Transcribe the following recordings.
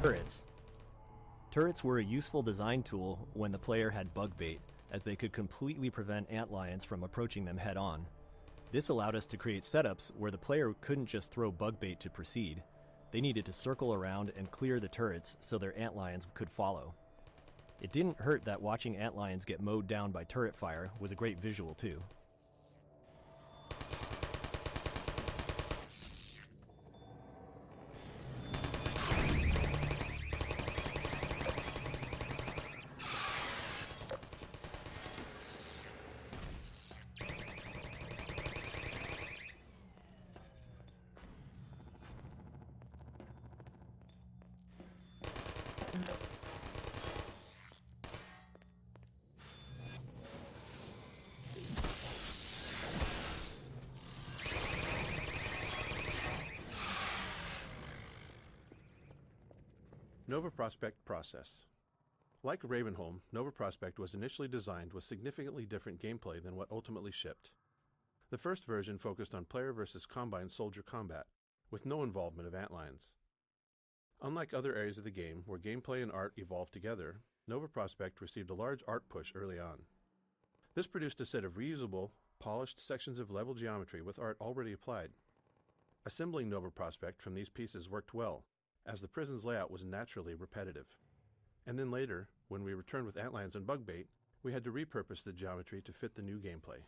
Turrets. Turrets were a useful design tool when the player had bug bait, as they could completely prevent antlions from approaching them head-on. This allowed us to create setups where the player couldn't just throw bug bait to proceed. They needed to circle around and clear the turrets so their antlions could follow. It didn't hurt that watching antlions get mowed down by turret fire was a great visual too. Nova Prospekt process. Like Ravenholm, Nova Prospekt was initially designed with significantly different gameplay than what ultimately shipped. The first version focused on player versus combine soldier combat, with no involvement of antlions. Unlike other areas of the game where gameplay and art evolved together, Nova Prospekt received a large art push early on. This produced a set of reusable, polished sections of level geometry with art already applied. Assembling Nova Prospekt from these pieces worked well, as the prison's layout was naturally repetitive. And then later, when we returned with antlions and bug bait, we had to repurpose the geometry to fit the new gameplay.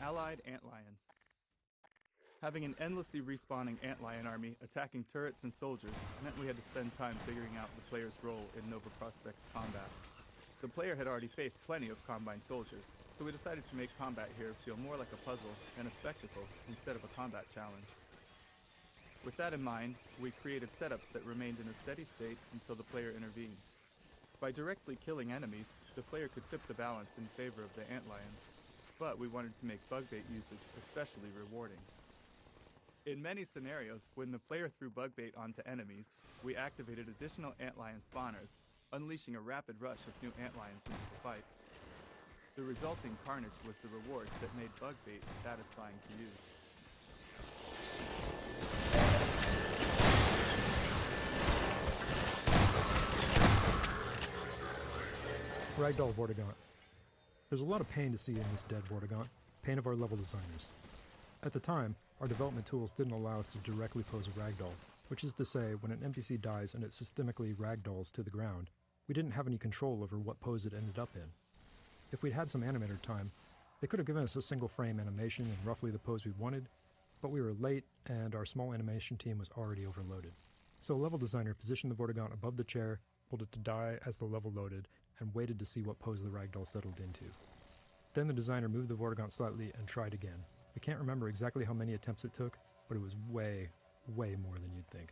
Allied Antlions. Having an endlessly respawning Antlion army attacking turrets and soldiers meant we had to spend time figuring out the player's role in Nova Prospect's combat. The player had already faced plenty of Combine soldiers, so we decided to make combat here feel more like a puzzle and a spectacle instead of a combat challenge. With that in mind, we created setups that remained in a steady state until the player intervened. By directly killing enemies, the player could tip the balance in favor of the Antlions, but we wanted to make bug bait usage especially rewarding. In many scenarios, when the player threw bug bait onto enemies, we activated additional Antlion spawners, unleashing a rapid rush of new Antlions into the fight. The resulting carnage was the reward that made bug bait satisfying to use. Ragdoll Vortigaunt. There's a lot of pain to see in this dead Vortigaunt, pain of our level designers. At the time, our development tools didn't allow us to directly pose a ragdoll, which is to say, when an NPC dies and it systemically ragdolls to the ground, we didn't have any control over what pose it ended up in. If we'd had some animator time, they could have given us a single frame animation in roughly the pose we wanted, but we were late and our small animation team was already overloaded. So a level designer positioned the Vortigaunt above the chair, told it to die as the level loaded, and waited to see what pose the ragdoll settled into. Then the designer moved the Vortigaunt slightly and tried again. I can't remember exactly how many attempts it took, but it was way, way more than you'd think.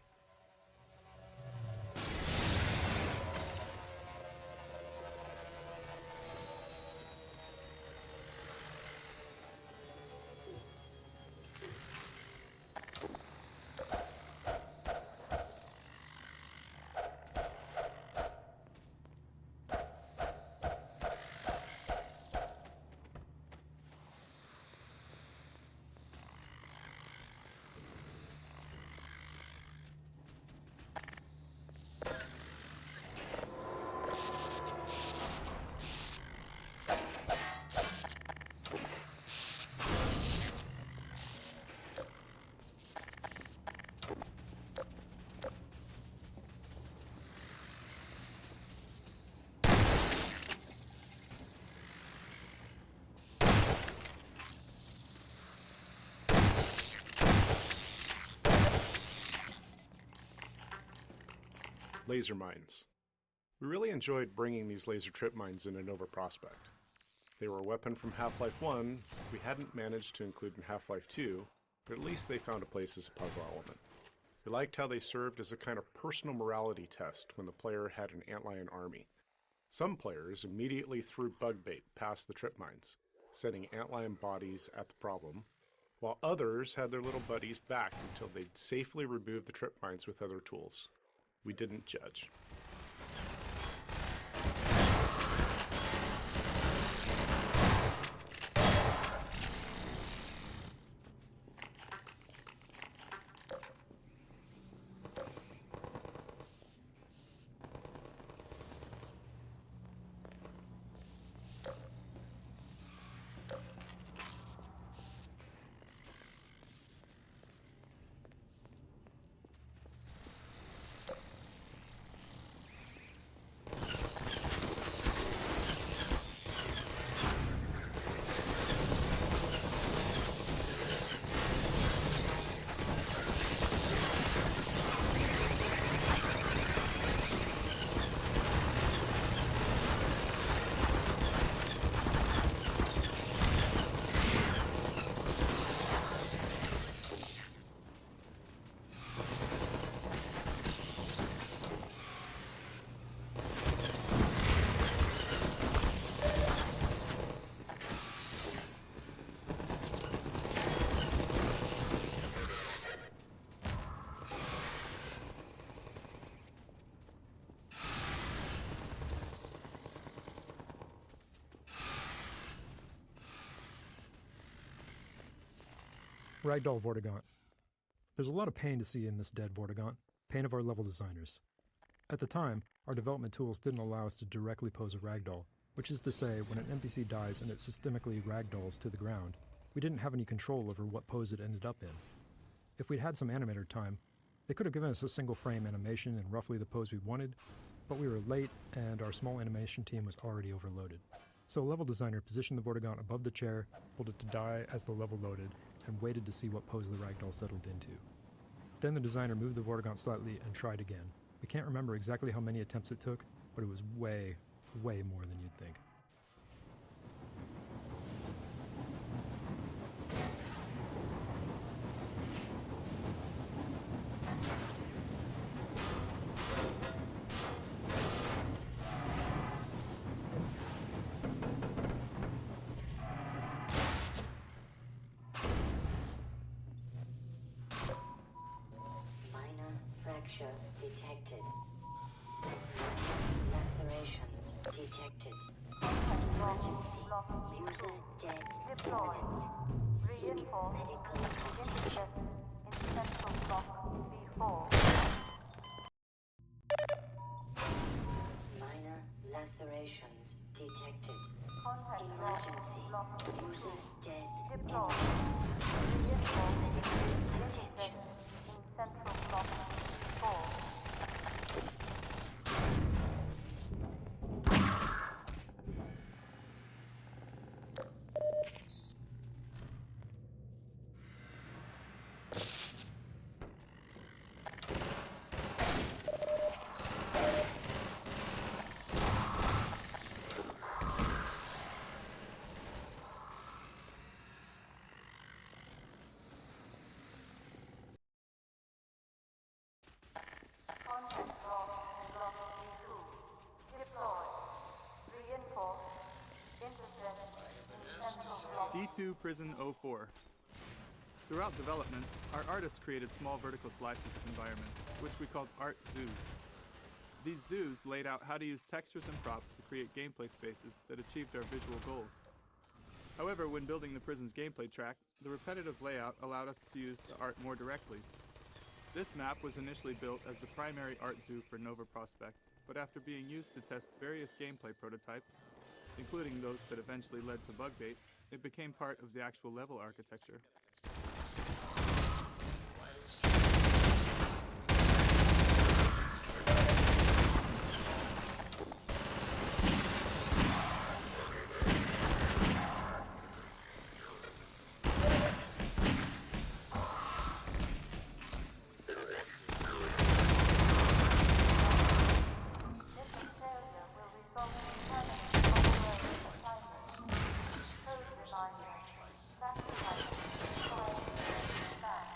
Laser mines. We really enjoyed bringing these laser trip mines into Nova Prospect. They were a weapon from Half-Life 1 we hadn't managed to include in Half-Life 2, but at least they found a place as a puzzle element. We liked how they served as a kind of personal morality test when the player had an Antlion army. Some players immediately threw bug bait past the trip mines, sending Antlion bodies at the problem, while others had their little buddies back until they'd safely removed the trip mines with other tools. We didn't judge. Ragdoll Vortigaunt. There's a lot of pain to see in this dead Vortigaunt, pain of our level designers. At the time, our development tools didn't allow us to directly pose a ragdoll, which is to say, when an NPC dies and it systemically ragdolls to the ground, we didn't have any control over what pose it ended up in. If we'd had some animator time, they could have given us a single frame animation in roughly the pose we wanted, but we were late and our small animation team was already overloaded. So a level designer positioned the Vortigaunt above the chair, told it to die as the level loaded, and waited to see what pose the ragdoll settled into. Then the designer moved the Vortigaunt slightly and tried again. We can't remember exactly how many attempts it took, but it was way, way more than you'd think. Minor fracture detected. Lacerations detected. Emergency. User dead. Imminent. Seek medical attention. In central block B4. Minor lacerations detected. Contact block Emergency. User dead. Deploy. Imminent. Reinforce. Medical attention. In central block B4. Contact block B2. Deploy. Reinforce. Intercept. In central block. D2 Prison 04. Throughout development, our artists created small vertical slices of environments, which we called art zoos. These zoos laid out how to use textures and props to create gameplay spaces that achieved our visual goals. However, when building the prison's gameplay track, the repetitive layout allowed us to use the art more directly. This map was initially built as the primary art zoo for Nova Prospekt, but after being used to test various gameplay prototypes, including those that eventually led to Bugbait, it became part of the actual level architecture. Mission failure will result in permanent operating assignment. Code reminder. Sacrifice. Fire. Back.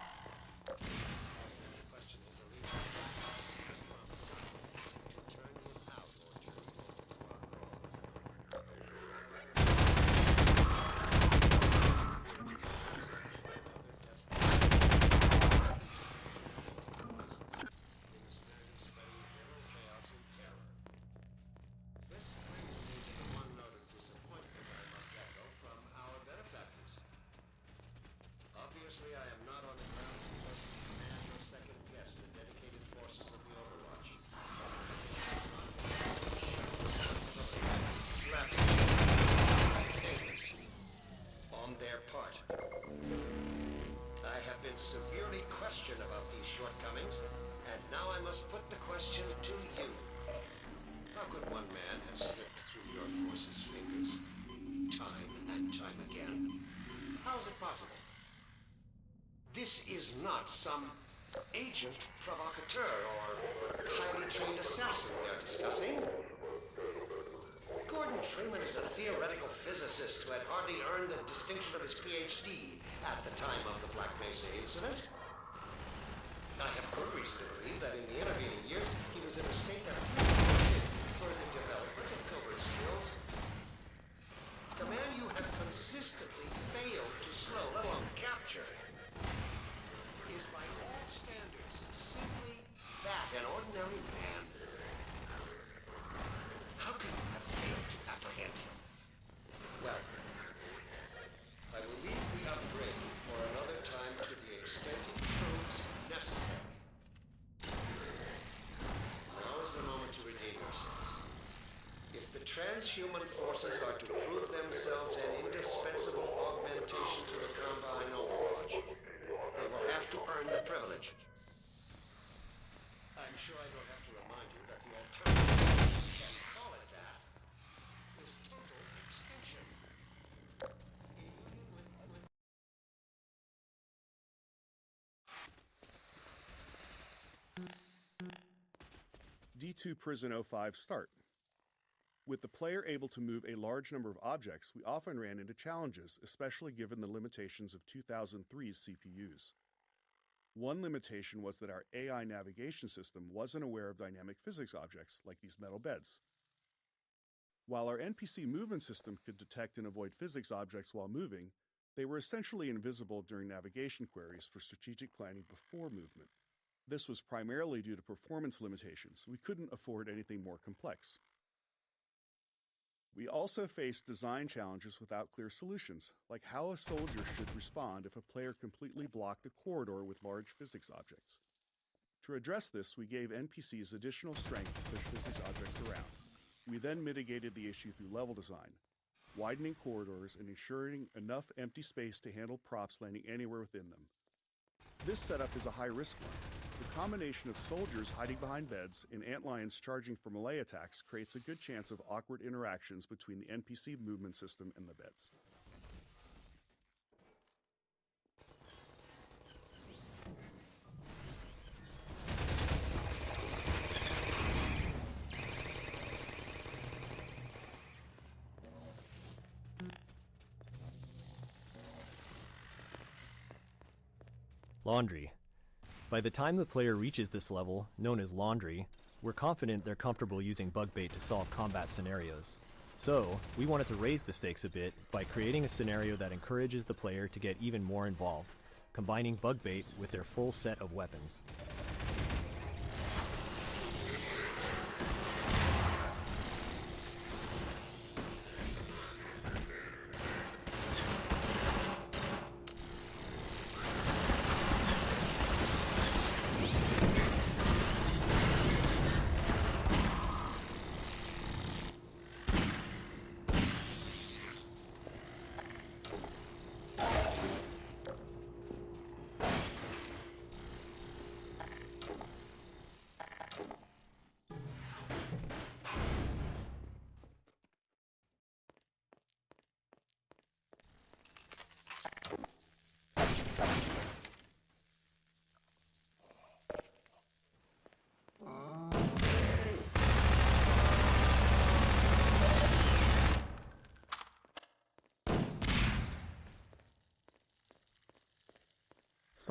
This brings me to the one note of disappointment I must echo from our benefactors. Obviously, I am not on the ground to personally command or second guess the dedicated forces of the Overwatch. Lapses on their part. I have been severely questioned about these shortcomings, and now I must put the question to you. How could one man have slipped through your force's fingers time and time again? How is it possible? This is not some agent provocateur or highly trained assassin we are discussing. Gordon Freeman is a theoretical physicist who had hardly earned the distinction of his PhD at the time of the Black Mesa incident. I have good reason to believe that in the intervening years he was in a state that permitted further development of covert skills. The man you have consistently failed to slow, let alone capture, is by all standards simply that, an ordinary man. How can you have failed to apprehend him? Well, I will leave the upgrade for another time to the extent it proves necessary. Now is the moment to redeem yourselves. If the transhuman forces are to prove themselves an indispensable augmentation to the Combine Overwatch, they will have to earn the privilege. I'm sure I don't have to remind you that the alternative, if you can call it that, is total extinction. D2 Prison 05 start. With the player able to move a large number of objects, we often ran into challenges, especially given the limitations of 2003's CPUs. One limitation was that our AI navigation system wasn't aware of dynamic physics objects like these metal beds. While our NPC movement system could detect and avoid physics objects while moving, they were essentially invisible during navigation queries for strategic planning before movement. This was primarily due to performance limitations. We couldn't afford anything more complex. We also faced design challenges without clear solutions, like how a soldier should respond if a player completely blocked a corridor with large physics objects. To address this, we gave NPCs additional strength to push physics objects around. We then mitigated the issue through level design, widening corridors and ensuring enough empty space to handle props landing anywhere within them. This setup is a high-risk one. The combination of soldiers hiding behind beds and antlions charging for melee attacks creates a good chance of awkward interactions between the NPC movement system and the beds. Laundry. By the time the player reaches this level, known as Laundry, we're confident they're comfortable using bug bait to solve combat scenarios. So, we wanted to raise the stakes a bit by creating a scenario that encourages the player to get even more involved, combining bug bait with their full set of weapons.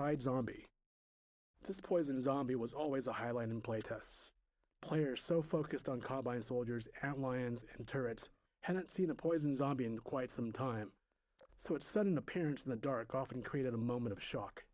Side Zombie. This poison zombie was always a highlight in playtests. Players so focused on Combine soldiers, antlions, and turrets hadn't seen a poison zombie in quite some time, so its sudden appearance in the dark often created a moment of shock.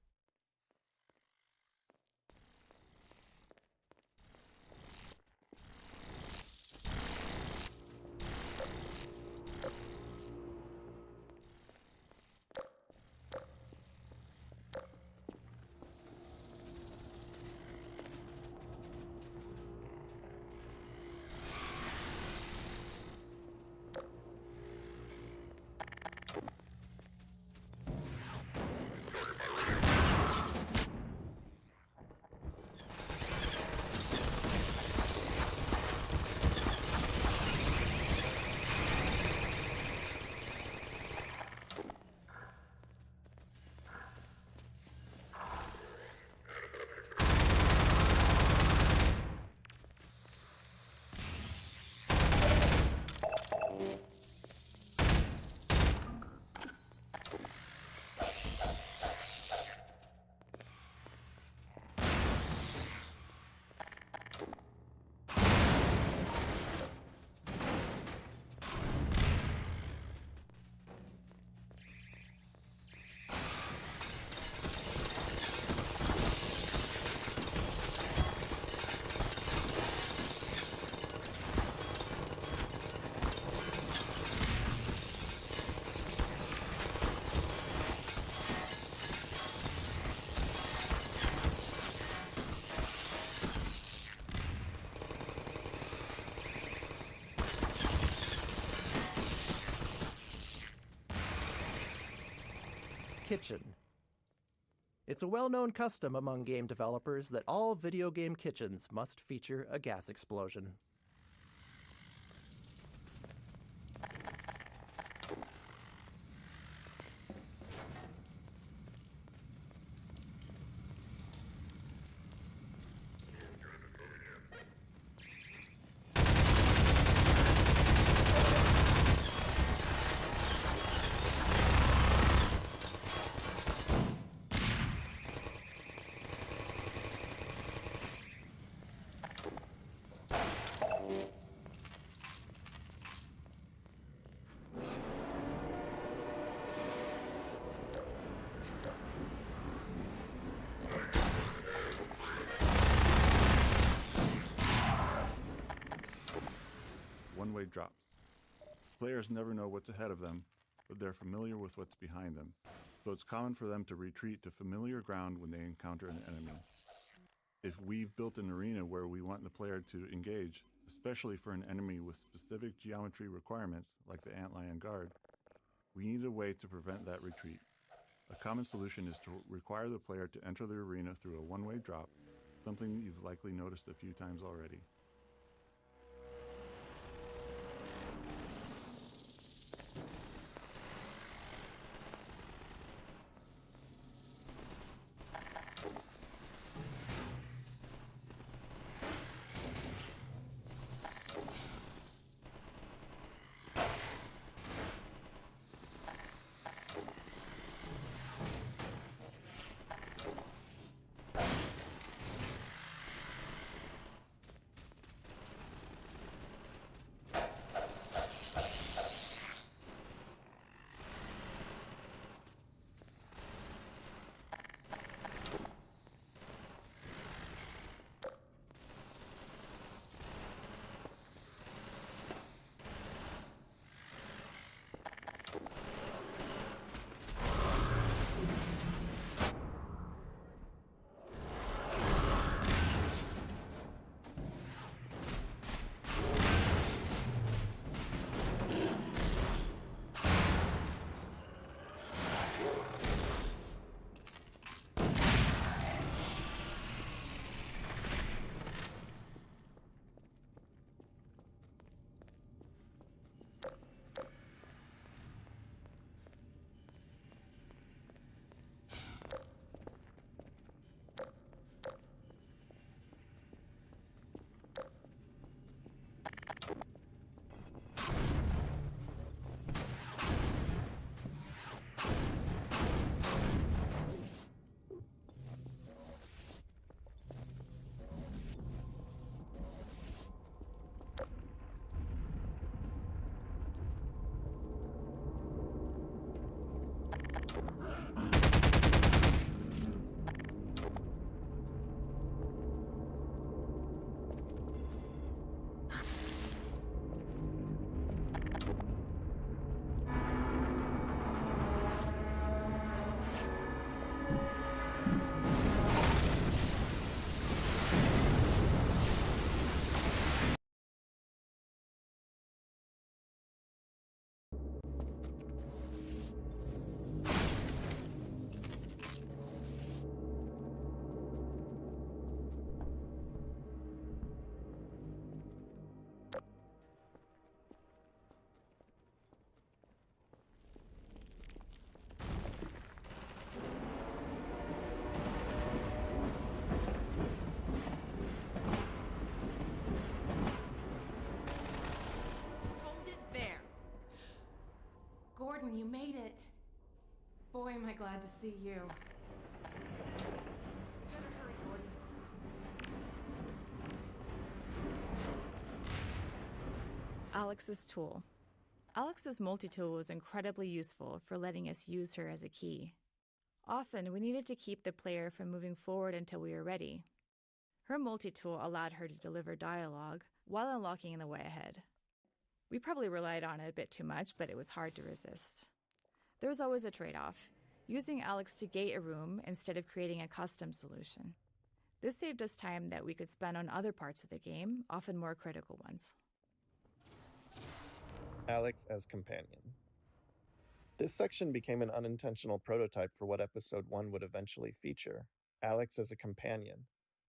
Kitchen. It's a well-known custom among game developers that all video game kitchens must feature a gas explosion. drops. Players never know what's ahead of them, but they're familiar with what's behind them, so it's common for them to retreat to familiar ground when they encounter an enemy. If we've built an arena where we want the player to engage, especially for an enemy with specific geometry requirements like the Antlion Guard, we need a way to prevent that retreat. A common solution is to require the player to enter the arena through a one-way drop, something you've likely noticed a few times already. Gordon, you made it. Boy, am I glad to see you. Better hurry, Gordon. Alex's tool. Alex's multi-tool was incredibly useful for letting us use her as a key. Often, we needed to keep the player from moving forward until we were ready. Her multi-tool allowed her to deliver dialogue while unlocking the way ahead. We probably relied on it a bit too much, but it was hard to resist. There was always a trade-off, using Alex to gate a room instead of creating a custom solution. This saved us time that we could spend on other parts of the game, often more critical ones. Alex as companion. This section became an unintentional prototype for what Episode 1 would eventually feature, Alex as a companion,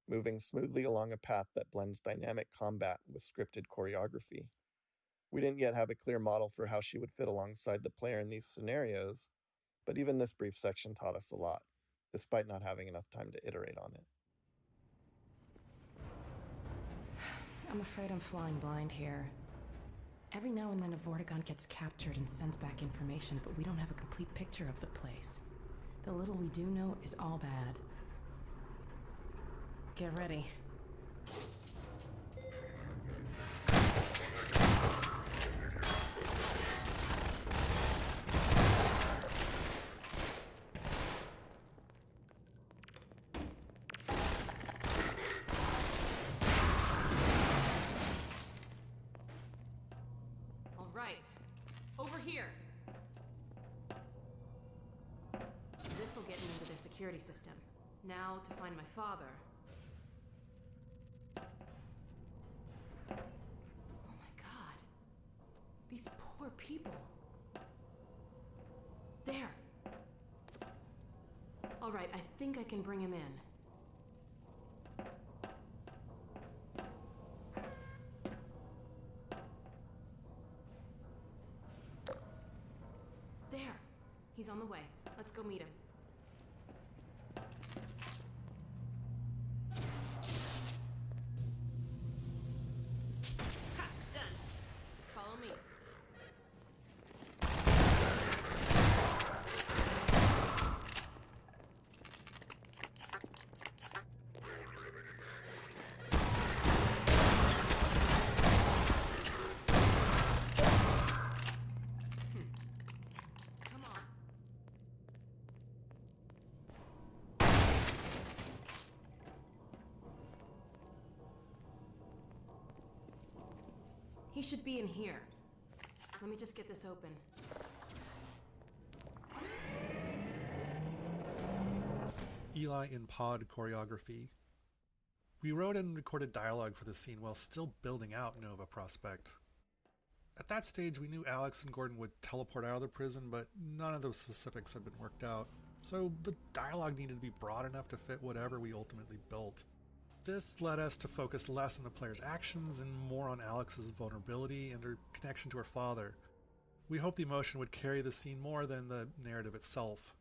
moving smoothly along a path that blends dynamic combat with scripted choreography. We didn't yet have a clear model for how she would fit alongside the player in these scenarios, but even this brief section taught us a lot, despite not having enough time to iterate on it. I'm afraid I'm flying blind here. Every now and then a Vortigaunt gets captured and sends back information, but we don't have a complete picture of the place. The little we do know is all bad. Get ready. here! This'll get me into their security system. Now to find my father. Oh my god. These poor people. There! Alright, I think I can bring him in. There! He's on the way. Let's go meet him. Ha! Done! Follow me. Come on. He should be in here. Let me just get this open. Eli in pod choreography. We wrote and recorded dialogue for the scene while still building out Nova Prospect. At that stage, we knew Alex and Gordon would teleport out of the prison, but none of the specifics had been worked out, so the dialogue needed to be broad enough to fit whatever we ultimately built. This led us to focus less on the player's actions and more on Alex's vulnerability and her connection to her father. We hoped the emotion would carry the scene more than the narrative itself.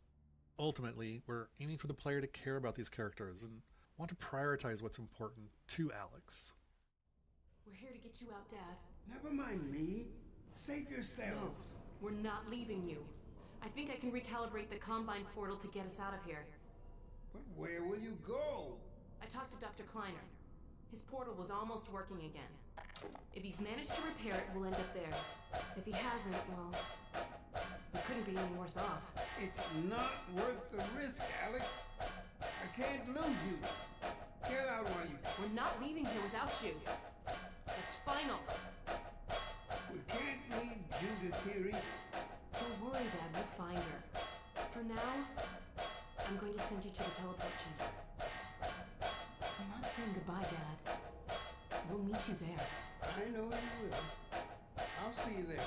Ultimately, we're aiming for the player to care about these characters and want to prioritize what's important to Alex. We're here to get you out, Dad. Never mind me. Save yourselves. No, we're not leaving you. I think I can recalibrate the Combine portal to get us out of here. But where will you go? I talked to Dr. Kleiner. His portal was almost working again. If he's managed to repair it, we'll end up there. If he hasn't, well, we couldn't be any worse off. It's not worth the risk, Alex. I can't lose you. Get out while you... We're not leaving here without you. It's final. We can't leave Judith here either. Don't worry, Dad. We'll find her. For now, I'm going to send you to the teleport chamber. I'm not saying goodbye, Dad. We'll meet you there. I know you will. I'll see you there, baby.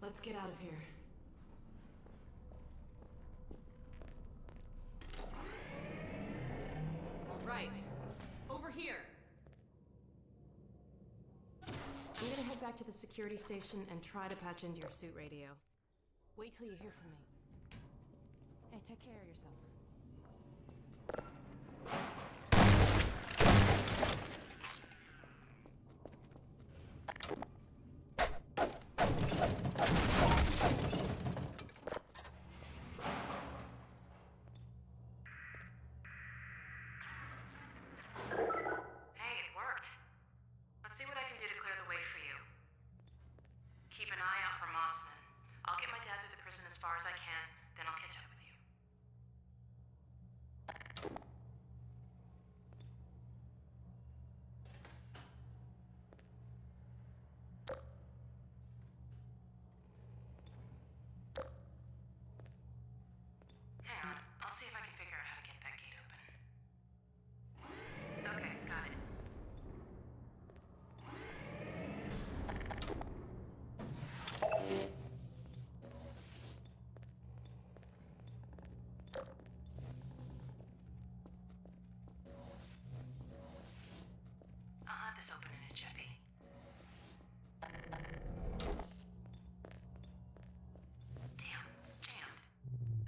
Let's get out of here. All right. Over here. I'm gonna head back to the security station and try to patch into your suit radio. Wait till you hear from me. Hey, take care of yourself.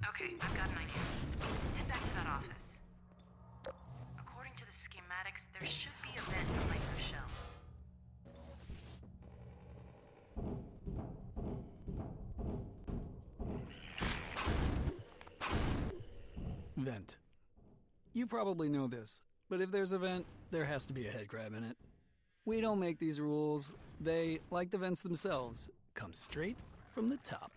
Okay, I've got an idea. Head back to that office. According to the schematics, there should be a vent behind those shelves. Vent. You probably know this, but if there's a vent, there has to be a head crab in it. We don't make these rules. They, like the vents themselves, come straight from the top.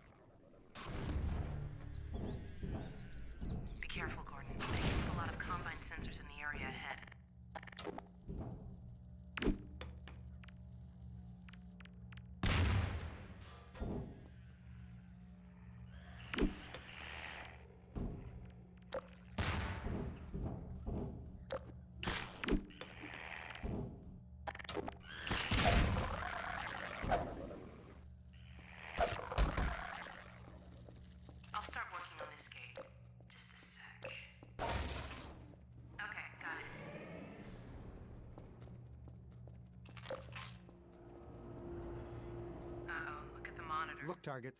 Look targets.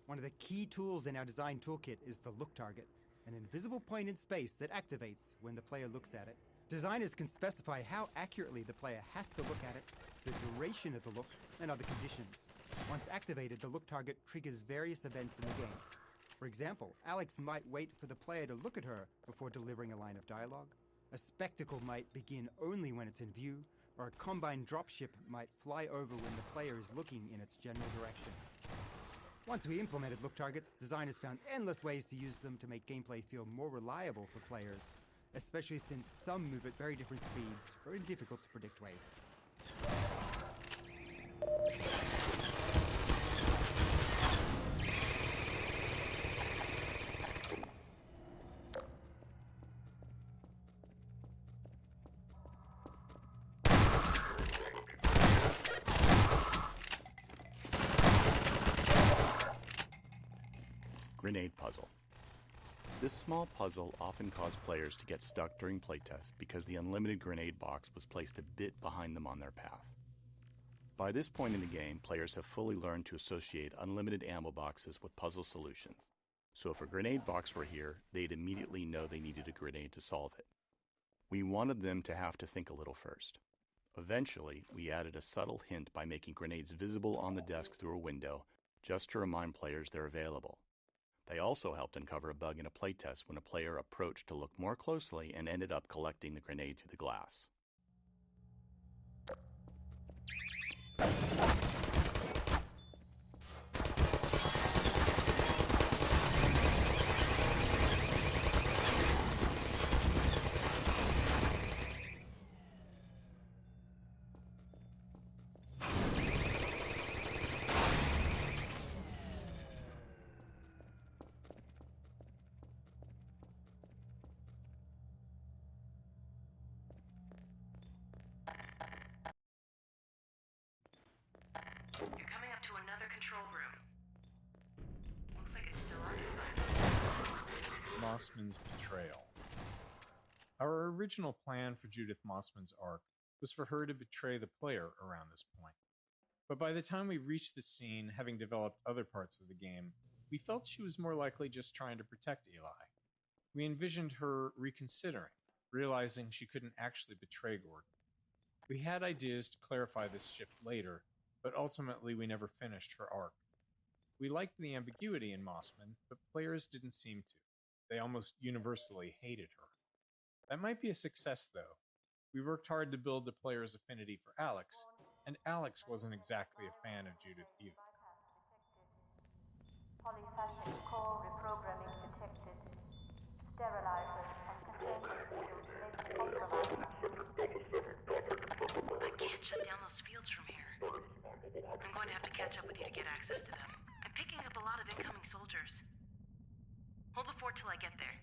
One of the key tools in our design toolkit is the look target, an invisible point in space that activates when the player looks at it. Designers can specify how accurately the player has to look at it, the duration of the look, and other conditions. Once activated, the look target triggers various events in the game. For example, Alex might wait for the player to look at her before delivering a line of dialogue. A spectacle might begin only when it's in view, or a Combine dropship might fly over when the player is looking in its general direction. Once we implemented look targets, designers found endless ways to use them to make gameplay feel more reliable for players, especially since some move at very different speeds or in difficult to predict ways. Grenade puzzle. This small puzzle often caused players to get stuck during playtests because the unlimited grenade box was placed a bit behind them on their path. By this point in the game, players have fully learned to associate unlimited ammo boxes with puzzle solutions. So if a grenade box were here, they'd immediately know they needed a grenade to solve it. We wanted them to have to think a little first. Eventually, we added a subtle hint by making grenades visible on the desk through a window, just to remind players they're available. They also helped uncover a bug in a playtest when a player approached to look more closely and ended up collecting the grenade through the glass. You're coming up to another control room. Looks like it's still occupied. Mossman's betrayal. Our original plan for Judith Mossman's arc was for her to betray the player around this point. But by the time we reached the scene, having developed other parts of the game, we felt she was more likely just trying to protect Eli. We envisioned her reconsidering, realizing she couldn't actually betray Gordon. We had ideas to clarify this shift later, but ultimately we never finished her arc. We liked the ambiguity in Mossman, but players didn't seem to. They almost universally hated her. That might be a success, though. We worked hard to build the player's affinity for Alex, and Alex wasn't exactly a fan of Judith either. Polyphasic core reprogramming detected. Sterilizers and containment fields may be compromised. I can't shut down those fields from here. I'm going to have to catch up with you to get access to them. I'm picking up a lot of incoming soldiers. Hold the fort till I get there.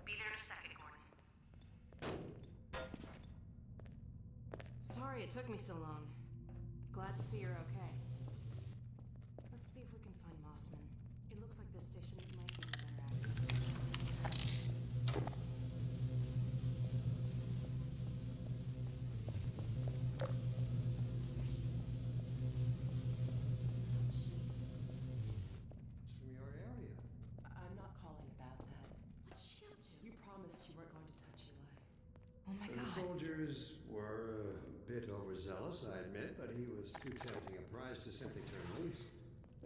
Be there in a second, Gordon. Sorry it took me so long. Glad to see you're okay. Let's see if we can find Mossman. It looks like this station might be better access. It's from your area. I'm not calling about that. What's she up to? You promised you weren't going to touch Eli. Oh my The god. soldiers were a bit overzealous, I admit, but he was too tempting a prize to simply turn loose,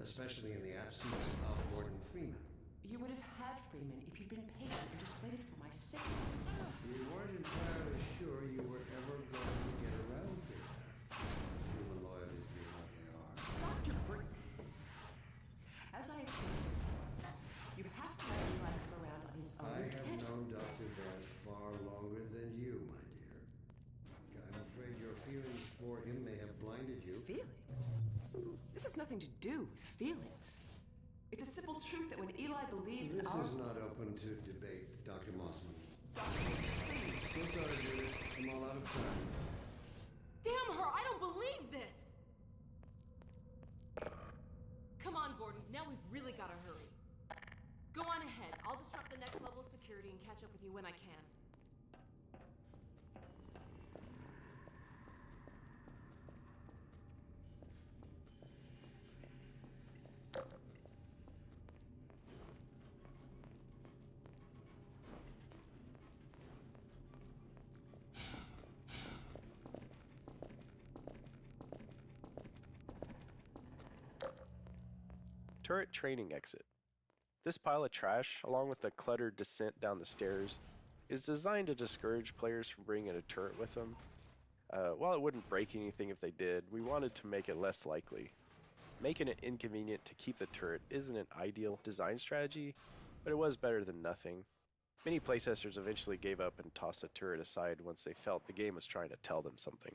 especially in the absence of Gordon Freeman. You would have had Freeman if you'd been patient and just waited for my signal. We weren't entirely sure you were ever going to get around to that. Human loyalties being what they are. Dr. Britton, as I have said, you have to let Eli come around on his own. I have known Dr. Vance far longer than you, my dear. I'm afraid your feelings for him may have blinded you. Feelings? This has nothing to do with feelings. It's a simple truth that when Eli believes This in our... is not open to debate, Dr. Mossman. Doctor, please. I'm sorry, Judith. I'm all out of time. Damn her! I don't believe this! Come on, Gordon. Now we've really got to hurry. Go on ahead. I'll disrupt the next level of security and catch up with you when I can. Turret training exit. This pile of trash, along with the cluttered descent down the stairs, is designed to discourage players from bringing a turret with them. While it wouldn't break anything if they did, we wanted to make it less likely. Making it inconvenient to keep the turret isn't an ideal design strategy, but it was better than nothing. Many playtesters eventually gave up and tossed the turret aside once they felt the game was trying to tell them something.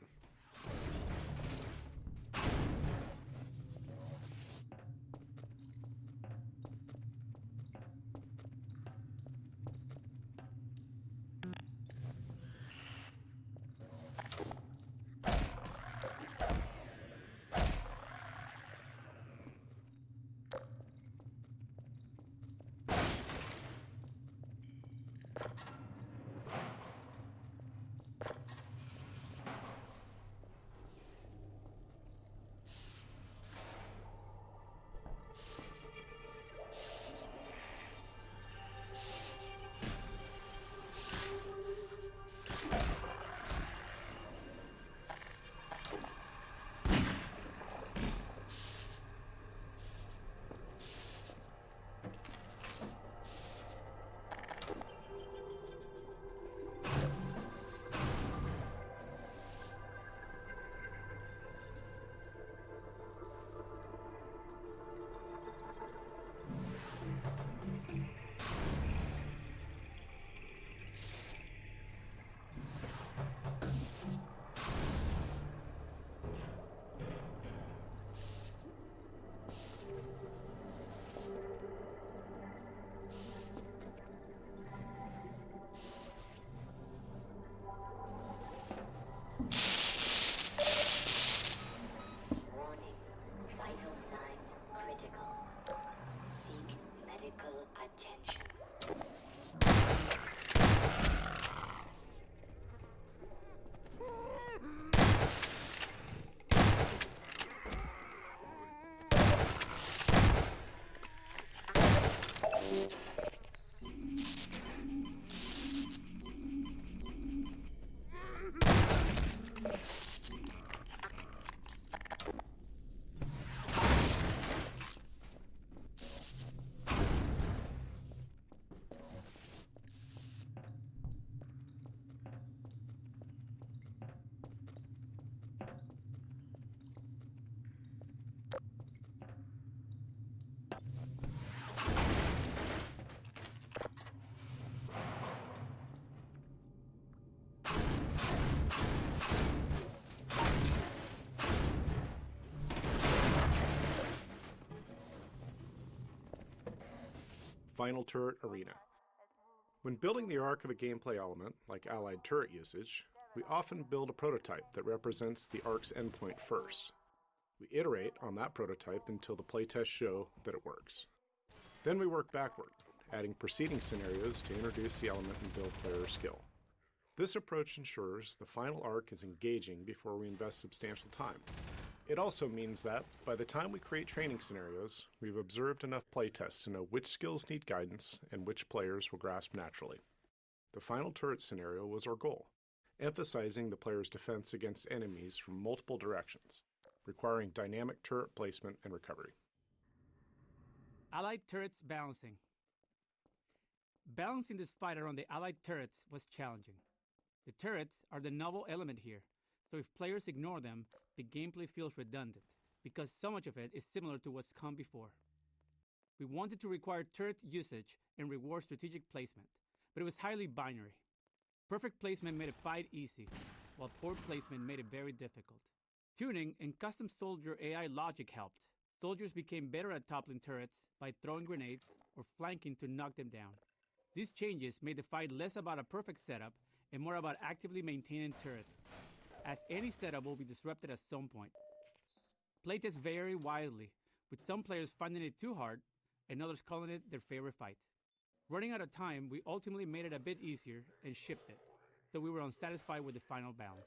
Final Turret Arena. When building the arc of a gameplay element, like allied turret usage, we often build a prototype that represents the arc's endpoint first. We iterate on that prototype until the playtests show that it works. Then we work backward, adding preceding scenarios to introduce the element and build player skill. This approach ensures the final arc is engaging before we invest substantial time. It also means that, by the time we create training scenarios, we've observed enough playtests to know which skills need guidance and which players will grasp naturally. The final turret scenario was our goal, emphasizing the player's defense against enemies from multiple directions, requiring dynamic turret placement and recovery. Allied turrets balancing. Balancing this fight around the allied turrets was challenging. The turrets are the novel element here, so if players ignore them, the gameplay feels redundant, because so much of it is similar to what's come before. We wanted to require turret usage and reward strategic placement, but it was highly binary. Perfect placement made a fight easy, while poor placement made it very difficult. Tuning and custom soldier AI logic helped. Soldiers became better at toppling turrets by throwing grenades or flanking to knock them down. These changes made the fight less about a perfect setup and more about actively maintaining turrets, as any setup will be disrupted at some point. Playtests vary wildly, with some players finding it too hard and others calling it their favorite fight. Running out of time, we ultimately made it a bit easier and shipped it, though we were unsatisfied with the final balance.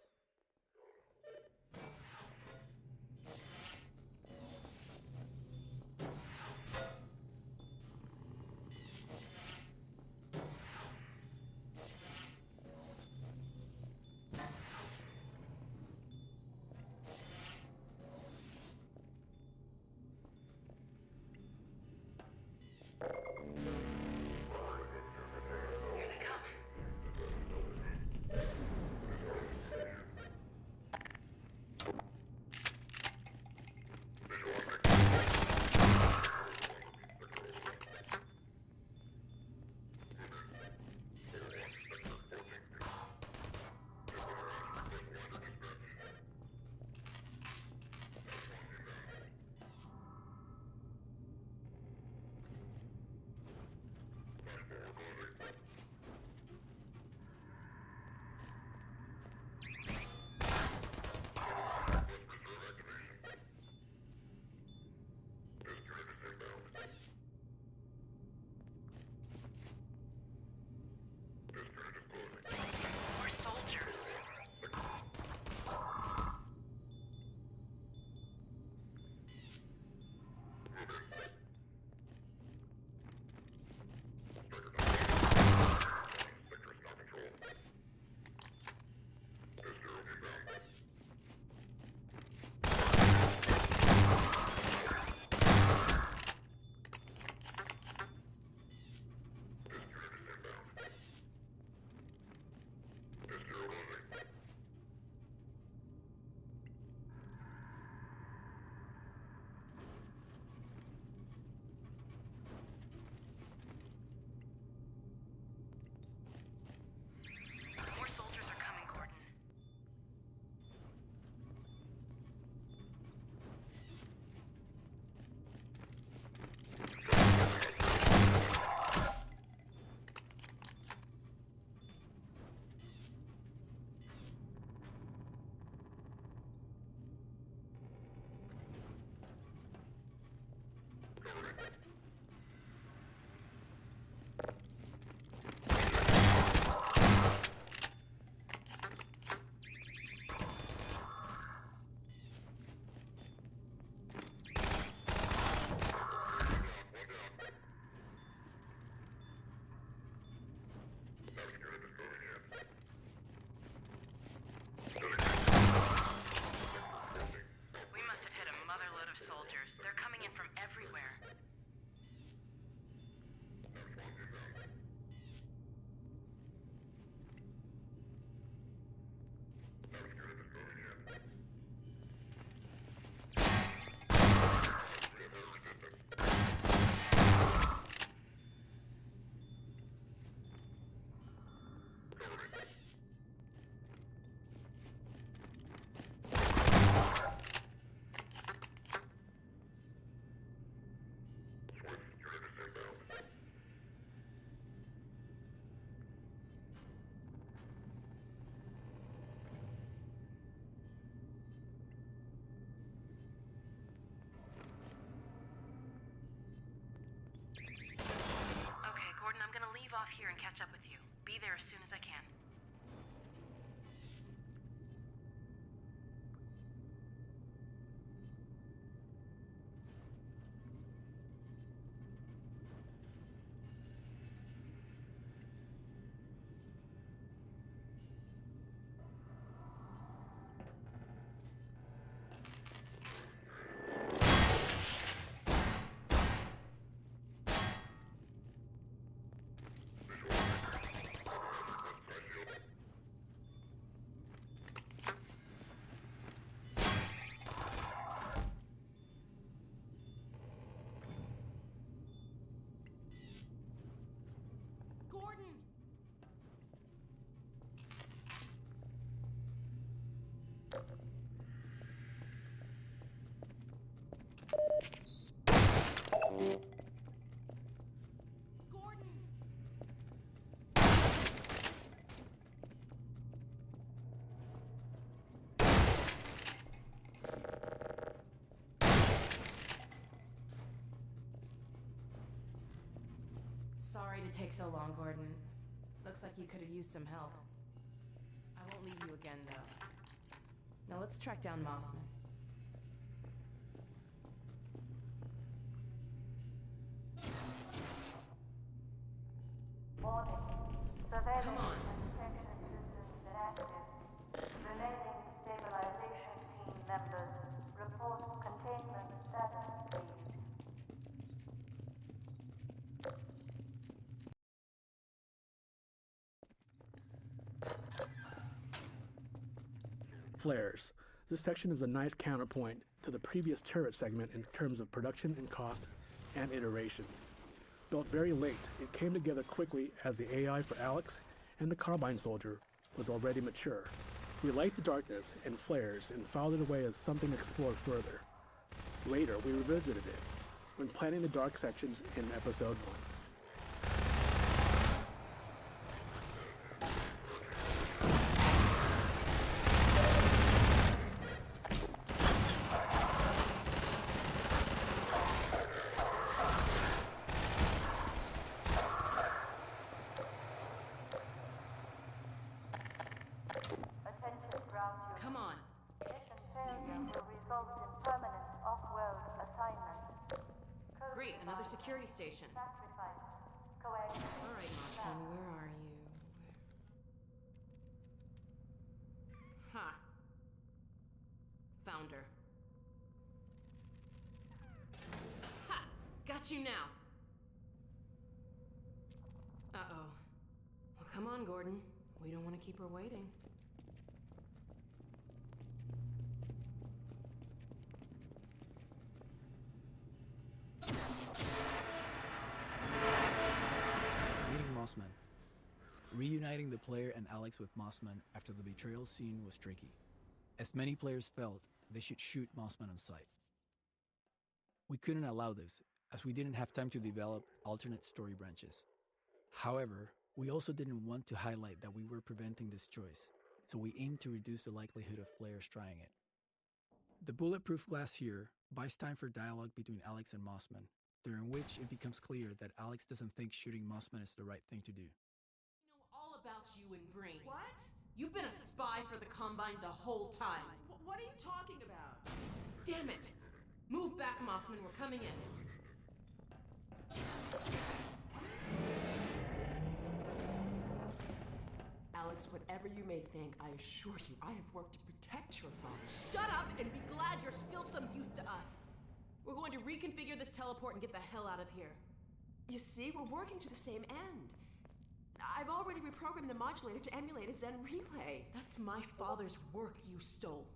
Sorry to take so long, Gordon. Looks like you could have used some help. I won't leave you again, though. Now let's track down Mossman. Warning. Surveillance and detection systems inactive. Remaining stabilization team members report containment status, please. Flares. This section is a nice counterpoint to the previous turret segment in terms of production and cost and iteration. Built very late, it came together quickly as the AI for Alex and the Carbine Soldier was already mature. We liked the darkness and flares and filed it away as something to explore further. Later, we revisited it when planning the dark sections in Episode 1. Attention ground unit. Come on. Mission failure will result in permanent off-world assignment. Code Great, another defined. security station. Sacrifice. Coaxium. All right, Mossman, where are you? Ha! Found her. Ha! Got you now! Uh-oh. Well, come on, Gordon. We don't want to keep her waiting. Meeting Mossman. Reuniting the player and Alex with Mossman after the betrayal scene was tricky. As many players felt, they should shoot Mossman on sight. We couldn't allow this, as we didn't have time to develop alternate story branches. However, we also didn't want to highlight that we were preventing this choice, so we aimed to reduce the likelihood of players trying it. The bulletproof glass here buys time for dialogue between Alex and Mossman, during which it becomes clear that Alex doesn't think shooting Mossman is the right thing to do. All about you and Brain. What? You've been a spy for the Combine the whole time. What are you talking about? Damn it! Move back, Mossman. We're coming in. Alex, whatever you may think, I assure you, I have worked to protect your father. Shut up and be glad you're still some use to us. We're going to reconfigure this teleport and get the hell out of here. You see, we're working to the same end. I've already reprogrammed the modulator to emulate a Zen relay. That's my father's work you stole.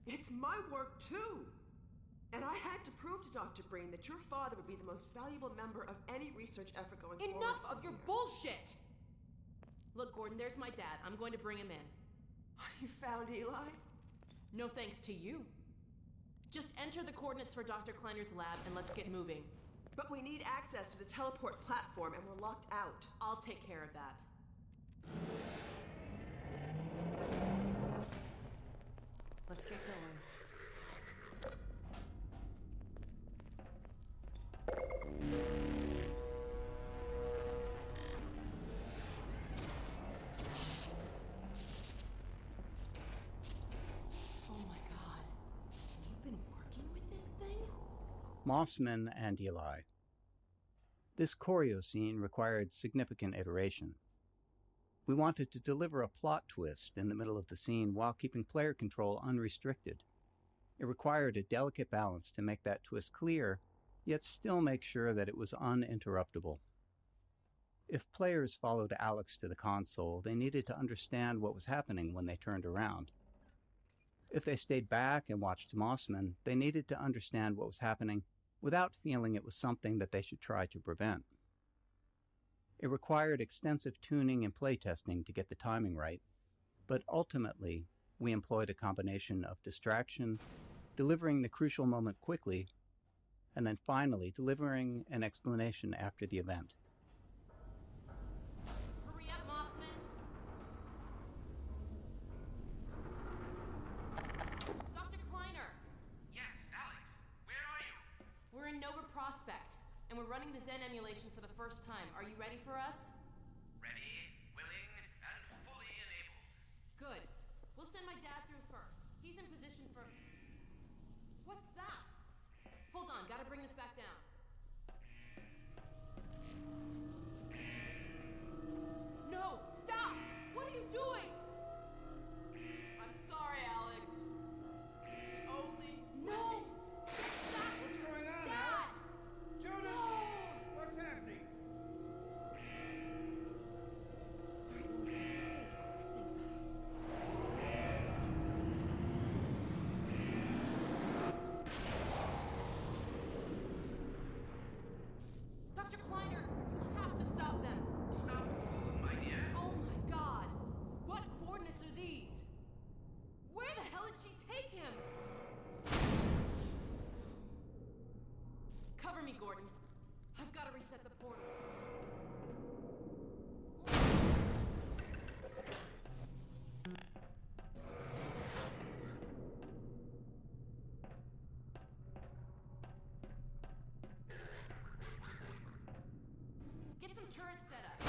It's my work too. And I had to prove to Dr. Breen that your father would be the most valuable member of any research effort going forward. Enough of your bullshit! Look, Gordon, there's my dad. I'm going to bring him in. You found Eli? No thanks to you. Just enter the coordinates for Dr. Kleiner's lab and let's get moving. But we need access to the teleport platform and we're locked out. I'll take care of that. Let's get going. Oh my god. You've been working with this thing? Mossman and Eli. This choreo scene required significant iteration. We wanted to deliver a plot twist in the middle of the scene while keeping player control unrestricted. It required a delicate balance to make that twist clear, yet still make sure that it was uninterruptible. If players followed Alex to the console, they needed to understand what was happening when they turned around. If they stayed back and watched Mossman, they needed to understand what was happening without feeling it was something that they should try to prevent. It required extensive tuning and playtesting to get the timing right, but ultimately, we employed a combination of distraction, delivering the crucial moment quickly, and then finally delivering an explanation after the event. Hurry up, Mossman! Dr. Kleiner! Yes, Alex, where are you? We're in Nova Prospect, and we're running the Zen emulation for the first time. Are you ready for us? Ready, willing, and fully enabled. Good. We'll send my dad through first. He's in position for... What's that? Hold on, gotta bring this back down. No! Stop! What are you doing? I'm sorry, Alex. It's the only... No! What's going on, Dad! Alex? Jonas! What's happening? Dr. Kleiner, you have to stop them. Stop, my dear. Oh my god! What coordinates are these? Where the hell did she take him? Cover me, Gordon. I've got to reset the portal. Get some turrets set up.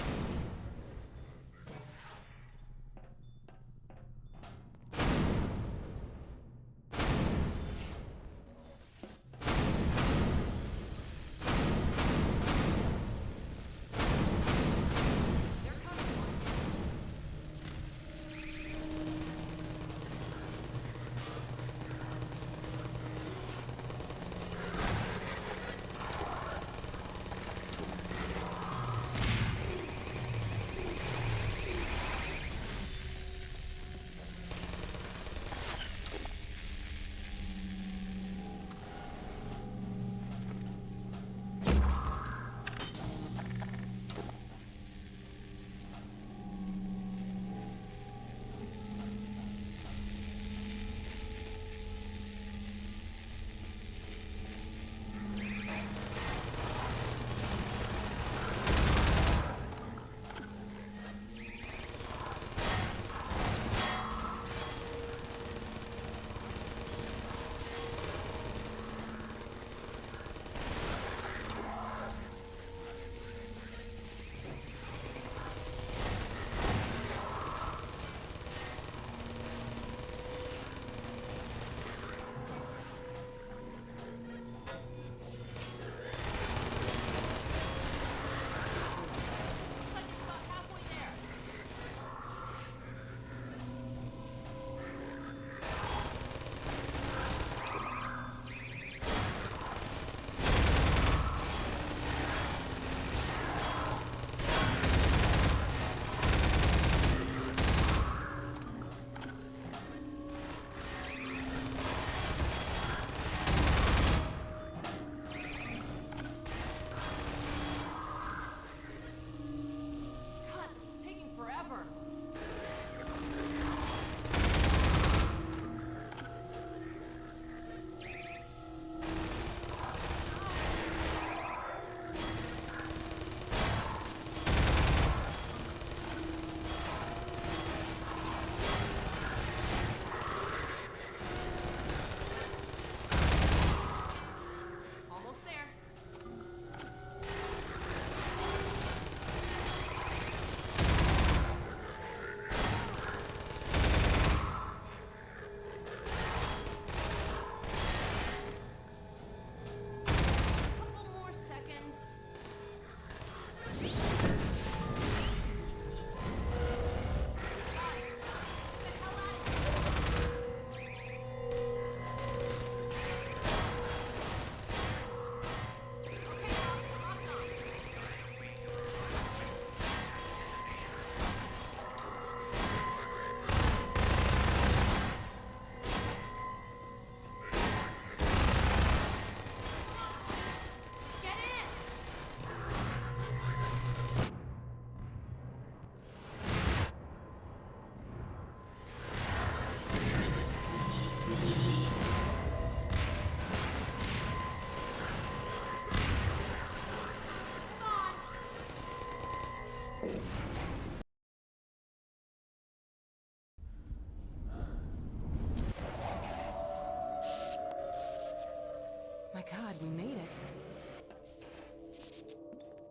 My God, we made it.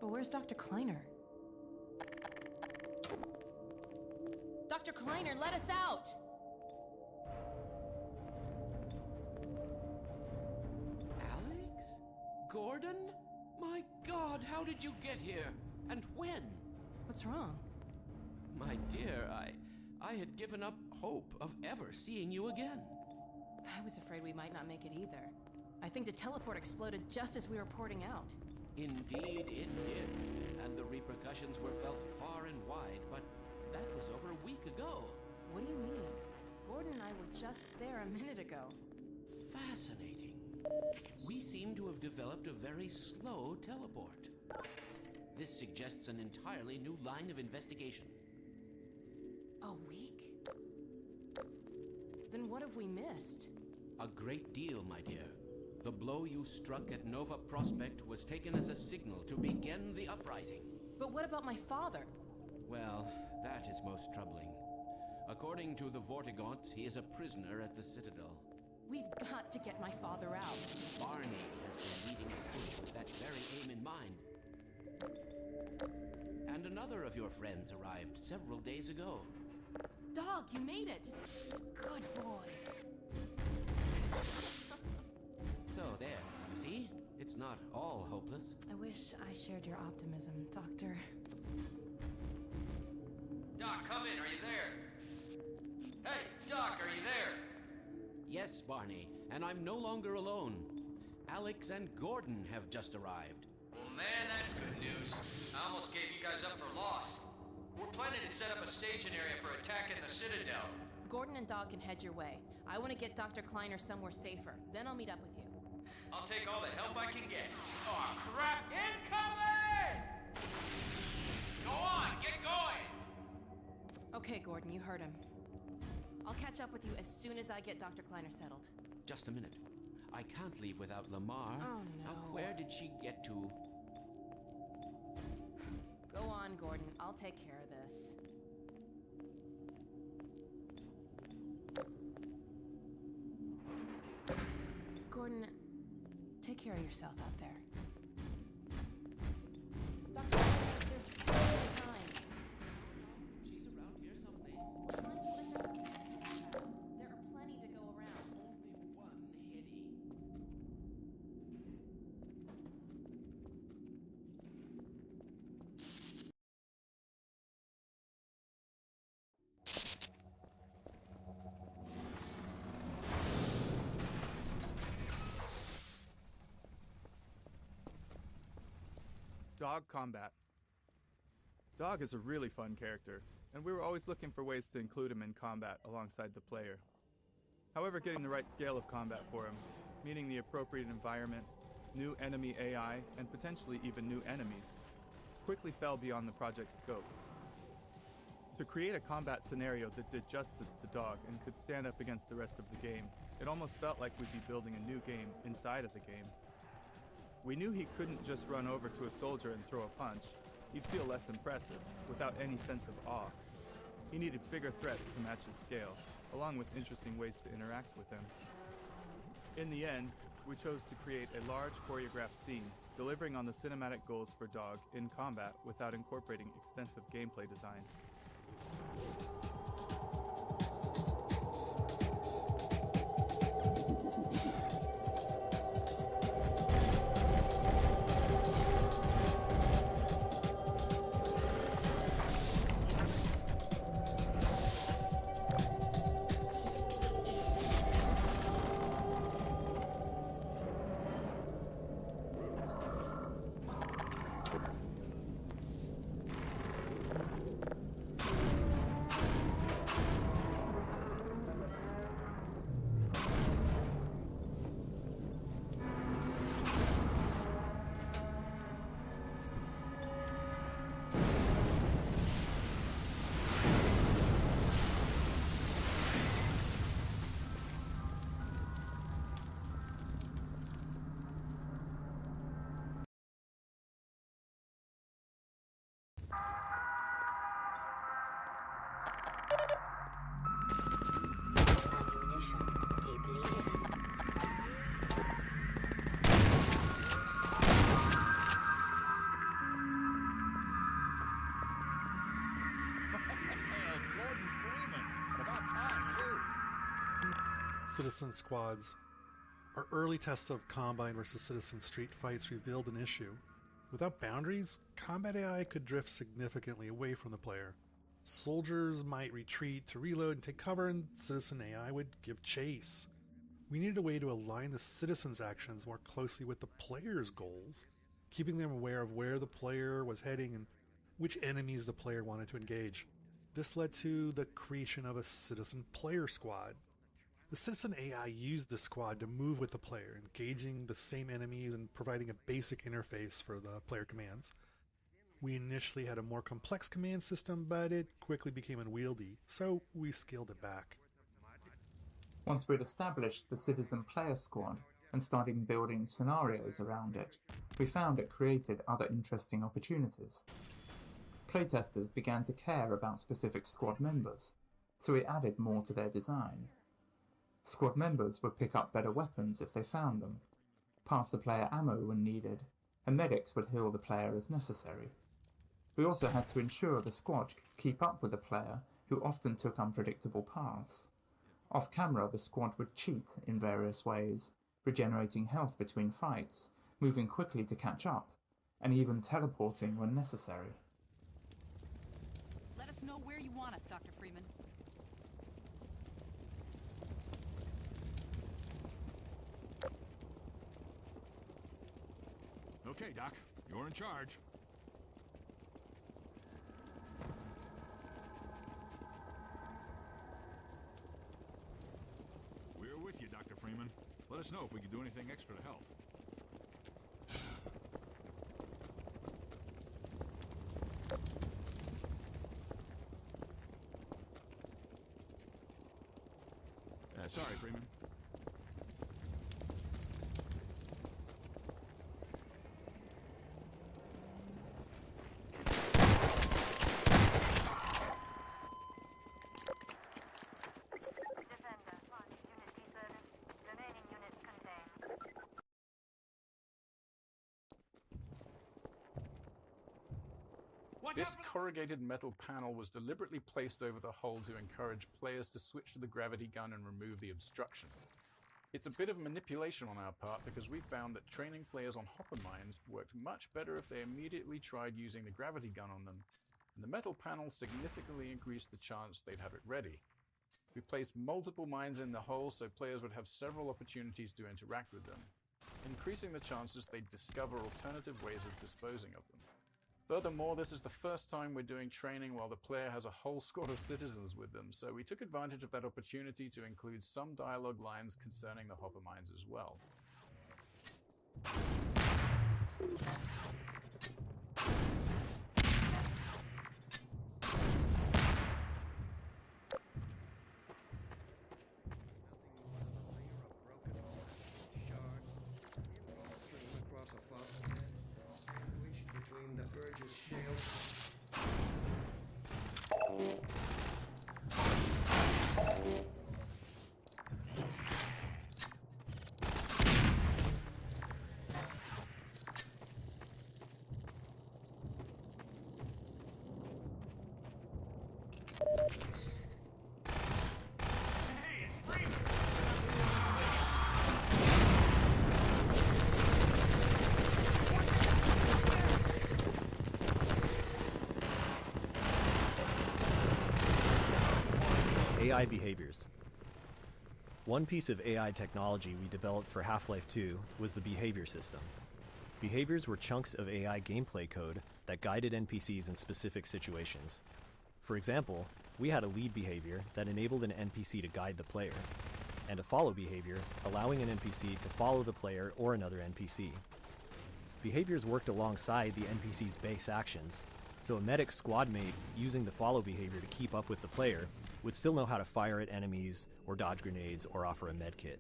But where's Dr. Kleiner? Dr. Kleiner, let us out! Alex? Gordon? My God, how did you get here? And when? What's wrong? My dear, I had given up hope of ever seeing you again. I was afraid we might not make it either. I think the teleport exploded just as we were porting out. Indeed, it did. And the repercussions were felt far and wide, but that was over a week ago. What do you mean? Gordon and I were just there a minute ago. Fascinating. We seem to have developed a very slow teleport. This suggests an entirely new line of investigation. A week? Then what have we missed? A great deal, my dear. The blow you struck at Nova Prospect was taken as a signal to begin the uprising. But what about my father? Well, that is most troubling. According to the Vortigaunts, he is a prisoner at the Citadel. We've got to get my father out. Barney has been leading the push with that very aim in mind. And another of your friends arrived several days ago. Dog, you made it! Good boy. So there, you see? It's not all hopeless. I wish I shared your optimism, Doctor. Doc, come in. Are you there? Hey, Doc, are you there? Yes, Barney, and I'm no longer alone. Alex and Gordon have just arrived. Well, man, that's good news. I almost gave you guys up for lost. We're planning to set up a staging area for attacking the Citadel. Gordon and Dog can head your way. I want to get Dr. Kleiner somewhere safer. Then I'll meet up with you. I'll take all the help I can get. Oh, crap! Incoming! Go on, get going! Okay, Gordon, you heard him. I'll catch up with you as soon as I get Dr. Kleiner settled. Just a minute. I can't leave without Lamar. Oh, no. Now, where did she get to? Go on, Gordon. I'll take care of this. Gordon, take care of yourself out there. Dr. Kleiner, there's plenty of time. She's around here someplace. We'll find you in there. There are plenty to go around. Only one Hitty. Dog Combat. Dog is a really fun character, and we were always looking for ways to include him in combat alongside the player. However, getting the right scale of combat for him, meaning the appropriate environment, new enemy AI, and potentially even new enemies, quickly fell beyond the project's scope. To create a combat scenario that did justice to Dog and could stand up against the rest of the game, it almost felt like we'd be building a new game inside of the game. We knew he couldn't just run over to a soldier and throw a punch. He'd feel less impressive, without any sense of awe. He needed bigger threats to match his scale, along with interesting ways to interact with him. In the end, we chose to create a large choreographed scene, delivering on the cinematic goals for Dog in combat without incorporating extensive gameplay design. citizen squads. Our early tests of Combine versus Citizen street fights revealed an issue. Without boundaries, combat AI could drift significantly away from the player. Soldiers might retreat to reload and take cover, and Citizen AI would give chase. We needed a way to align the citizens' actions more closely with the player's goals, keeping them aware of where the player was heading and which enemies the player wanted to engage. This led to the creation of a citizen player squad. The citizen AI used the squad to move with the player, engaging the same enemies and providing a basic interface for the player commands. We initially had a more complex command system, but it quickly became unwieldy, so we scaled it back. Once we'd established the citizen player squad and started building scenarios around it, we found it created other interesting opportunities. Playtesters began to care about specific squad members, so we added more to their design. Squad members would pick up better weapons if they found them, pass the player ammo when needed, and medics would heal the player as necessary. We also had to ensure the squad could keep up with the player, who often took unpredictable paths. Off-camera, the squad would cheat in various ways, regenerating health between fights, moving quickly to catch up, and even teleporting when necessary. Let us know where you want us, Dr. Freeman. Okay, Doc. You're in charge. We're with you, Dr. Freeman. Let us know if we can do anything extra to help. Sorry, Freeman. This corrugated metal panel was deliberately placed over the hull to encourage players to switch to the gravity gun and remove the obstruction. It's a bit of manipulation on our part because we found that training players on hopper mines worked much better if they immediately tried using the gravity gun on them, and the metal panel significantly increased the chance they'd have it ready. We placed multiple mines in the hull so players would have several opportunities to interact with them, increasing the chances they'd discover alternative ways of disposing of them. Furthermore, this is the first time we're doing training while the player has a whole squad of citizens with them, so we took advantage of that opportunity to include some dialogue lines concerning the hopper mines as well. AI behaviors. One piece of AI technology we developed for Half-Life 2 was the behavior system. Behaviors were chunks of AI gameplay code that guided NPCs in specific situations. For example, we had a lead behavior that enabled an NPC to guide the player, and a follow behavior allowing an NPC to follow the player or another NPC. Behaviors worked alongside the NPC's base actions, so a medic squad mate using the follow behavior to keep up with the player would still know how to fire at enemies or dodge grenades or offer a med kit.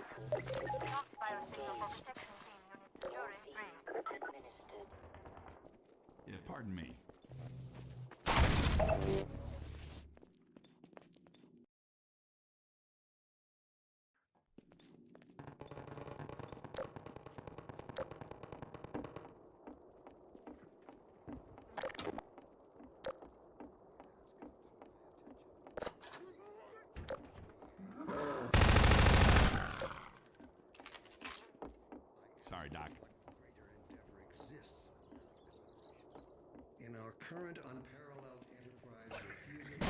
Lost biosignal for protection team unit securing free. Administered. Yeah, pardon me. Sorry, Doc. In our current unparalleled enterprise, refusing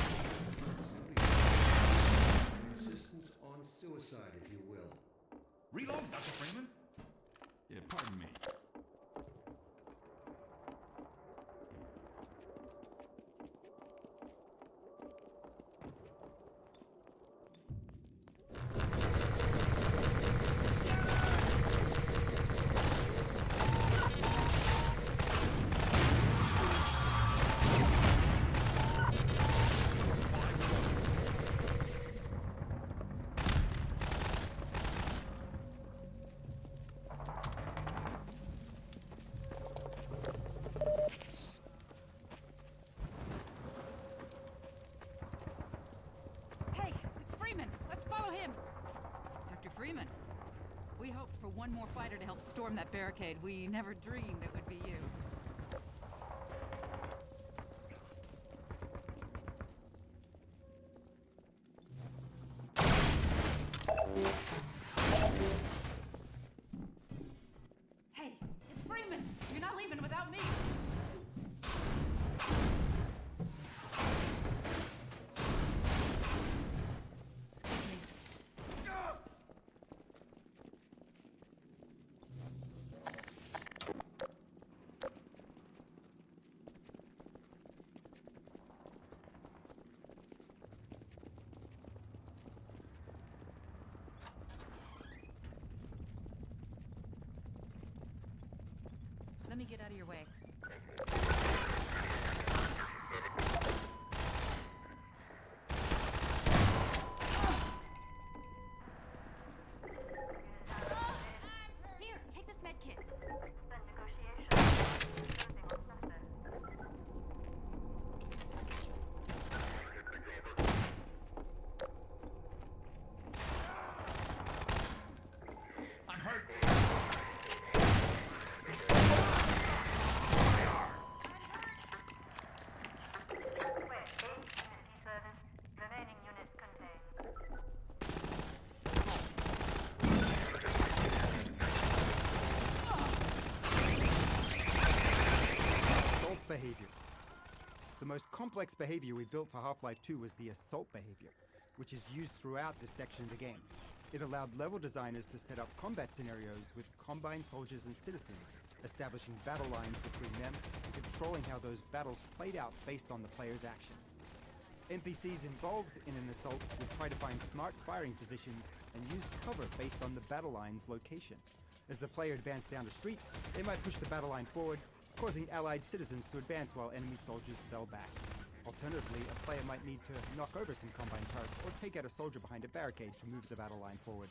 insistence on suicide, if you will. Reload, Dr. Freeman? Yeah, pardon me. Hey, it's Freeman. Let's follow him. Dr. Freeman, we hoped for one more fighter to help storm that barricade. We never dreamed it would be you. Hey, it's Freeman. You're not leaving without me. Let me get out of your way. Here, take this med kit. I'm hurt. Remaining units contained. Assault behavior. The most complex behavior we built for Half-Life 2 was the assault behavior, which is used throughout this section of the game. It allowed level designers to set up combat scenarios with Combine soldiers and citizens, establishing battle lines between them and controlling how those battles played out based on the player's action. NPCs involved in an assault would try to find smart firing positions and use cover based on the battle line's location. As the player advanced down the street, they might push the battle line forward, causing allied citizens to advance while enemy soldiers fell back. Alternatively, a player might need to knock over some Combine turrets or take out a soldier behind a barricade to move the battle line forward.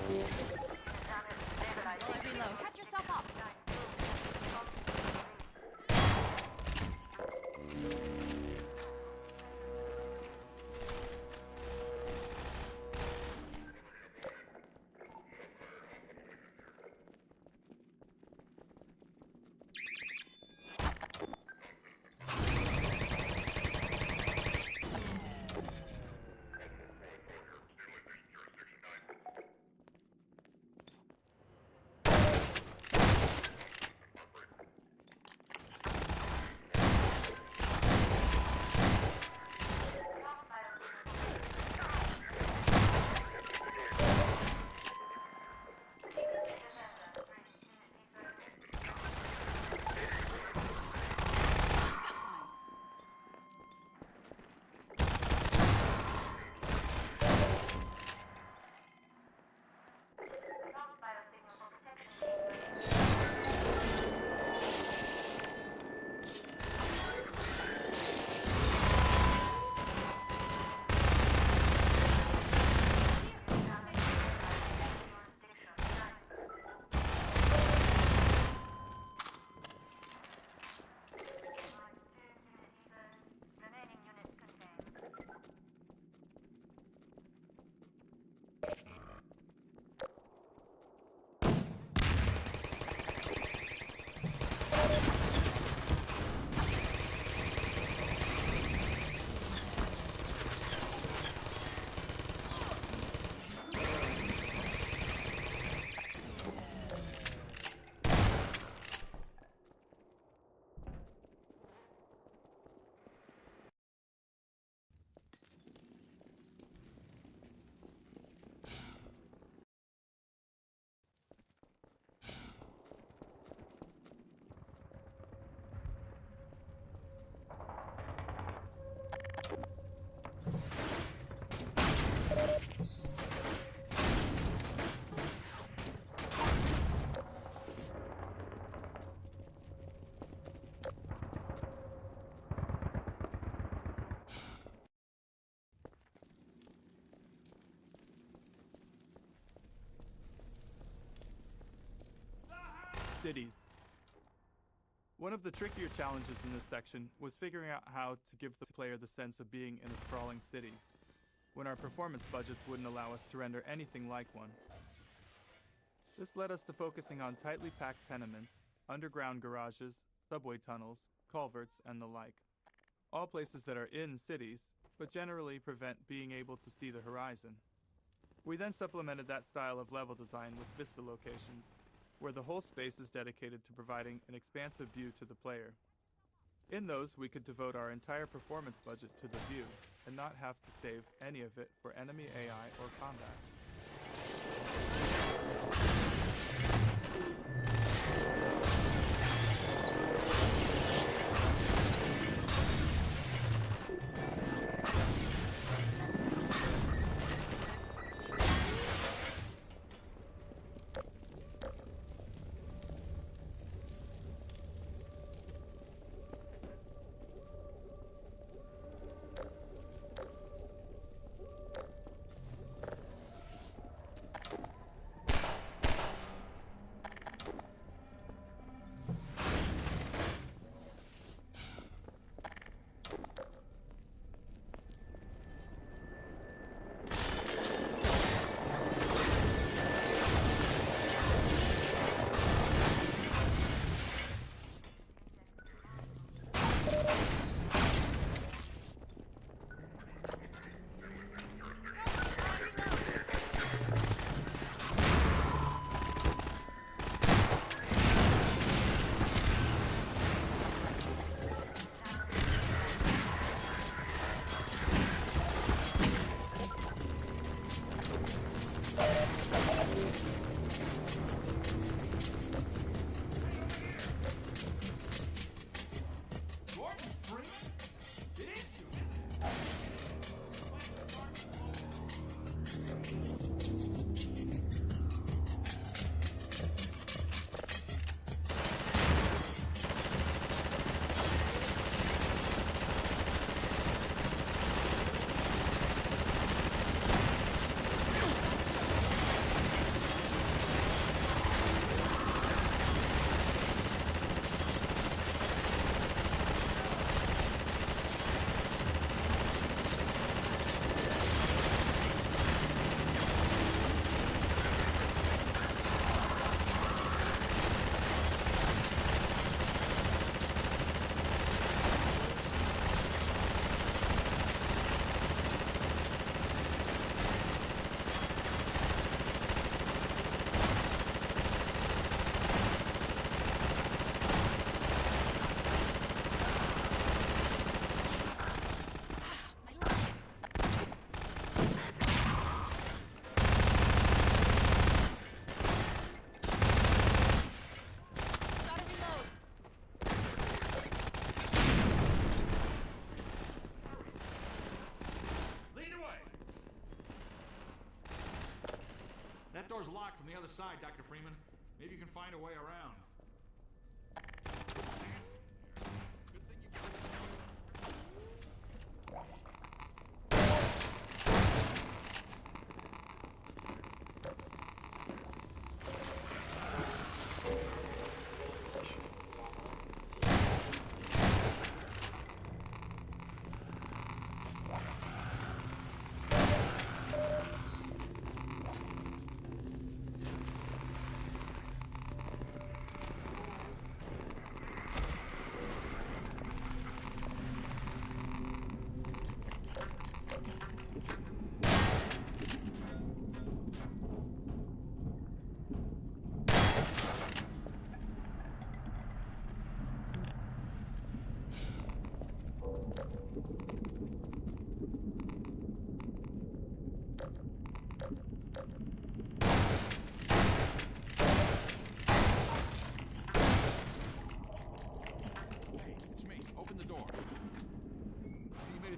Will it be low? Catch yourself up! Cities. One of the trickier challenges in this section was figuring out how to give the player the sense of being in a sprawling city, when our performance budgets wouldn't allow us to render anything like one. This led us to focusing on tightly packed tenements, underground garages, subway tunnels, culverts, and the like. All places that are in cities, but generally prevent being able to see the horizon. We then supplemented that style of level design with vista locations, where the whole space is dedicated to providing an expansive view to the player. In those, we could devote our entire performance budget to the view, and not have to save any of it for enemy AI or combat. door's locked from the other side, Dr. Freeman. Maybe you can find a way around.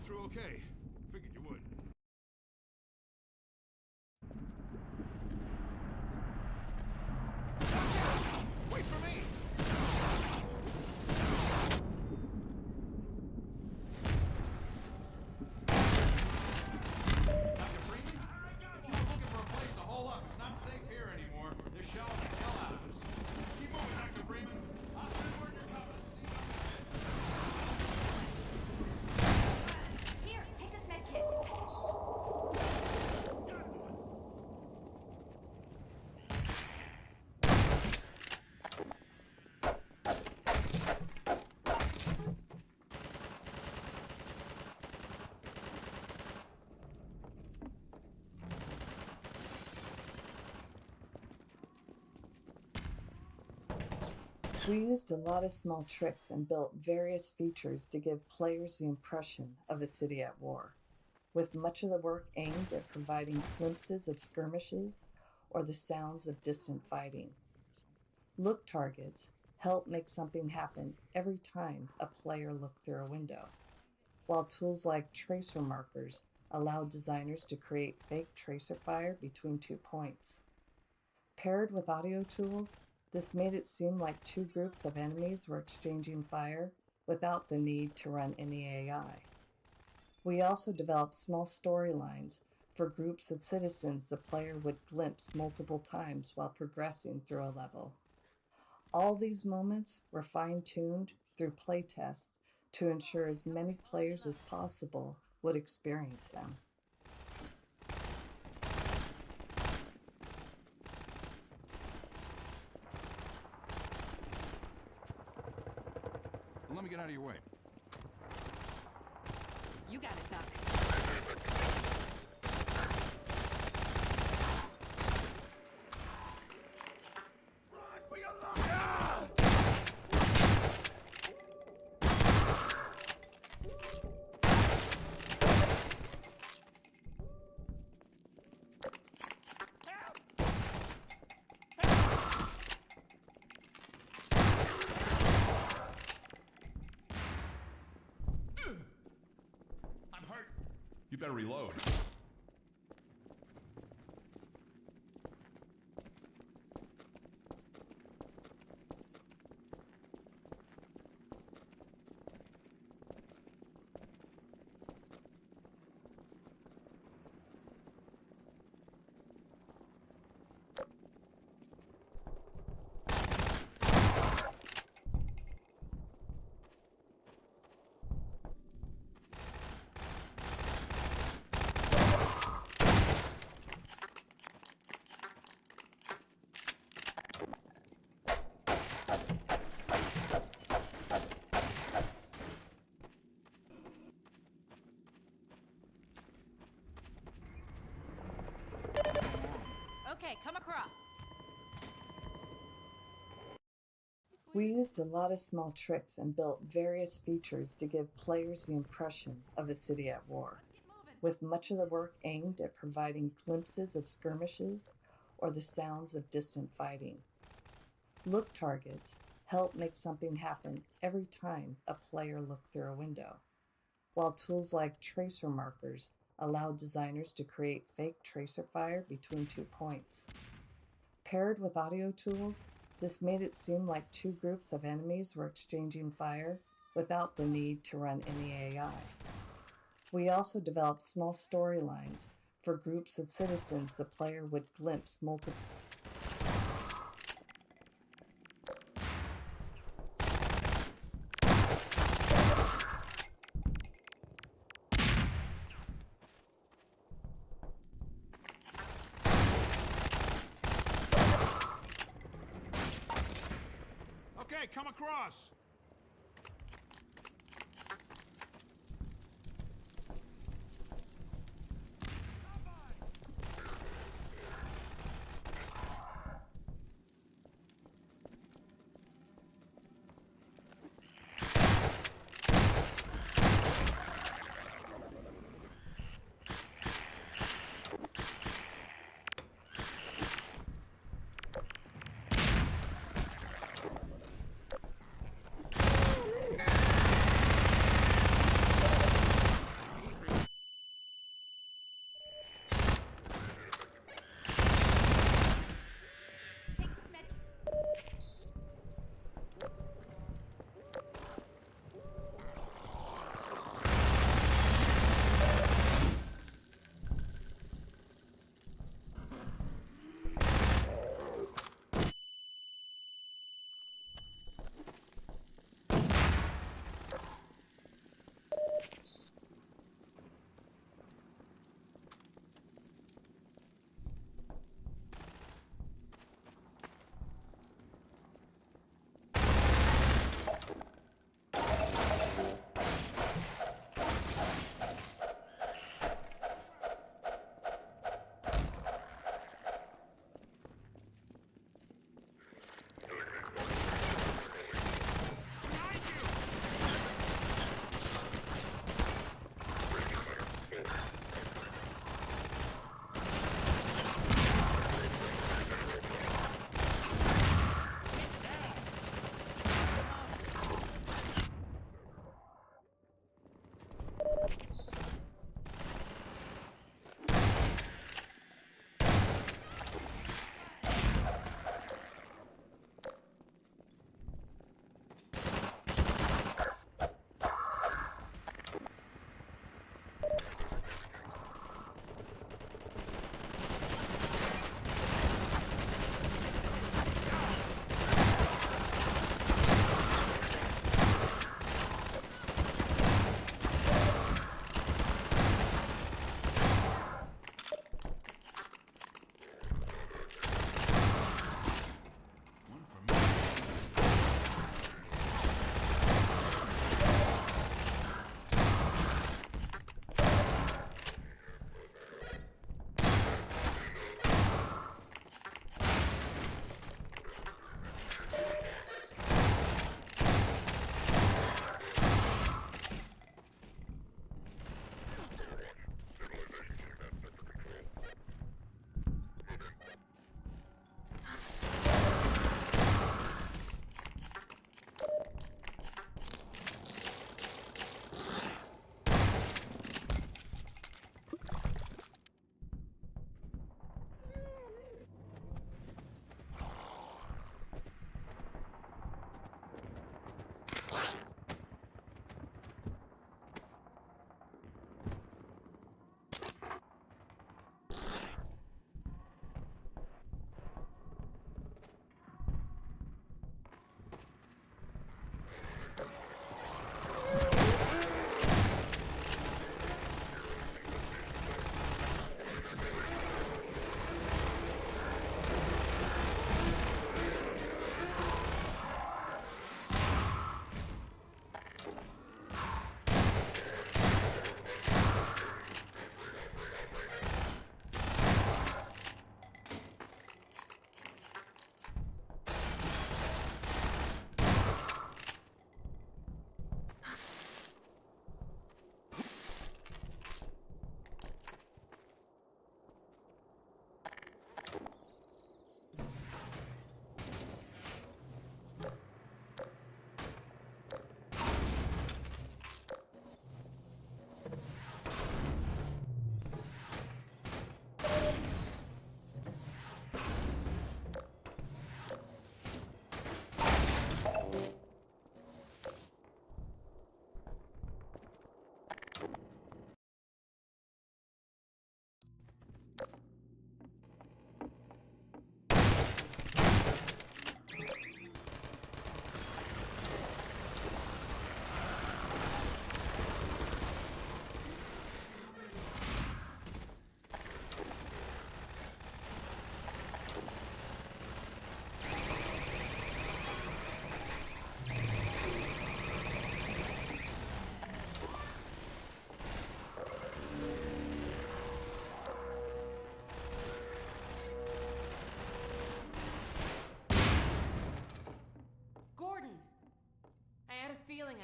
Through okay. Figured you would. Wait for me! Dr. Freeman? If you were looking for a place to hole up, it's not safe here anymore. They're shelling the hell out of us. Keep moving, Dr. Freeman. I'll send word you're coming. Here, take this med kit. We used a lot of small tricks and built various features to give players the impression of a city at war, with much of the work aimed at providing glimpses of skirmishes or the sounds of distant fighting. Look targets help make something happen every time a player looked through a window, while tools like tracer markers allowed designers to create fake tracer fire between 2 points. Paired with audio tools, this made it seem like two groups of enemies were exchanging fire without the need to run any AI. We also developed small storylines for groups of citizens the player would glimpse multiple times while progressing through a level. All these moments were fine-tuned through playtests to ensure as many players as possible would experience them. Let me get out of your way. You got it, Doc. You better reload. Okay, come across. We used a lot of small tricks and built various features to give players the impression of a city at war, with much of the work aimed at providing glimpses of skirmishes or the sounds of distant fighting. Look targets help make something happen every time a player looked through a window, while tools like tracer markers allowed designers to create fake tracer fire between 2 points. Paired with audio tools, this made it seem like two groups of enemies were exchanging fire without the need to run any AI. We also developed small storylines for groups of citizens the player would glimpse multiple. Okay, come across.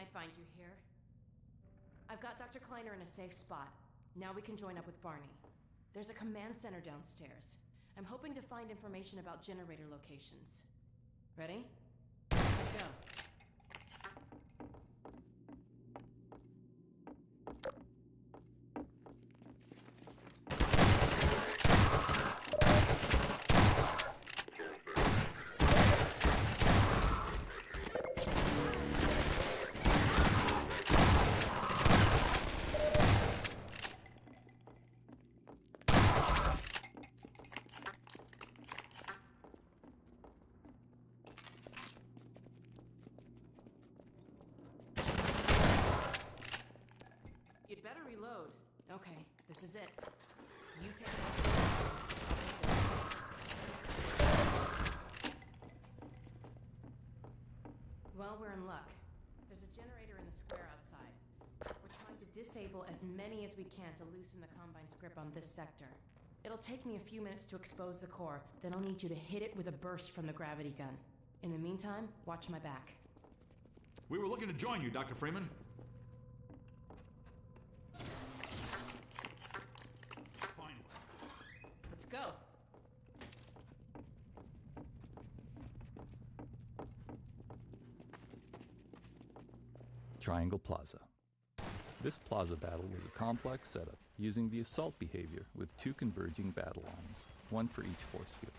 might find you here. I've got Dr. Kleiner in a safe spot. Now we can join up with Barney. There's a command center downstairs. I'm hoping to find information about generator locations. Ready? Let's go. You'd better reload. Okay, this is it. You take it off. Well, we're in luck. There's a generator in the square outside. We're trying to disable as many as we can to loosen the Combine's grip on this sector. It'll take me a few minutes to expose the core, then I'll need you to hit it with a burst from the gravity gun. In the meantime, watch my back. We were looking to join you, Dr. Freeman. Let's go. Triangle Plaza. This plaza battle was a complex setup using the assault behavior with two converging battle lines, one for each force field.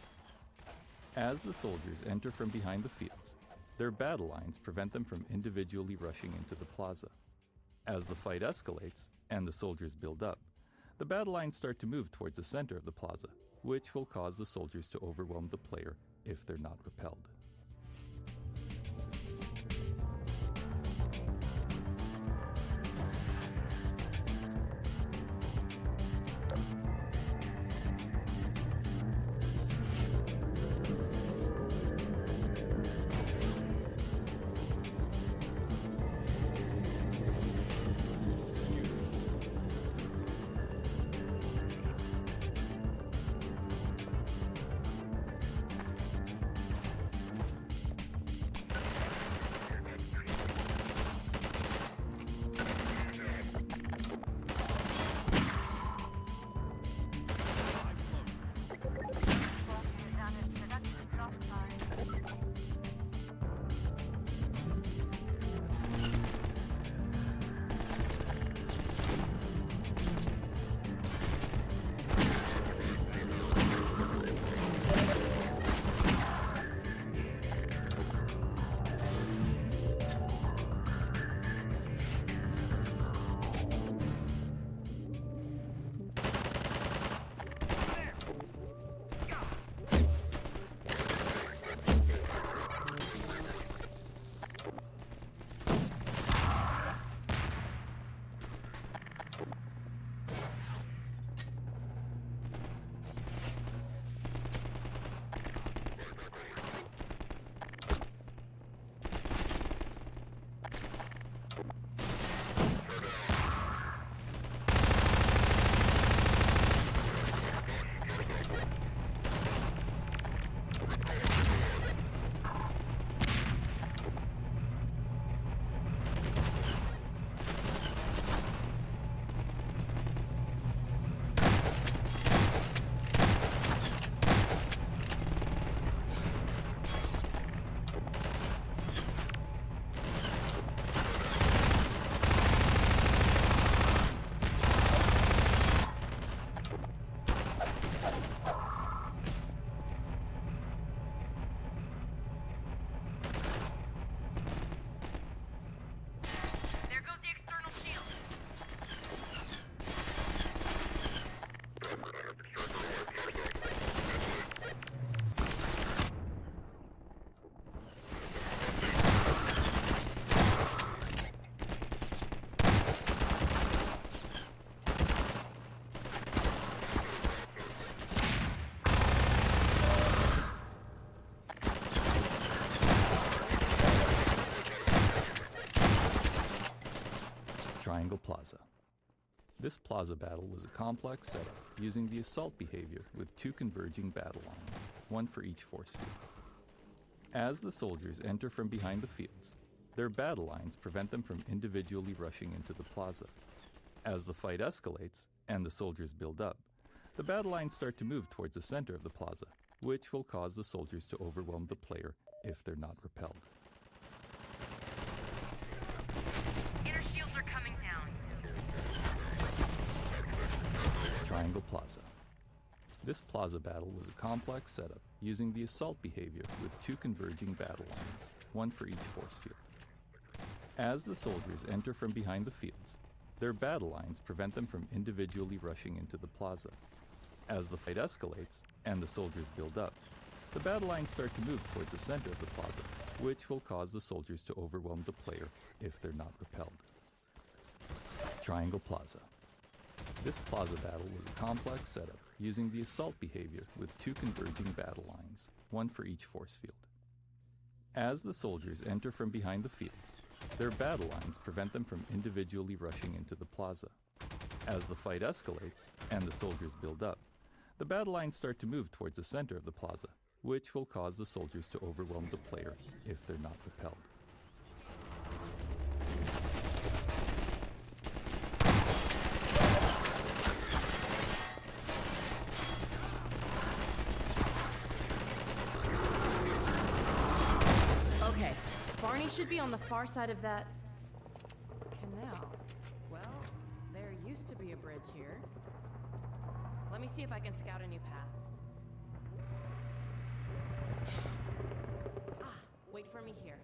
As the soldiers enter from behind the fields, their battle lines prevent them from individually rushing into the plaza. As the fight escalates and the soldiers build up, the battle lines start to move towards the center of the plaza, which will cause the soldiers to overwhelm the player if they're not repelled. Triangle Plaza. This plaza battle was a complex setup using the assault behavior with two converging battle lines, one for each force field. As the soldiers enter from behind the fields, their battle lines prevent them from individually rushing into the plaza. As the fight escalates and the soldiers build up, the battle lines start to move towards the center of the plaza, which will cause the soldiers to overwhelm the player if they're not repelled. Inner shields are coming down. Triangle Plaza. This plaza battle was a complex setup using the assault behavior with two converging battle lines, one for each force field. As the soldiers enter from behind the fields, their battle lines prevent them from individually rushing into the plaza. As the fight escalates and the soldiers build up, the battle lines start to move towards the center of the plaza, which will cause the soldiers to overwhelm the player if they're not repelled. Triangle Plaza. This plaza battle was a complex setup using the assault behavior with two converging battle lines, one for each force field. As the soldiers enter from behind the fields, their battle lines prevent them from individually rushing into the plaza. As the fight escalates and the soldiers build up, the battle lines start to move towards the center of the plaza, which will cause the soldiers to overwhelm the player if they're not repelled. Okay, Barney should be on the far side of that canal. Well, there used to be a bridge here. Let me see if I can scout a new path. Ah, wait for me here.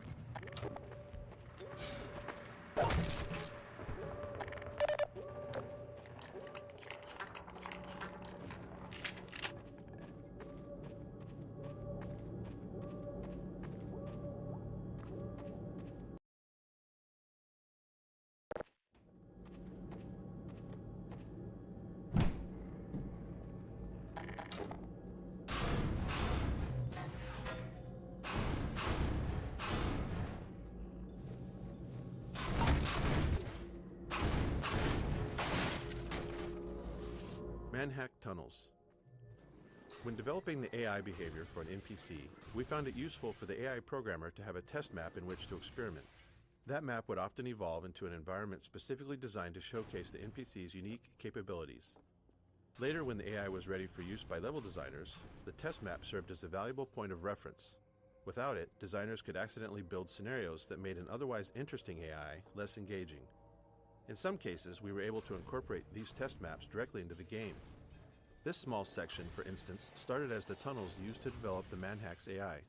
Manhack Tunnels. When developing the AI behavior for an NPC, we found it useful for the AI programmer to have a test map in which to experiment. That map would often evolve into an environment specifically designed to showcase the NPC's unique capabilities. Later, when the AI was ready for use by level designers, the test map served as a valuable point of reference. Without it, designers could accidentally build scenarios that made an otherwise interesting AI less engaging. In some cases, we were able to incorporate these test maps directly into the game. This small section, for instance, started as the tunnels used to develop the Manhack's AI.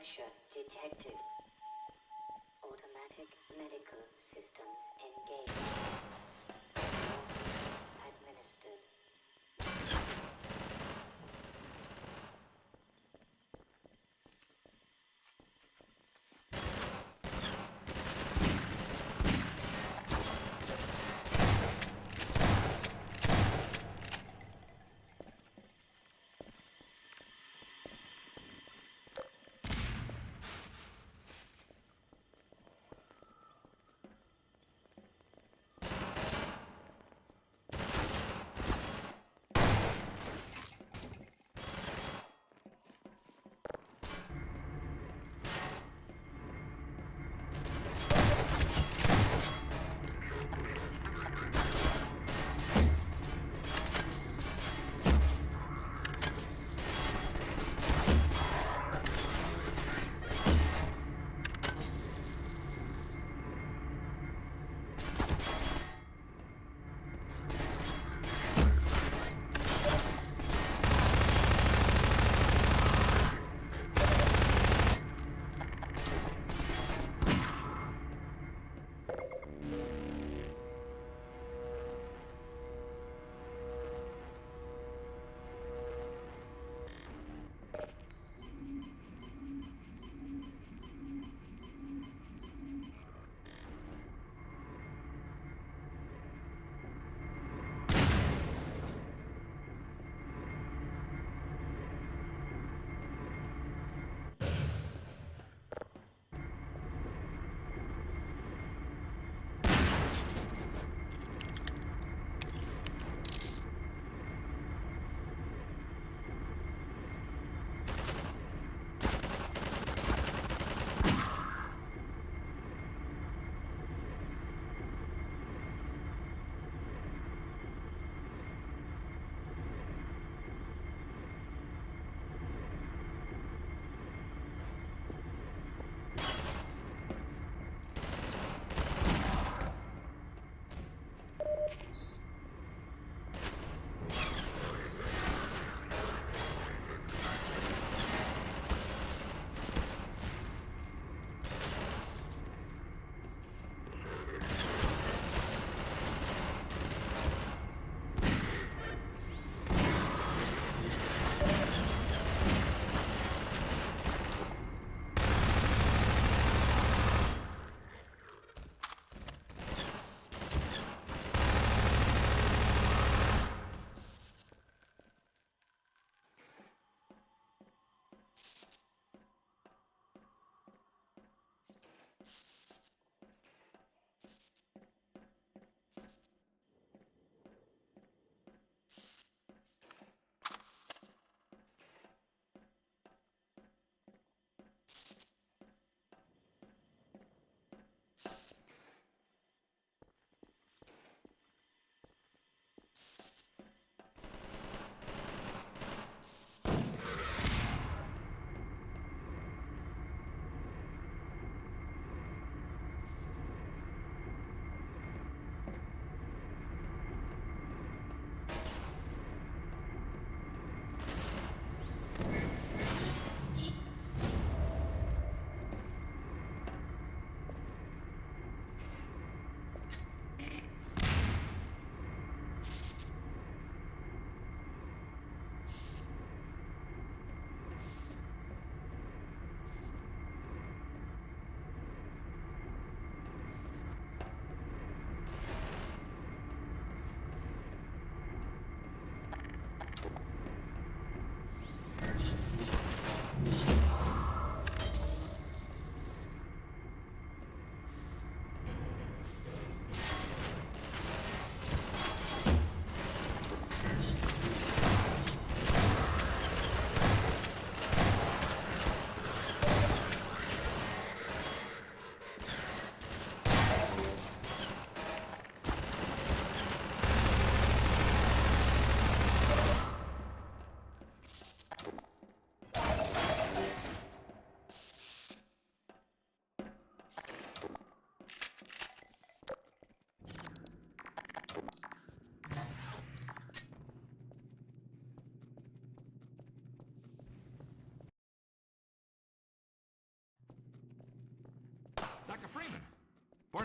inertia detected. Automatic medical systems engaged. Administered.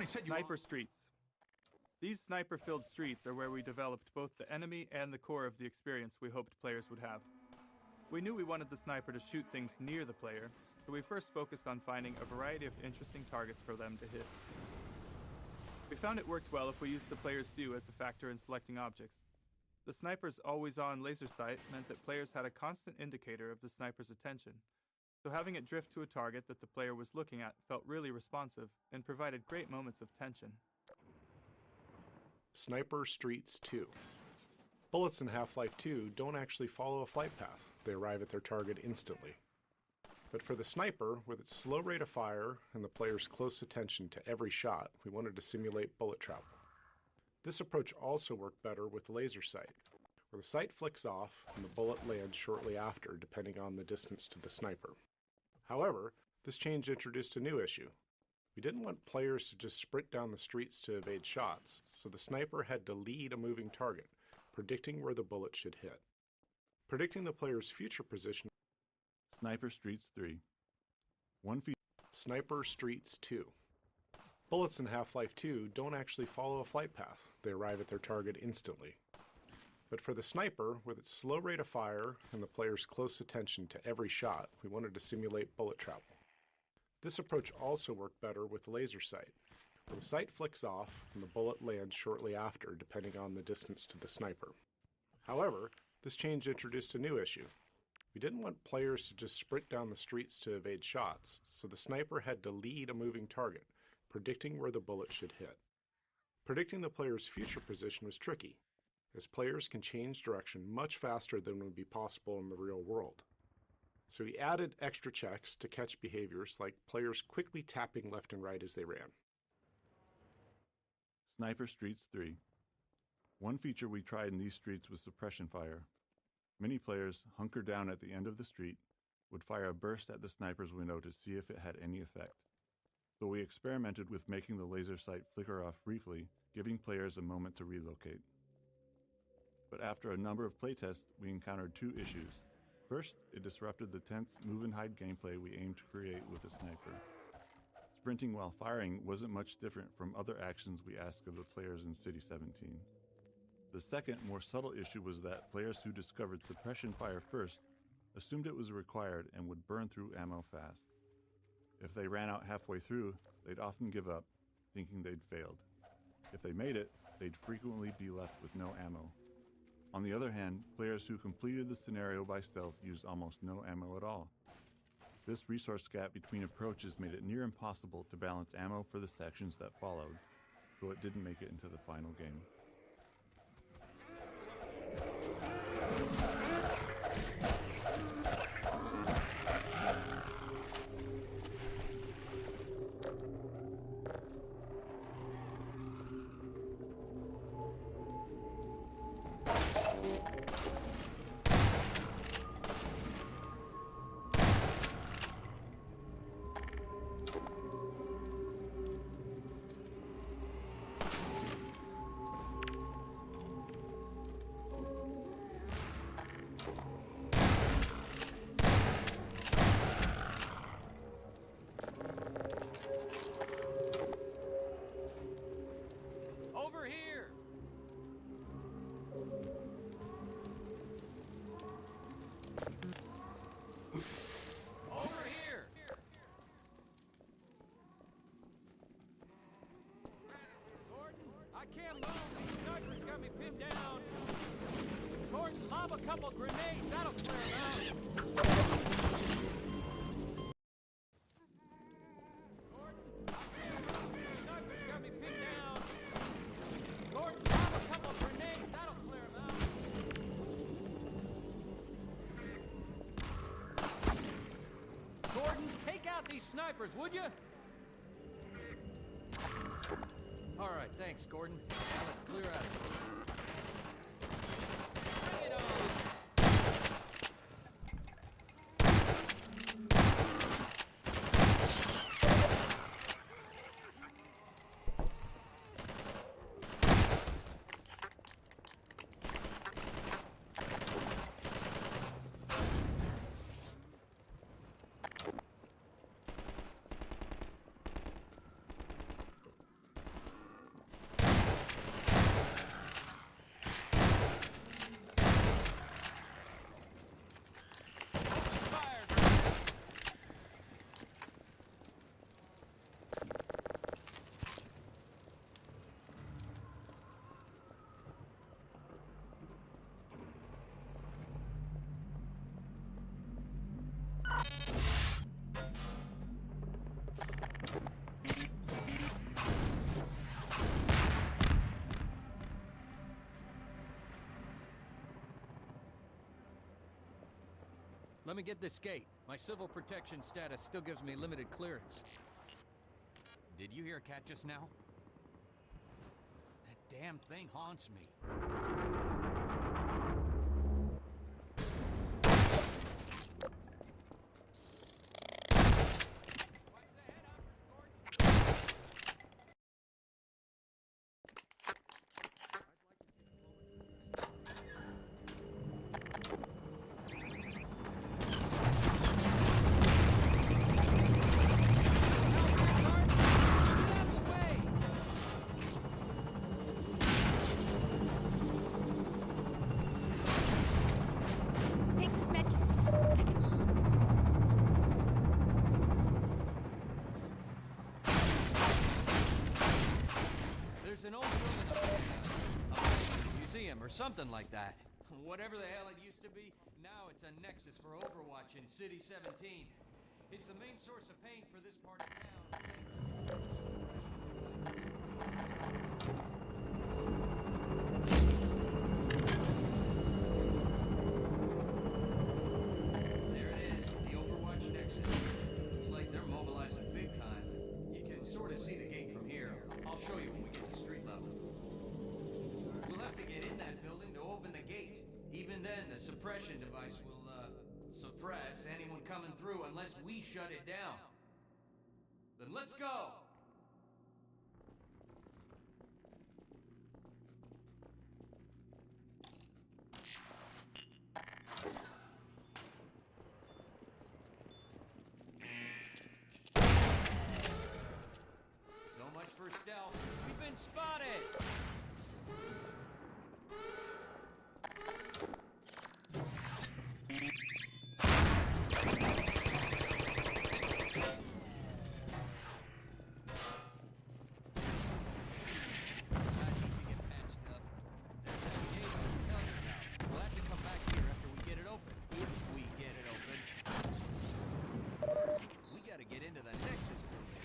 Barney said you Sniper streets. These sniper-filled streets are where we developed both the enemy and the core of the experience we hoped players would have. We knew we wanted the sniper to shoot things near the player, so we first focused on finding a variety of interesting targets for them to hit. We found it worked well if we used the player's view as a factor in selecting objects. The sniper's always-on laser sight meant that players had a constant indicator of the sniper's attention, so having it drift to a target that the player was looking at felt really responsive and provided great moments of tension. Sniper Streets 2. Bullets in Half-Life 2 don't actually follow a flight path. They arrive at their target instantly. But for the sniper, with its slow rate of fire and the player's close attention to every shot, we wanted to simulate bullet travel. This approach also worked better with laser sight, where the sight flicks off and the bullet lands shortly after, depending on the distance to the sniper. However, this change introduced a new issue. We didn't want players to just sprint down the streets to evade shots, so the sniper had to lead a moving target, predicting where the bullet should hit. Predicting the player's future position. Sniper Streets 3. Sniper Streets 2. Bullets in Half-Life 2 don't actually follow a flight path. They arrive at their target instantly. But for the sniper, with its slow rate of fire and the player's close attention to every shot, we wanted to simulate bullet travel. This approach also worked better with laser sight, where the sight flicks off and the bullet lands shortly after, depending on the distance to the sniper. However, this change introduced a new issue. We didn't want players to just sprint down the streets to evade shots, so the sniper had to lead a moving target, predicting where the bullet should hit. Predicting the player's future position was tricky, as players can change direction much faster than would be possible in the real world. So we added extra checks to catch behaviors like players quickly tapping left and right as they ran. Sniper Streets 3. One feature we tried in these streets was suppression fire. Many players, hunkered down at the end of the street, would fire a burst at the sniper's window to see if it had any effect. So we experimented with making the laser sight flicker off briefly, giving players a moment to relocate. But after a number of playtests, we encountered two issues. First, it disrupted the tense move-and-hide gameplay we aimed to create with a sniper. Sprinting while firing wasn't much different from other actions we asked of the players in City 17. The second, more subtle issue was that players who discovered suppression fire first assumed it was required and would burn through ammo fast. If they ran out halfway through, they'd often give up, thinking they'd failed. If they made it, they'd frequently be left with no ammo. On the other hand, players who completed the scenario by stealth used almost no ammo at all. This resource gap between approaches made it near impossible to balance ammo for the sections that followed, so it didn't make it into the final game. Over here! Over here! Gordon, I can't move. These snipers got me pinned down. Gordon, lob a couple grenades. That'll clear them out. Gordon, I can't move. These snipers got me pinned down. Gordon, lob a couple grenades. That'll clear them out. Gordon, take out these snipers, would you? All right, thanks, Gordon. Now let's clear out of here. Let me get this gate. My civil protection status still gives me limited clearance. Did you hear a cat just now? That damn thing haunts me. Take this medkit. There's an old building up there. A museum or something like that. Whatever the hell it used to be, now it's a nexus for Overwatch in City 17. It's the main source of pain for this part of town. There it is, the Overwatch nexus. Looks like they're mobilizing big time. You can sort of see the gate from here. I'll show you when we get to street level. We'll have to get in that building to open the gate. Even then, the suppression device will, suppress anyone coming through unless we shut it down. Then let's go! So much for stealth. We've been spotted! We'll have to come back here after we get it open. If we get it open. We gotta get into the Nexus building.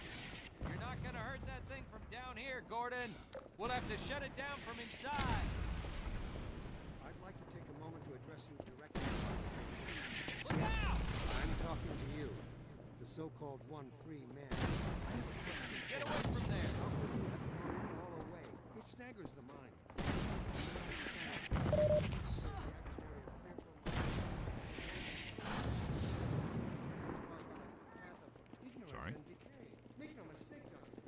You're not gonna hurt that thing from down here, Gordon. We'll have to shut it down from inside. I'd like to take a moment to address you directly. Look out! I'm talking to you, the so-called one free man. Get away from there! How could you have thrown it all away? It staggers the mind. Sorry? And decay. Make no mistake, Dr.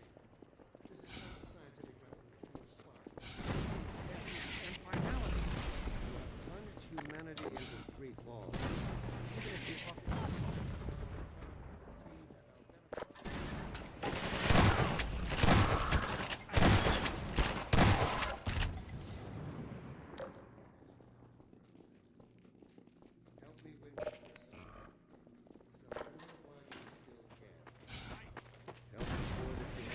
This is not a scientific revolution of smart. And finality. You have plunged humanity into free fall. Even if you offer help me win. So I don't know why you still care. Help ensure that you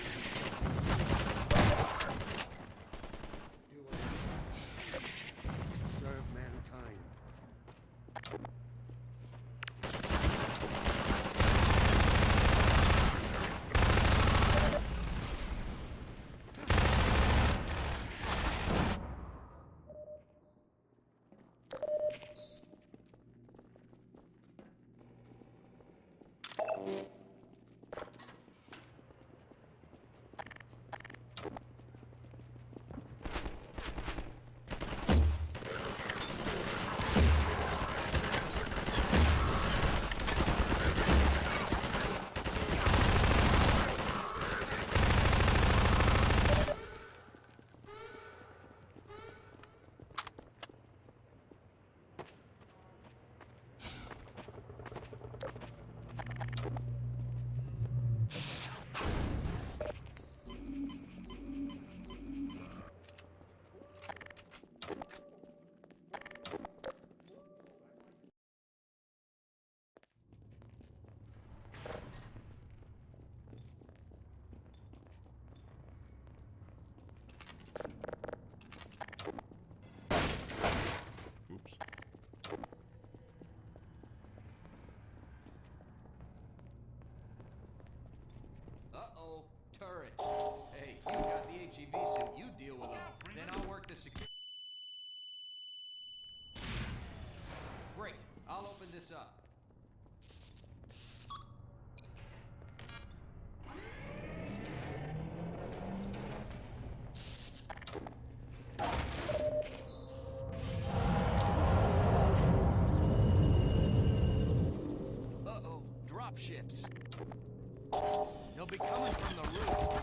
do what you serve mankind. Oops. Uh-oh, turrets. Hey, you got the HEV suit, you deal with them. Then I'll work the security. Great, I'll open this up. dropships. They'll be coming from the roof.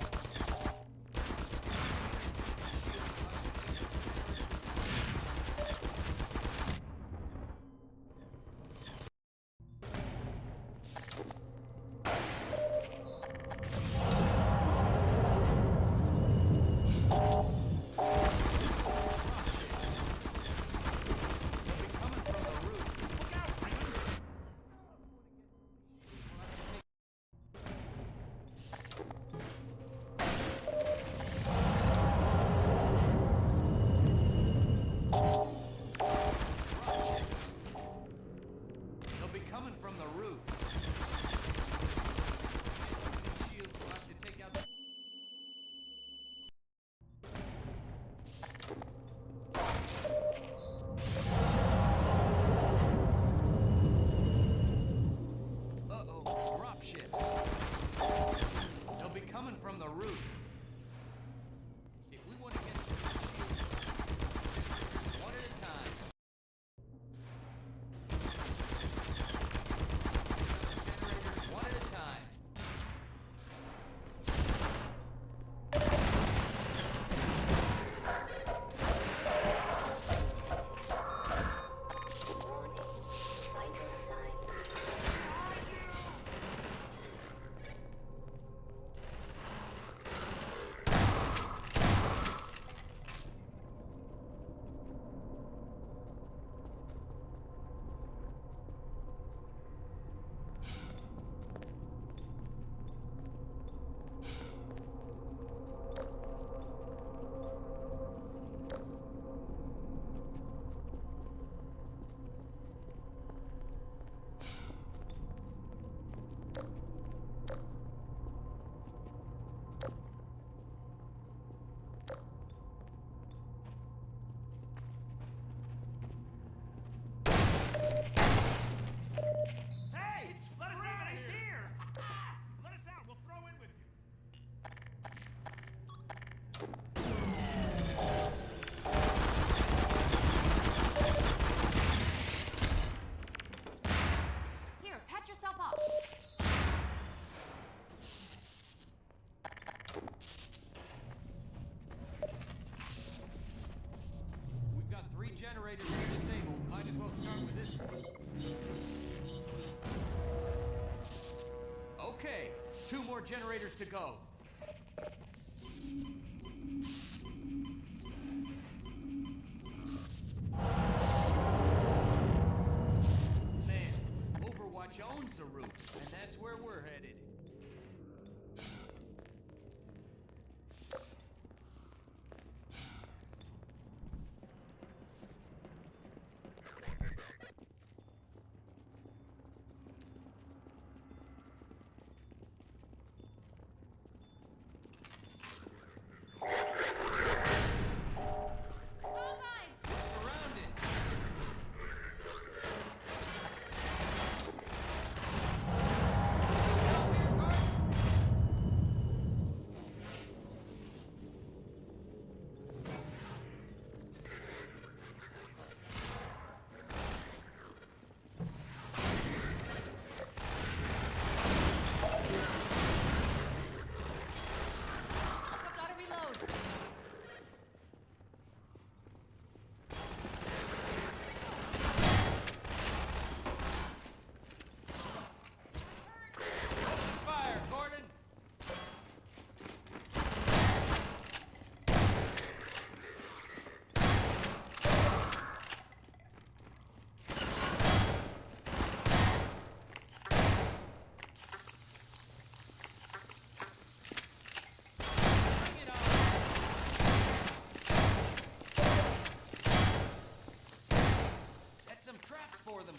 Generators are disabled. Might as well start with this one. Okay, 2 more generators to go. Man, Overwatch owns the roof, and that's where we're headed. For them.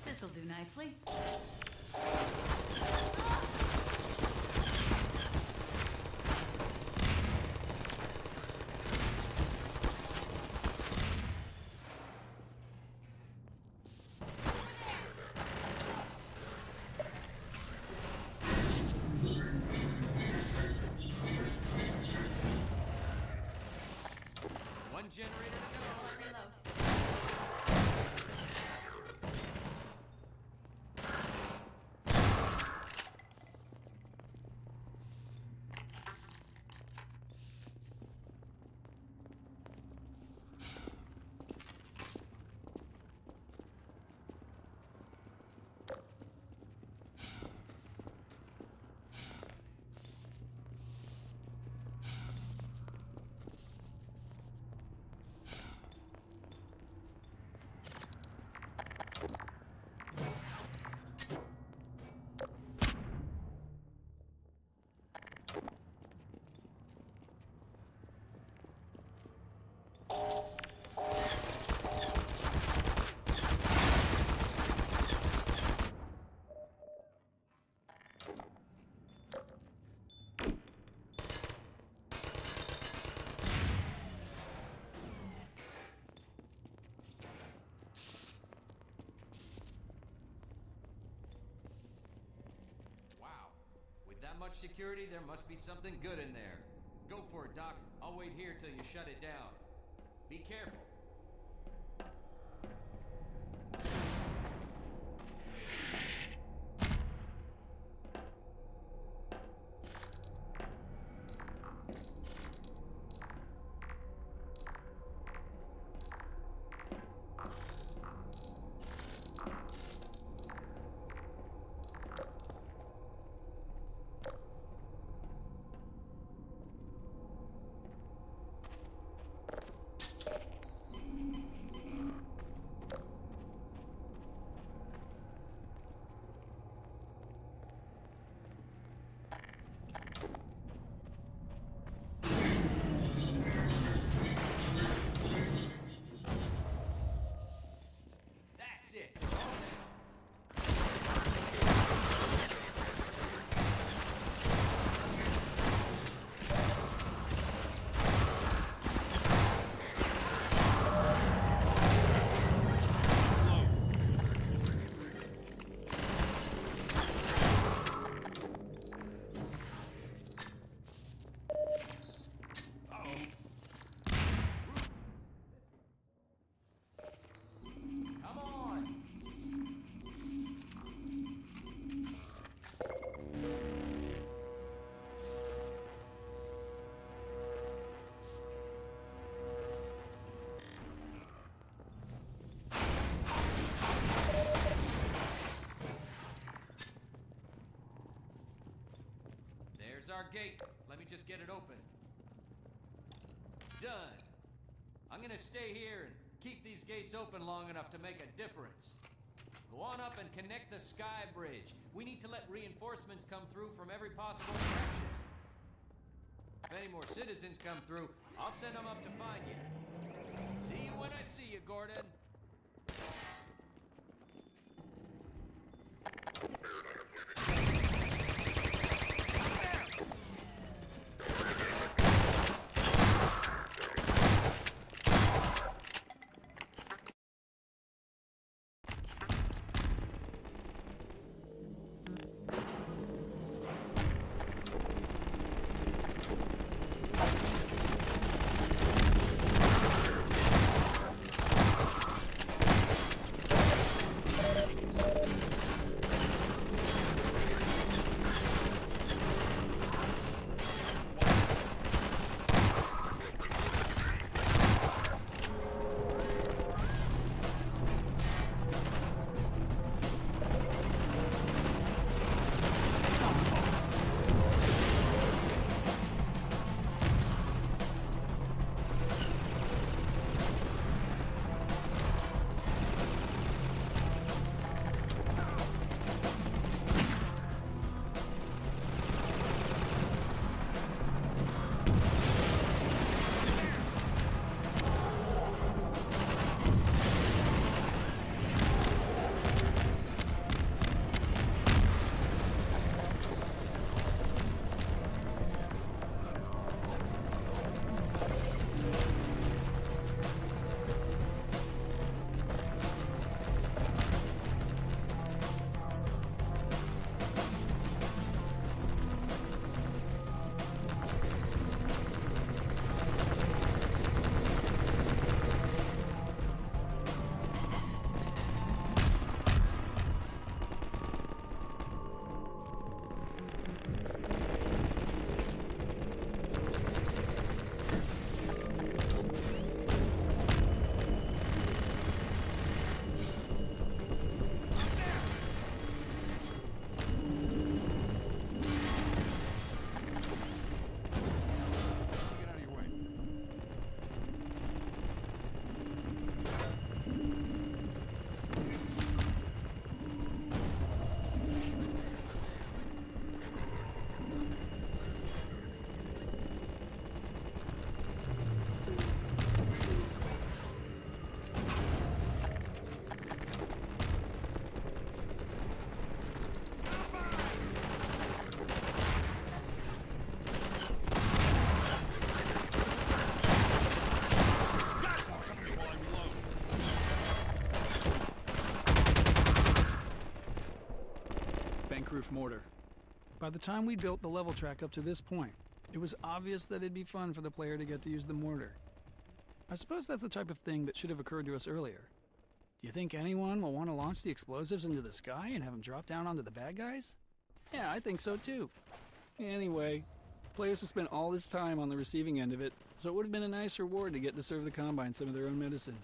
This'll do nicely. much security, there must be something good in there. Go for it, Doc. I'll wait here till you shut it down. Be careful. There's our gate. Let me just get it open. Done. I'm gonna stay here and keep these gates open long enough to make a difference. Go on up and connect the sky bridge. We need to let reinforcements come through from every possible direction. If any more citizens come through, I'll send them up to find you. See you when I see you, Gordon. Bank roof mortar. By the time we built the level track up to this point, it was obvious that it'd be fun for the player to get to use the mortar. I suppose that's the type of thing that should have occurred to us earlier. Do you think anyone will want to launch the explosives into the sky and have them drop down onto the bad guys? Yeah, I think so too. Anyway, players have spent all this time on the receiving end of it, so it would have been a nice reward to get to serve the Combine some of their own medicine.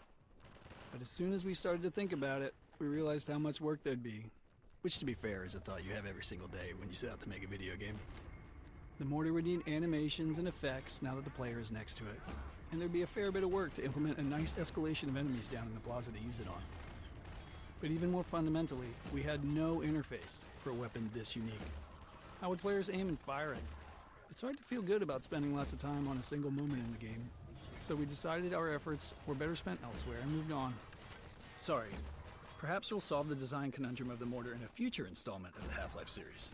But as soon as we started to think about it, we realized how much work there'd be. Which, to be fair, is a thought you have every single day when you set out to make a video game. The mortar would need animations and effects now that the player is next to it, and there'd be a fair bit of work to implement a nice escalation of enemies down in the plaza to use it on. But even more fundamentally, we had no interface for a weapon this unique. How would players aim and fire it? It's hard to feel good about spending lots of time on a single moment in the game, so we decided our efforts were better spent elsewhere and moved on. Sorry. Perhaps we'll solve the design conundrum of the mortar in a future installment of the Half-Life series.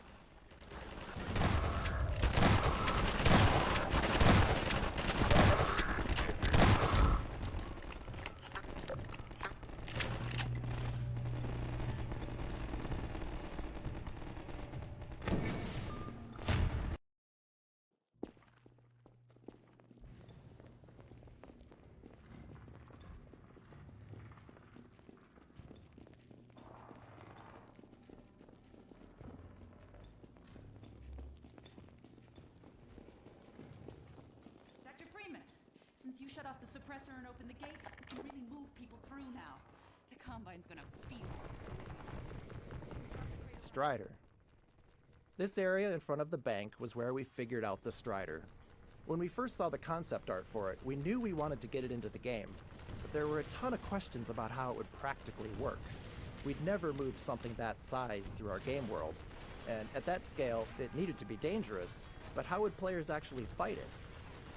Since you shut off the suppressor and opened the gate, we can really move people through now. The Combine's gonna feel us. Strider. This area in front of the bank was where we figured out the Strider. When we first saw the concept art for it, we knew we wanted to get it into the game, but there were a ton of questions about how it would practically work. We'd never moved something that size through our game world, and at that scale, it needed to be dangerous, but how would players actually fight it?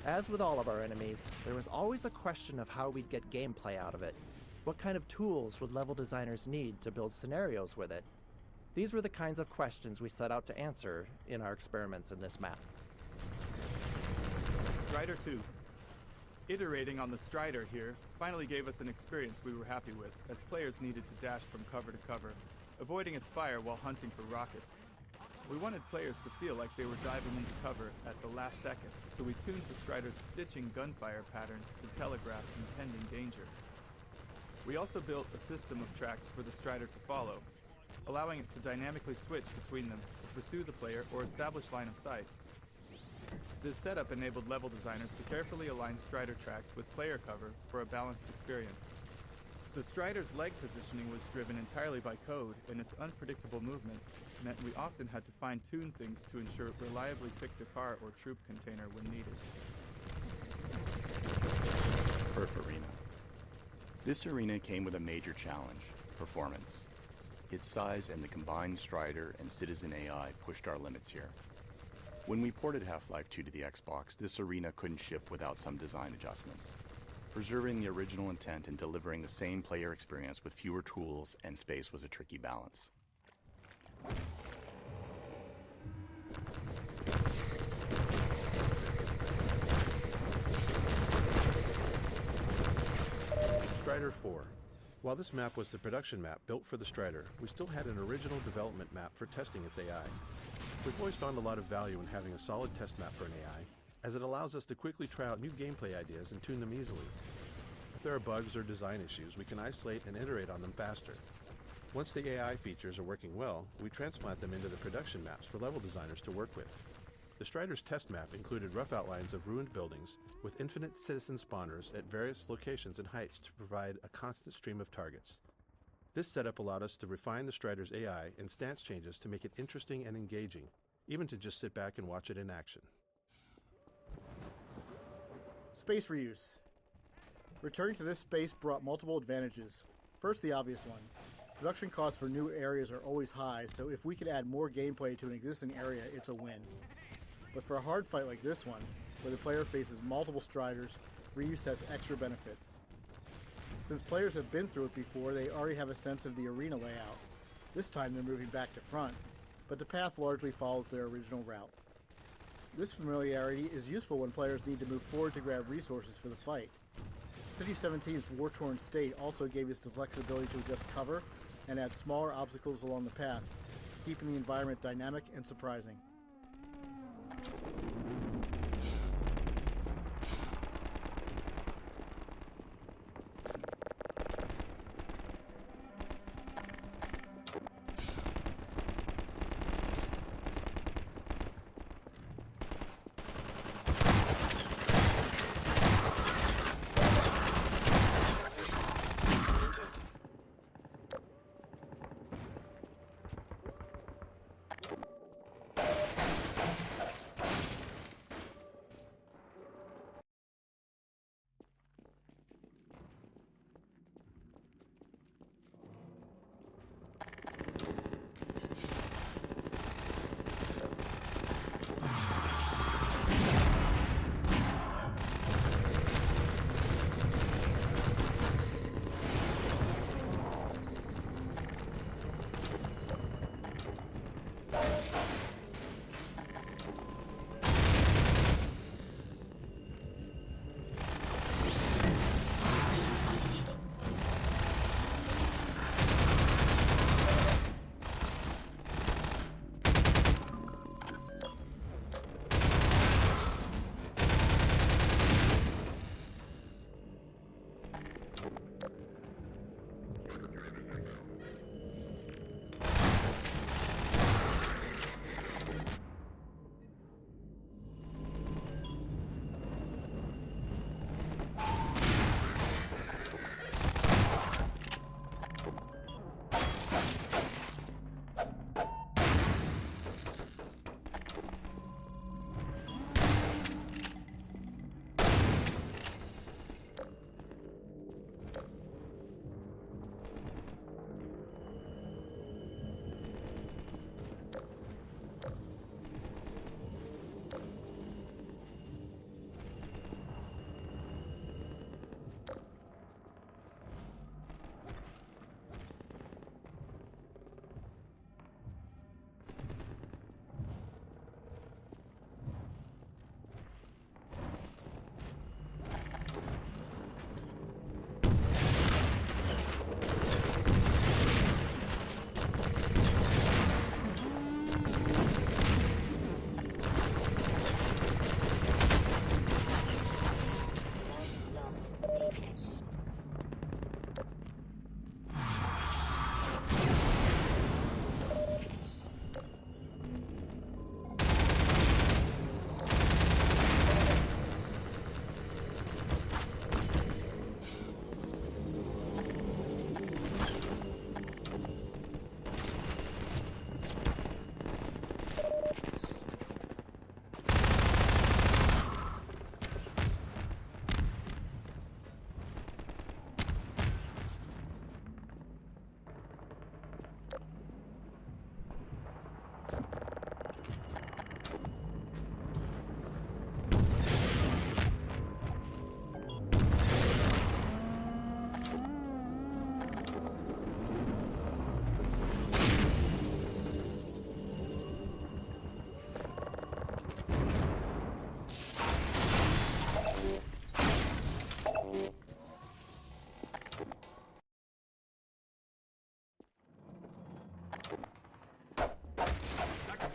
As with all of our enemies, there was always a question of how we'd get gameplay out of it. What kind of tools would level designers need to build scenarios with it? These were the kinds of questions we set out to answer in our experiments in this map. Strider 2. Iterating on the Strider here finally gave us an experience we were happy with, as players needed to dash from cover to cover, avoiding its fire while hunting for rockets. We wanted players to feel like they were diving into cover at the last second, so we tuned the Strider's stitching gunfire pattern to telegraph impending danger. We also built a system of tracks for the Strider to follow, allowing it to dynamically switch between them to pursue the player or establish line of sight. This setup enabled level designers to carefully align Strider tracks with player cover for a balanced experience. The Strider's leg positioning was driven entirely by code, and its unpredictable movement meant we often had to fine-tune things to ensure it reliably picked a car or troop container when needed. Perf Arena. This arena came with a major challenge: performance. Its size and the combined Strider and Citizen AI pushed our limits here. When we ported Half-Life 2 to the Xbox, this arena couldn't ship without some design adjustments. Preserving the original intent and delivering the same player experience with fewer tools and space was a tricky balance. Strider 4. While this map was the production map built for the Strider, we still had an original development map for testing its AI. We've always found a lot of value in having a solid test map for an AI, as it allows us to quickly try out new gameplay ideas and tune them easily. If there are bugs or design issues, we can isolate and iterate on them faster. Once the AI features are working well, we transplant them into the production maps for level designers to work with. The Strider's test map included rough outlines of ruined buildings with infinite citizen spawners at various locations and heights to provide a constant stream of targets. This setup allowed us to refine the Strider's AI and stance changes to make it interesting and engaging, even to just sit back and watch it in action. Space reuse. Returning to this space brought multiple advantages. First, the obvious one. Production costs for new areas are always high, so if we could add more gameplay to an existing area, it's a win. But for a hard fight like this one, where the player faces multiple Striders, reuse has extra benefits. Since players have been through it before, they already have a sense of the arena layout. This time they're moving back to front, but the path largely follows their original route. This familiarity is useful when players need to move forward to grab resources for the fight. City 17's war-torn state also gave us the flexibility to adjust cover and add smaller obstacles along the path, keeping the environment dynamic and surprising.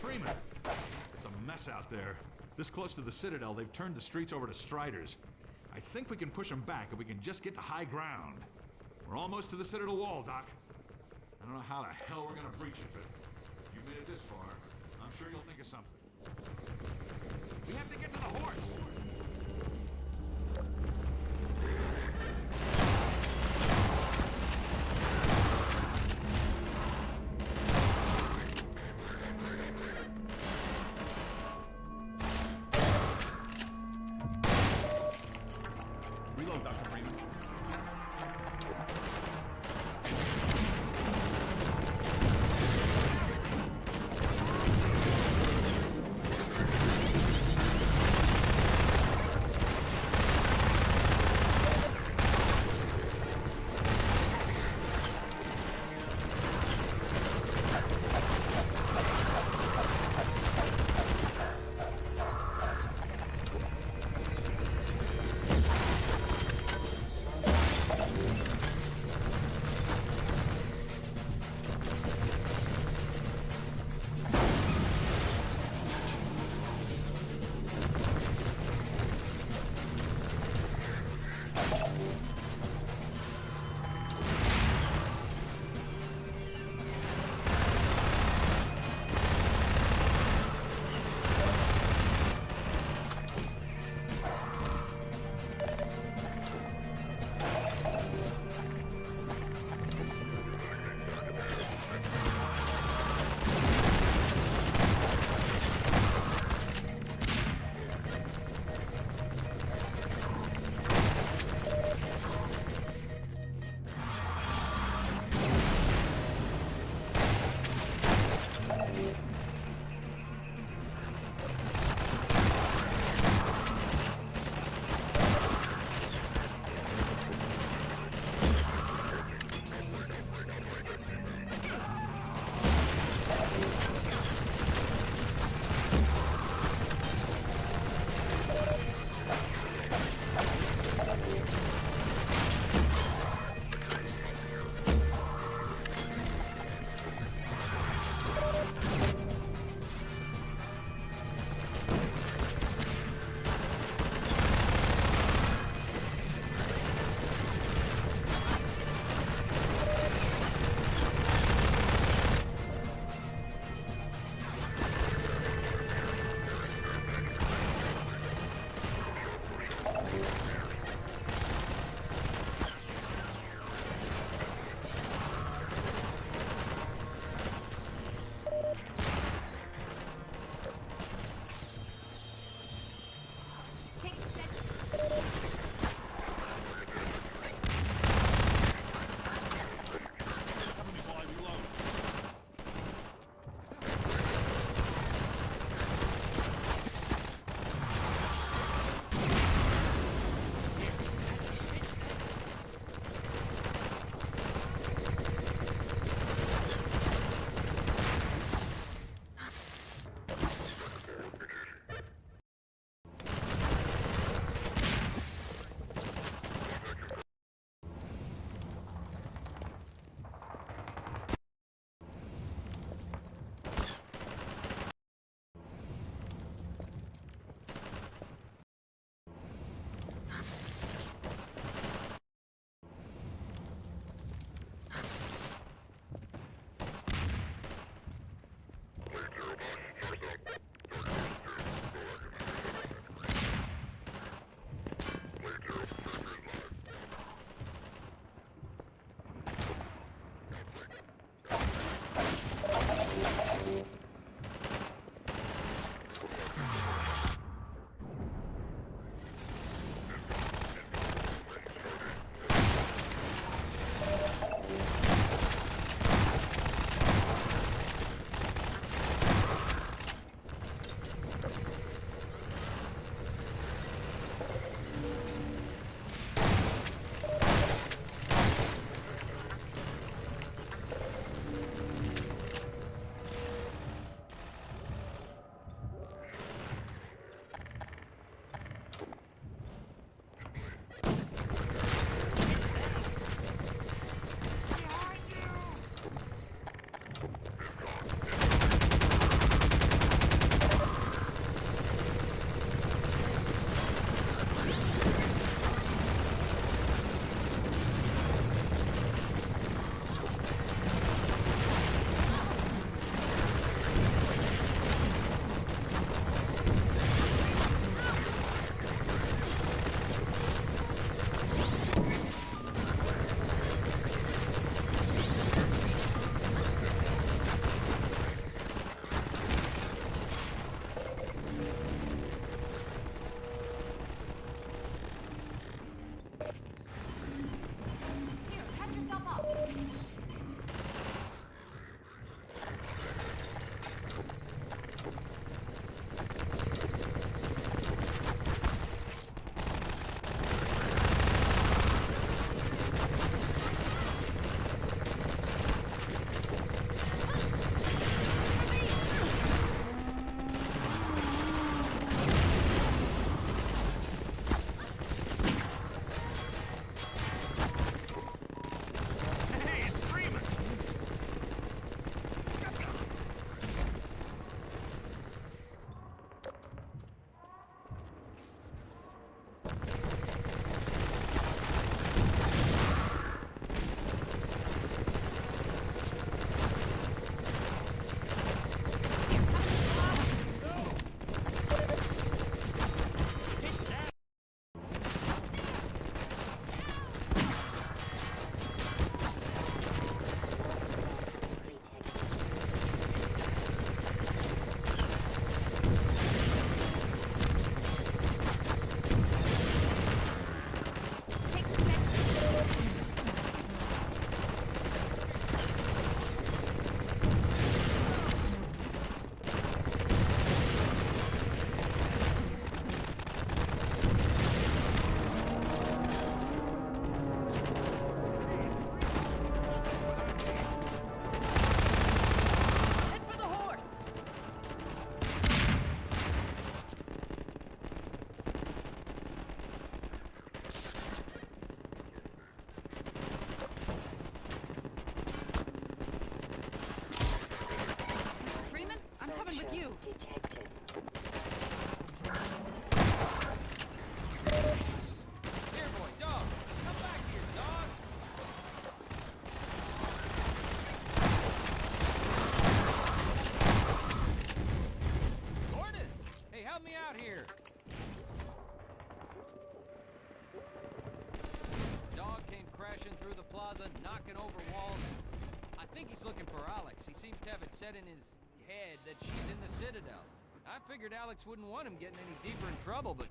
Freeman! It's a mess out there. This close to the Citadel, they've turned the streets over to Striders. I think we can push them back if we can just get to high ground. We're almost to the Citadel wall, Doc. I don't know how the hell we're gonna breach it, but you made it this far. I'm sure you'll think of something. We have to get to the horse! Reload, Dr. Freeman. looking over walls. I think he's looking for Alex. He seems to have it set in his head that she's in the Citadel. I figured Alex wouldn't want him getting any deeper in trouble, but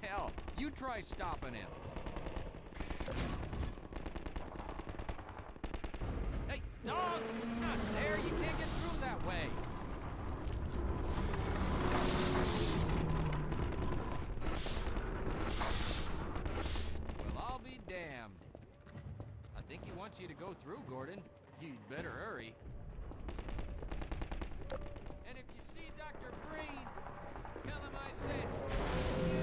hell, you try stopping him. Hey, dog! Not there! You can't get through that way! Well, I'll be damned. I think he wants you to go through, Gordon. You'd better hurry. And if you see Dr. Breen, tell him I said you.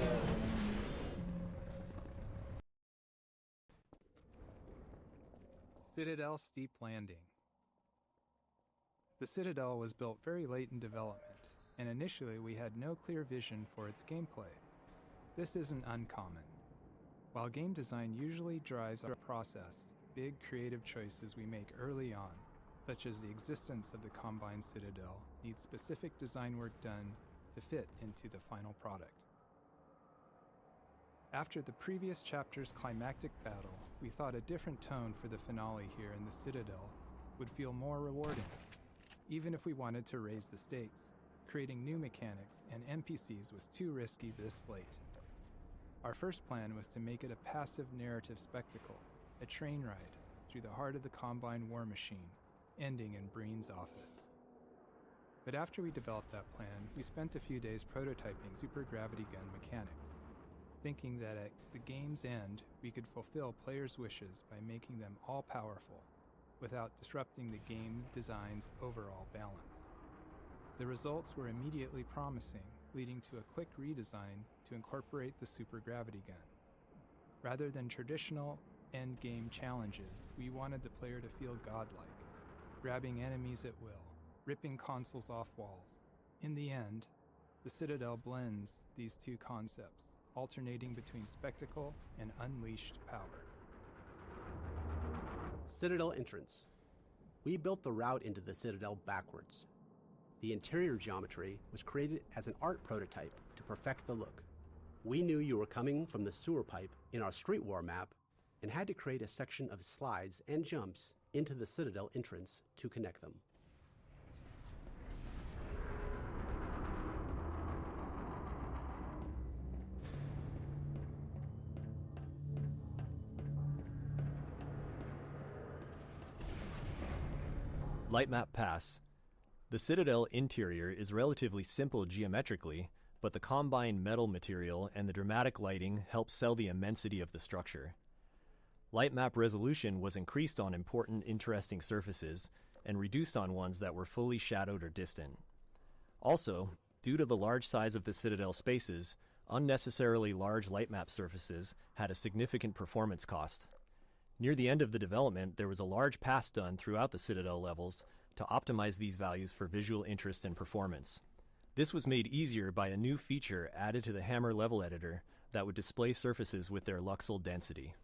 Citadel Steep Landing. The Citadel was built very late in development, and initially we had no clear vision for its gameplay. This isn't uncommon. While game design usually drives our process, big creative choices we make early on, such as the existence of the Combine Citadel, need specific design work done to fit into the final product. After the previous chapter's climactic battle, we thought a different tone for the finale here in the Citadel would feel more rewarding, even if we wanted to raise the stakes. Creating new mechanics and NPCs was too risky this late. Our first plan was to make it a passive narrative spectacle, a train ride through the heart of the Combine war machine, ending in Breen's office. But after we developed that plan, we spent a few days prototyping supergravity gun mechanics, thinking that at the game's end, we could fulfill players' wishes by making them all-powerful, without disrupting the game design's overall balance. The results were immediately promising, leading to a quick redesign to incorporate the supergravity gun. Rather than traditional end-game challenges, we wanted the player to feel godlike, grabbing enemies at will, ripping consoles off walls. In the end, the Citadel blends these two concepts, alternating between spectacle and unleashed power. Citadel entrance. We built the route into the Citadel backwards. The interior geometry was created as an art prototype to perfect the look. We knew you were coming from the sewer pipe in our Street War map and had to create a section of slides and jumps into the Citadel entrance to connect them. Lightmap Pass. The Citadel interior is relatively simple geometrically, but the Combine metal material and the dramatic lighting help sell the immensity of the structure. Lightmap resolution was increased on important, interesting surfaces and reduced on ones that were fully shadowed or distant. Also, due to the large size of the Citadel spaces, unnecessarily large lightmap surfaces had a significant performance cost. Near the end of the development, there was a large pass done throughout the Citadel levels to optimize these values for visual interest and performance. This was made easier by a new feature added to the Hammer level editor that would display surfaces with their Luxel density.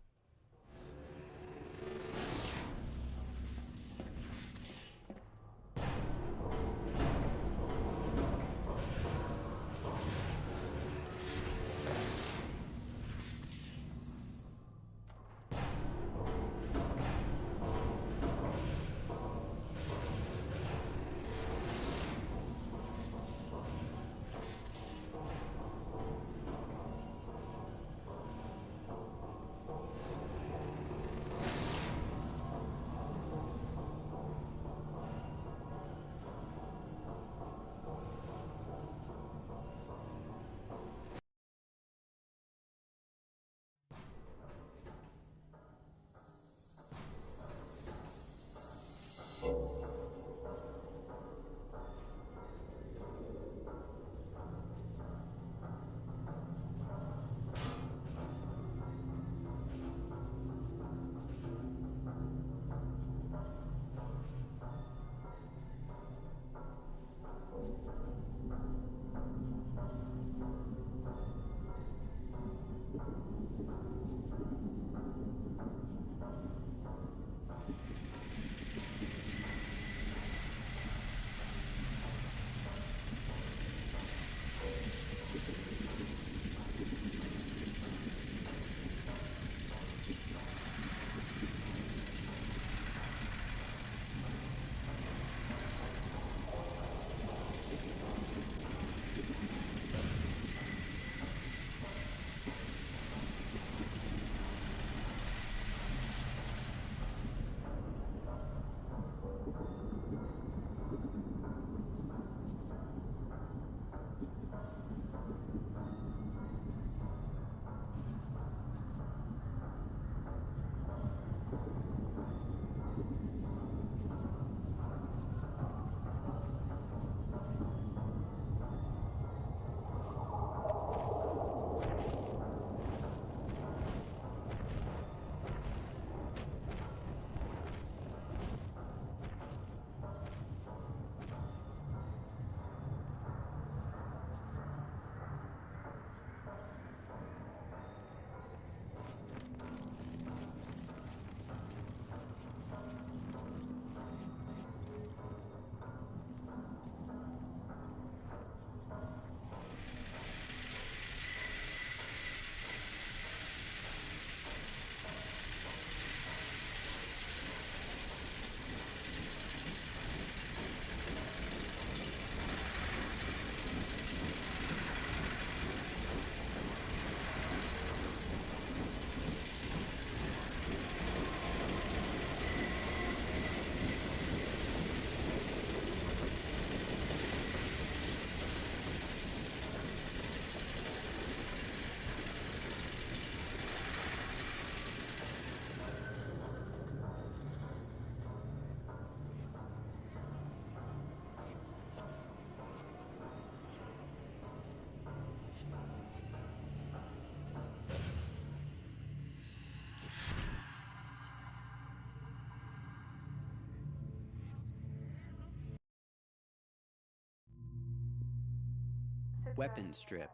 Weapon strip.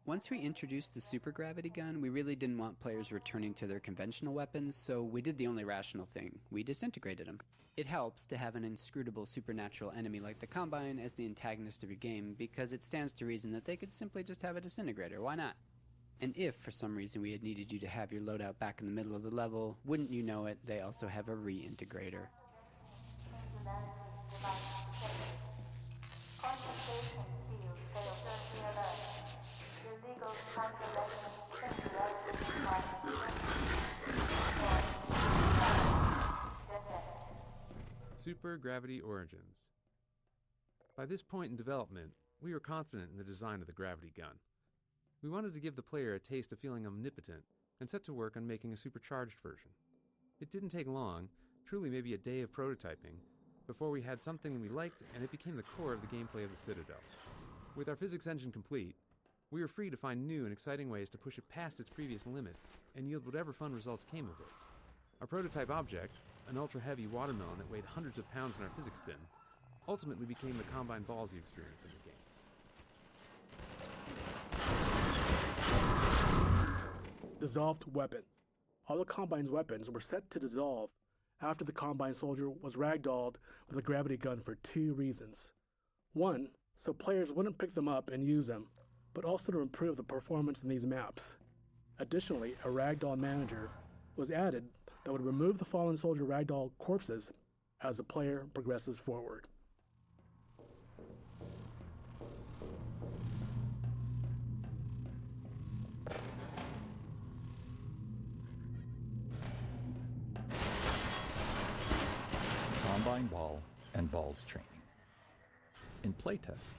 Once we introduced the super gravity gun, we really didn't want players returning to their conventional weapons, so we did the only rational thing. We disintegrated them. It helps to have an inscrutable supernatural enemy like the Combine as the antagonist of your game, because it stands to reason that they could simply just have a disintegrator. Why not? And if, for some reason, we had needed you to have your loadout back in the middle of the level, wouldn't you know it, they also have a reintegrator. Super Gravity Origins. By this point in development, we were confident in the design of the gravity gun. We wanted to give the player a taste of feeling omnipotent, and set to work on making a supercharged version. It didn't take long, truly maybe a day of prototyping, before we had something we liked and it became the core of the gameplay of the Citadel. With our physics engine complete, we were free to find new and exciting ways to push it past its previous limits and yield whatever fun results came of it. Our prototype object, an ultra-heavy watermelon that weighed hundreds of pounds in our physics sim, ultimately became the Combine balls you experience in the game. Dissolved weapons. All the Combine's weapons were set to dissolve after the Combine soldier was ragdolled with a gravity gun for 2 reasons. 1, so players wouldn't pick them up and use them, but also to improve the performance in these maps. Additionally, a ragdoll manager was added that would remove the fallen soldier ragdoll corpses as the player progresses forward. Combine ball and balls training. In playtests,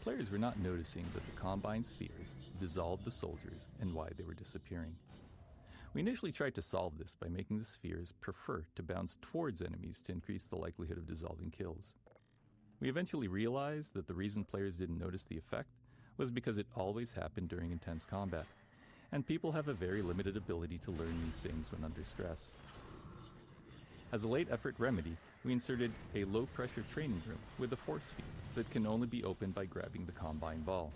players were not noticing that the Combine spheres dissolved the soldiers and why they were disappearing. We initially tried to solve this by making the spheres prefer to bounce towards enemies to increase the likelihood of dissolving kills. We eventually realized that the reason players didn't notice the effect was because it always happened during intense combat, and people have a very limited ability to learn new things when under stress. As a late effort remedy, we inserted a low-pressure training room with a force field that can only be opened by grabbing the Combine ball.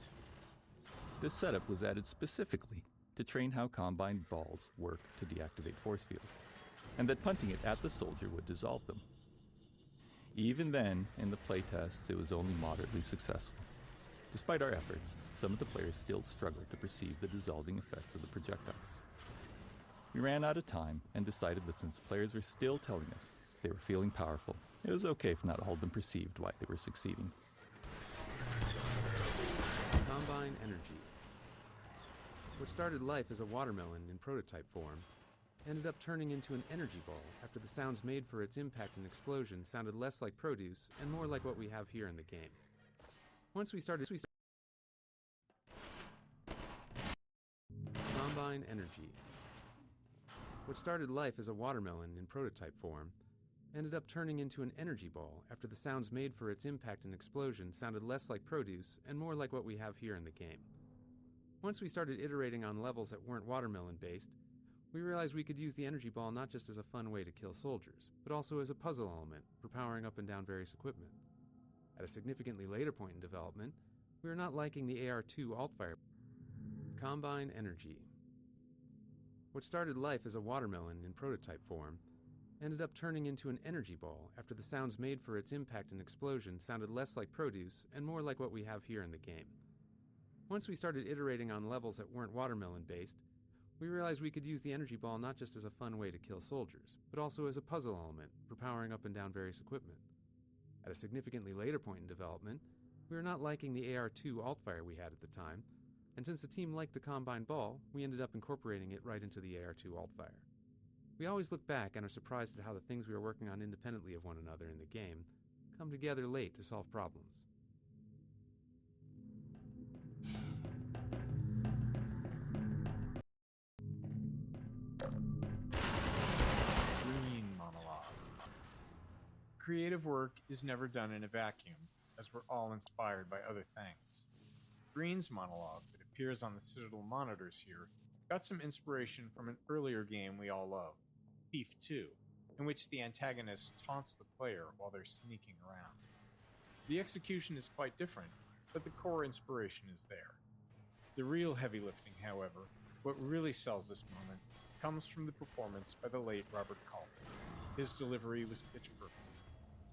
This setup was added specifically to train how Combine balls work to deactivate force fields, and that punting it at the soldier would dissolve them. Even then, in the playtests, it was only moderately successful. Despite our efforts, some of the players still struggled to perceive the dissolving effects of the projectiles. We ran out of time and decided that since players were still telling us they were feeling powerful, it was okay if not all of them perceived why they were succeeding. Combine Energy. What started life as a watermelon in prototype form ended up turning into an energy ball after the sounds made for its impact and explosion sounded less like produce and more like what we have here in the game. Once we started Combine Energy. What started life as a watermelon in prototype form ended up turning into an energy ball after the sounds made for its impact and explosion sounded less like produce and more like what we have here in the game. Once we started iterating on levels that weren't watermelon-based, we realized we could use the energy ball not just as a fun way to kill soldiers, but also as a puzzle element for powering up and down various equipment. At a significantly later point in development, we were not liking the AR-2 alt-fire. Combine Energy. What started life as a watermelon in prototype form ended up turning into an energy ball after the sounds made for its impact and explosion sounded less like produce and more like what we have here in the game. Once we started iterating on levels that weren't watermelon-based, we realized we could use the energy ball not just as a fun way to kill soldiers, but also as a puzzle element for powering up and down various equipment. At a significantly later point in development, we were not liking the AR-2 alt-fire we had at the time, and since the team liked the Combine ball, we ended up incorporating it right into the AR-2 alt-fire. We always look back and are surprised at how the things we were working on independently of one another in the game come together late to solve problems. Green monologue. Creative work is never done in a vacuum, as we're all inspired by other things. Green's monologue that appears on the Citadel monitors here got some inspiration from an earlier game we all love, Thief 2, in which the antagonist taunts the player while they're sneaking around. The execution is quite different, but the core inspiration is there. The real heavy lifting, however, what really sells this moment, comes from the performance by the late Robert Culp. His delivery was pitch perfect.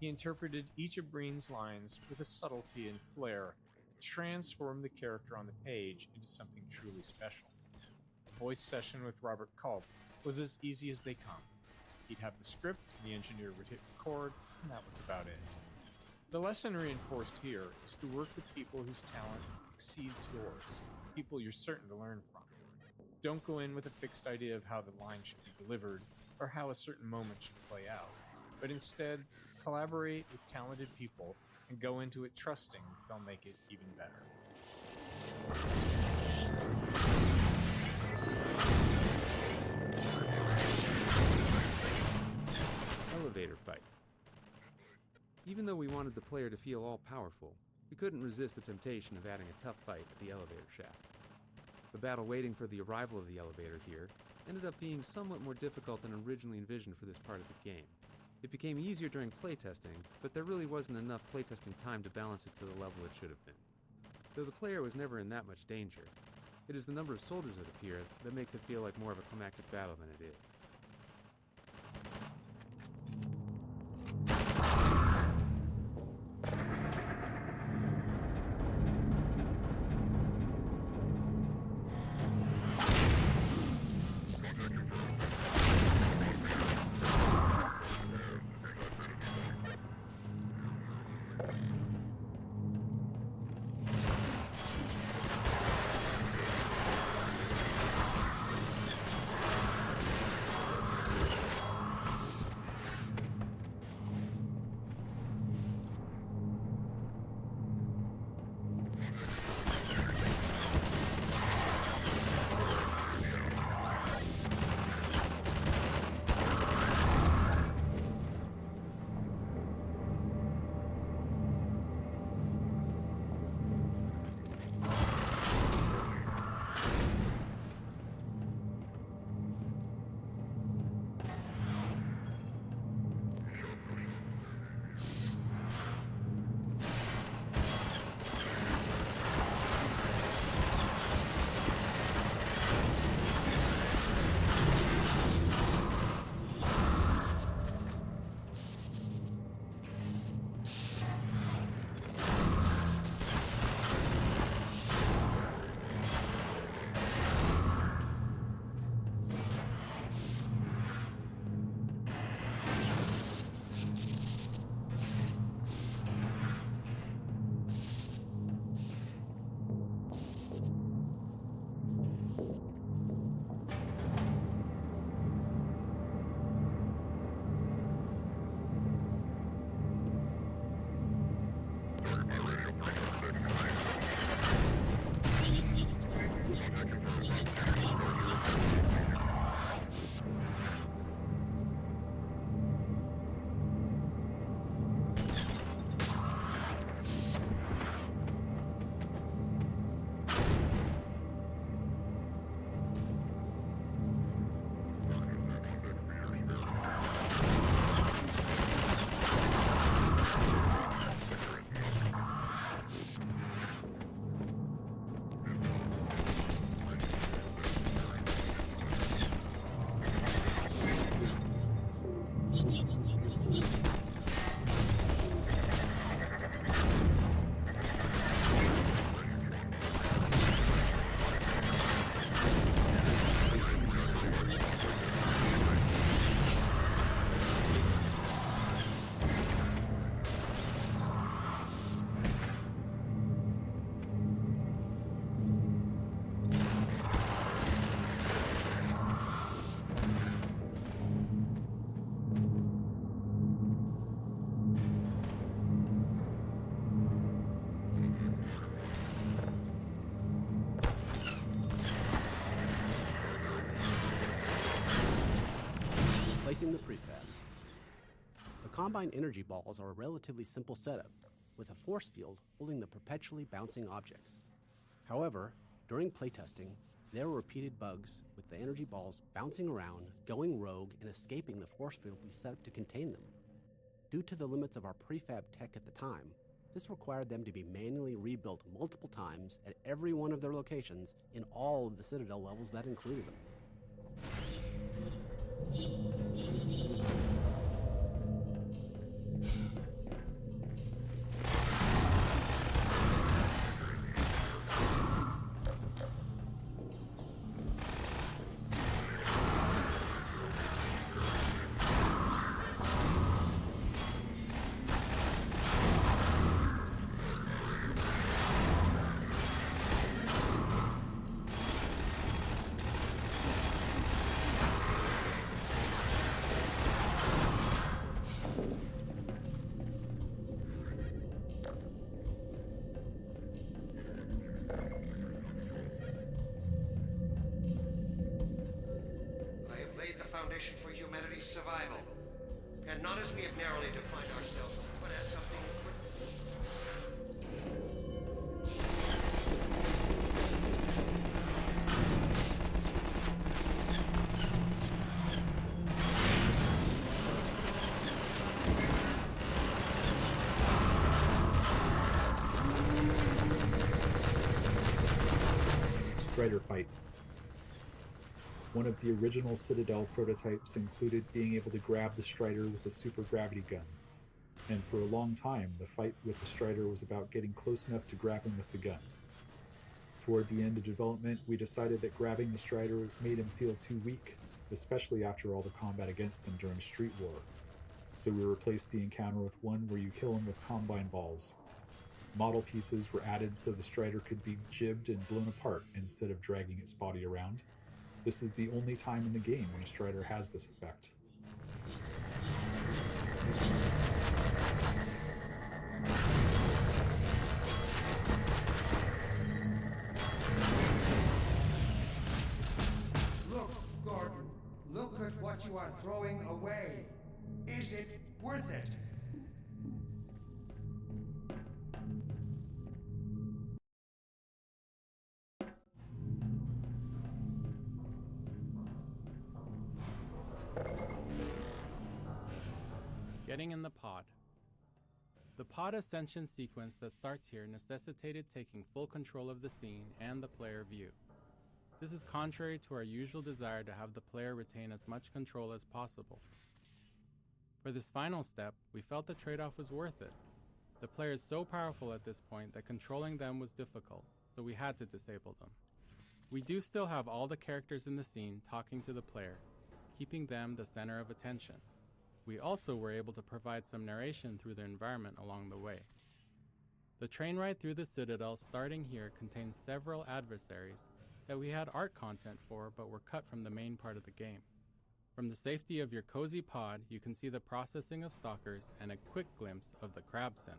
He interpreted each of Breen's lines with a subtlety and flair that transformed the character on the page into something truly special. A voice session with Robert Culp was as easy as they come. He'd have the script, the engineer would hit record, and that was about it. The lesson reinforced here is to work with people whose talent exceeds yours, people you're certain to learn from. Don't go in with a fixed idea of how the line should be delivered or how a certain moment should play out, but instead collaborate with talented people and go into it trusting they'll make it even better. Elevator fight. Even though we wanted the player to feel all-powerful, we couldn't resist the temptation of adding a tough fight at the elevator shaft. The battle waiting for the arrival of the elevator here ended up being somewhat more difficult than originally envisioned for this part of the game. It became easier during playtesting, but there really wasn't enough playtesting time to balance it to the level it should have been. Though the player was never in that much danger, it is the number of soldiers that appear that makes it feel like more of a climactic battle than it is. Placing the prefab. The Combine energy balls are a relatively simple setup, with a force field holding the perpetually bouncing objects. However, during playtesting, there were repeated bugs with the energy balls bouncing around, going rogue, and escaping the force field we set up to contain them. Due to the limits of our prefab tech at the time, This required them to be manually rebuilt multiple times at every one of their locations in all of the Citadel levels that included them. I have laid the foundation for humanity's survival. And not as we have narrowly defined ourselves, but as something Strider fight. One of the original Citadel prototypes included being able to grab the Strider with a super gravity gun, and for a long time the fight with the Strider was about getting close enough to grab him with the gun. Toward the end of development, we decided that grabbing the Strider made him feel too weak, especially after all the combat against them during Street War, so we replaced the encounter with one where you kill him with Combine balls. Model pieces were added so the Strider could be jibbed and blown apart instead of dragging its body around. This is the only time in the game when a Strider has this effect. Look, Gordon. Look at what you are throwing away. Is it worth it? Getting in the pod. The pod ascension sequence that starts here necessitated taking full control of the scene and the player view. This is contrary to our usual desire to have the player retain as much control as possible. For this final step, we felt the trade-off was worth it. The player is so powerful at this point that controlling them was difficult, so we had to disable them. We do still have all the characters in the scene talking to the player, keeping them the center of attention. We also were able to provide some narration through the environment along the way. The train ride through the Citadel starting here contains several adversaries that we had art content for but were cut from the main part of the game. From the safety of your cozy pod, you can see the processing of stalkers and a quick glimpse of the crab scent.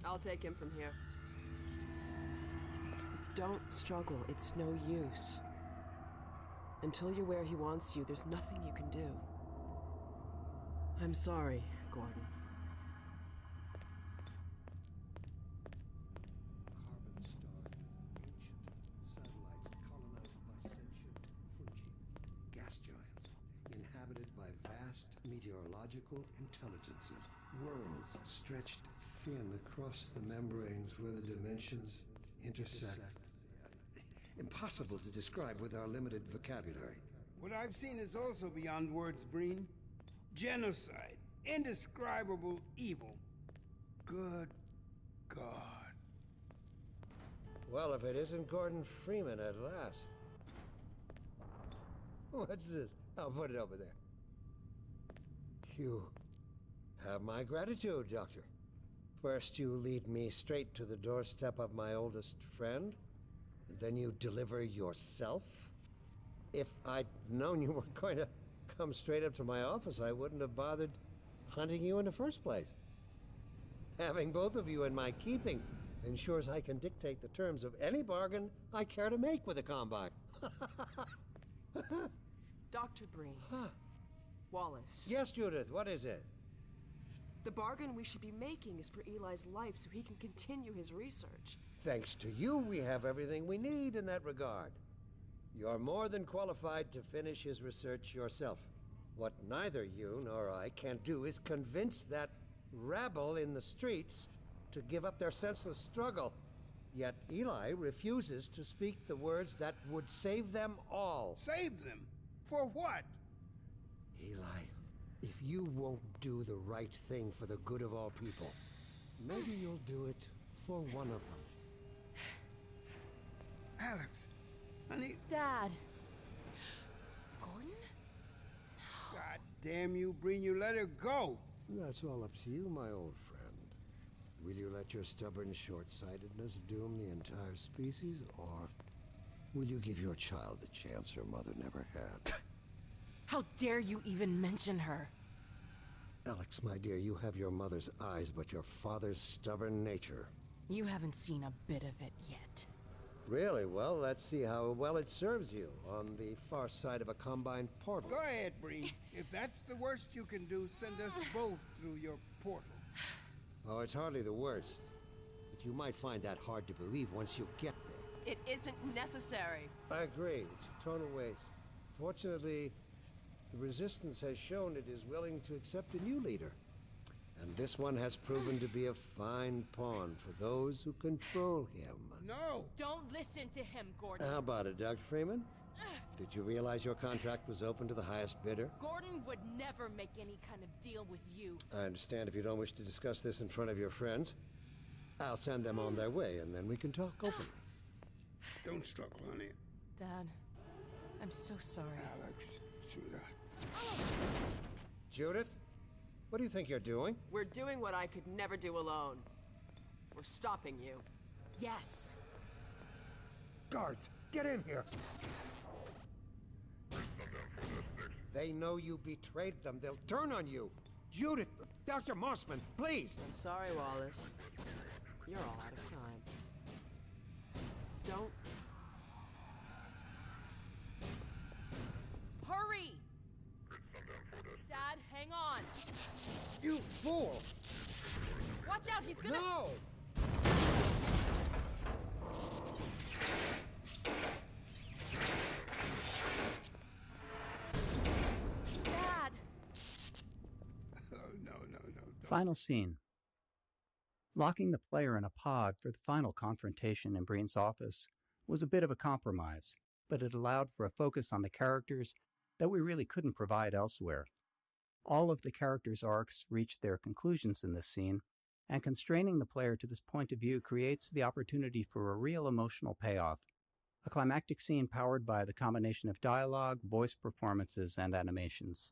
I'll take him from here. Don't struggle. It's no use. Until you're where he wants you, there's nothing you can do. I'm sorry, Gordon. Inhabited by vast meteorological intelligences, worlds stretched thin across the membranes where the dimensions intersect. Impossible to describe with our limited vocabulary. What I've seen is also beyond words, Breen. Genocide. Indescribable evil. Good God. Well, if it isn't Gordon Freeman at last. What's this? I'll put it over there. You have my gratitude, Doctor. First you lead me straight to the doorstep of my oldest friend, then you deliver yourself? If I'd known you were going to come straight up to my office, I wouldn't have bothered hunting you in the first place. Having both of you in my keeping ensures I can dictate the terms of any bargain I care to make with the Combine. Dr. Breen. Wallace. Yes, Judith, what is it? The bargain we should be making is for Eli's life so he can continue his research. Thanks to you, we have everything we need in that regard. You're more than qualified to finish his research yourself. What neither you nor I can do is convince that rabble in the streets to give up their senseless struggle. Yet Eli refuses to speak the words that would save them all. Save them? For what? Eli, if you won't do the right thing for the good of all people, maybe you'll do it for one of them. Alex, honey. Dad. Gordon? God damn you, Breen, you let her go. That's all up to you, my old friend. Will you let your stubborn short-sightedness doom the entire species, or will you give your child the chance her mother never had? How dare you even mention her? Alex, my dear, you have your mother's eyes, but your father's stubborn nature. You haven't seen a bit of it yet. Really? Well, let's see how well it serves you on the far side of a Combine portal. Go ahead, Breen. If that's the worst you can do, send us both through your portal. Oh, it's hardly the worst. But you might find that hard to believe once you get there. It isn't necessary. I agree. It's a total waste. Fortunately, the Resistance has shown it is willing to accept a new leader. And this one has proven to be a fine pawn for those who control him. No! Don't listen to him, Gordon. How about it, Dr. Freeman? Did you realize your contract was open to the highest bidder? Gordon would never make any kind of deal with you. I understand if you don't wish to discuss this in front of your friends. I'll send them on their way, and then we can talk openly. Don't struggle, honey. Dad, I'm so sorry. Alex, sweetheart. Judith, what do you think you're doing? We're doing what I could never do alone. We're stopping you. Yes. Guards, get in here! They know you betrayed them. They'll turn on you. Judith, Dr. Mossman, please! I'm sorry, Wallace. You're all out of time. Don't... Hurry! Dad, hang on! You fool! Watch out, he's gonna... No! Dad! Oh, no. Final scene. Locking the player in a pod for the final confrontation in Breen's office was a bit of a compromise, but it allowed for a focus on the characters that we really couldn't provide elsewhere. All of the characters' arcs reach their conclusions in this scene, and constraining the player to this point of view creates the opportunity for a real emotional payoff, a climactic scene powered by the combination of dialogue, voice performances, and animations.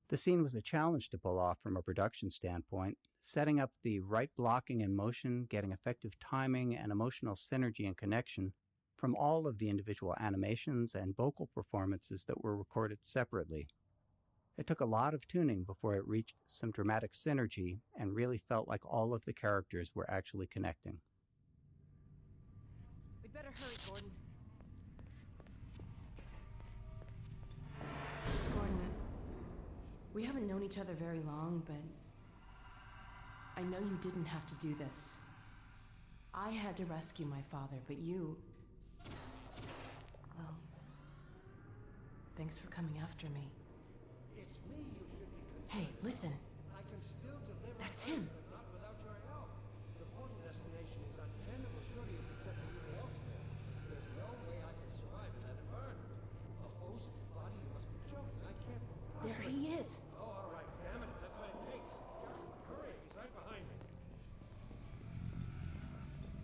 The scene was a challenge to pull off from a production standpoint, setting up the right blocking and motion, getting effective timing and emotional synergy and connection from all of the individual animations and vocal performances that were recorded separately. It took a lot of tuning before it reached some dramatic synergy and really felt like all of the characters were actually connecting. We better hurry, Gordon. Gordon, we haven't known each other very long, but I know you didn't have to do this. I had to rescue my father, but you... Well, thanks for coming after me. It's me you should be considering. Hey, listen. I can still deliver. That's him. But not without your help. The portal destination is untenable. Surely you can set the relay elsewhere. There's no way I can survive in that environment. A host body, you must be joking. I can't possibly... There he is. Oh, all right. Damn it, if that's what it takes. Just hurry. He's right behind me.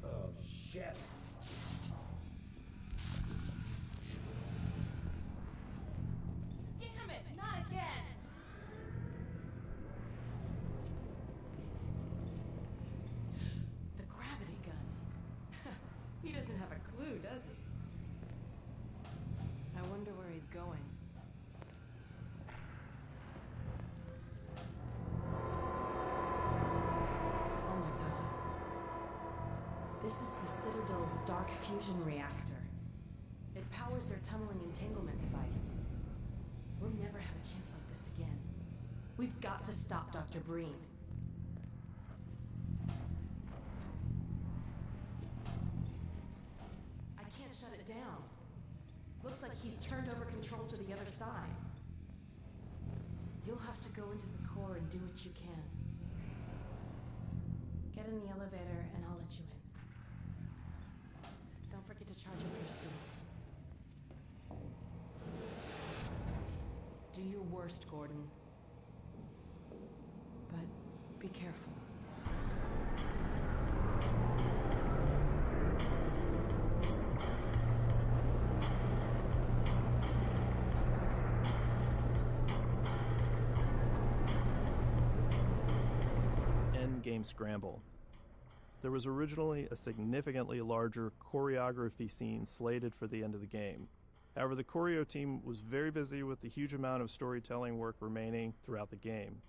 Oh, shit. Damn it, not again! The gravity gun. He doesn't have a clue, does he? I wonder where he's going. Oh my god. This is the Citadel's dark fusion reactor. It powers their tunneling entanglement device. We'll never have a chance like this again. We've got to stop Dr. Breen. I can't shut it down. Looks like he's turned over control to the other side. You'll have to go into the core and do what you can. Get in the elevator and I'll let you in. Don't forget to charge up your suit. Do your worst, Gordon. But be careful. Endgame Scramble. There was originally a significantly larger choreography scene slated for the end of the game. However, the choreo team was very busy with the huge amount of storytelling work remaining throughout the game.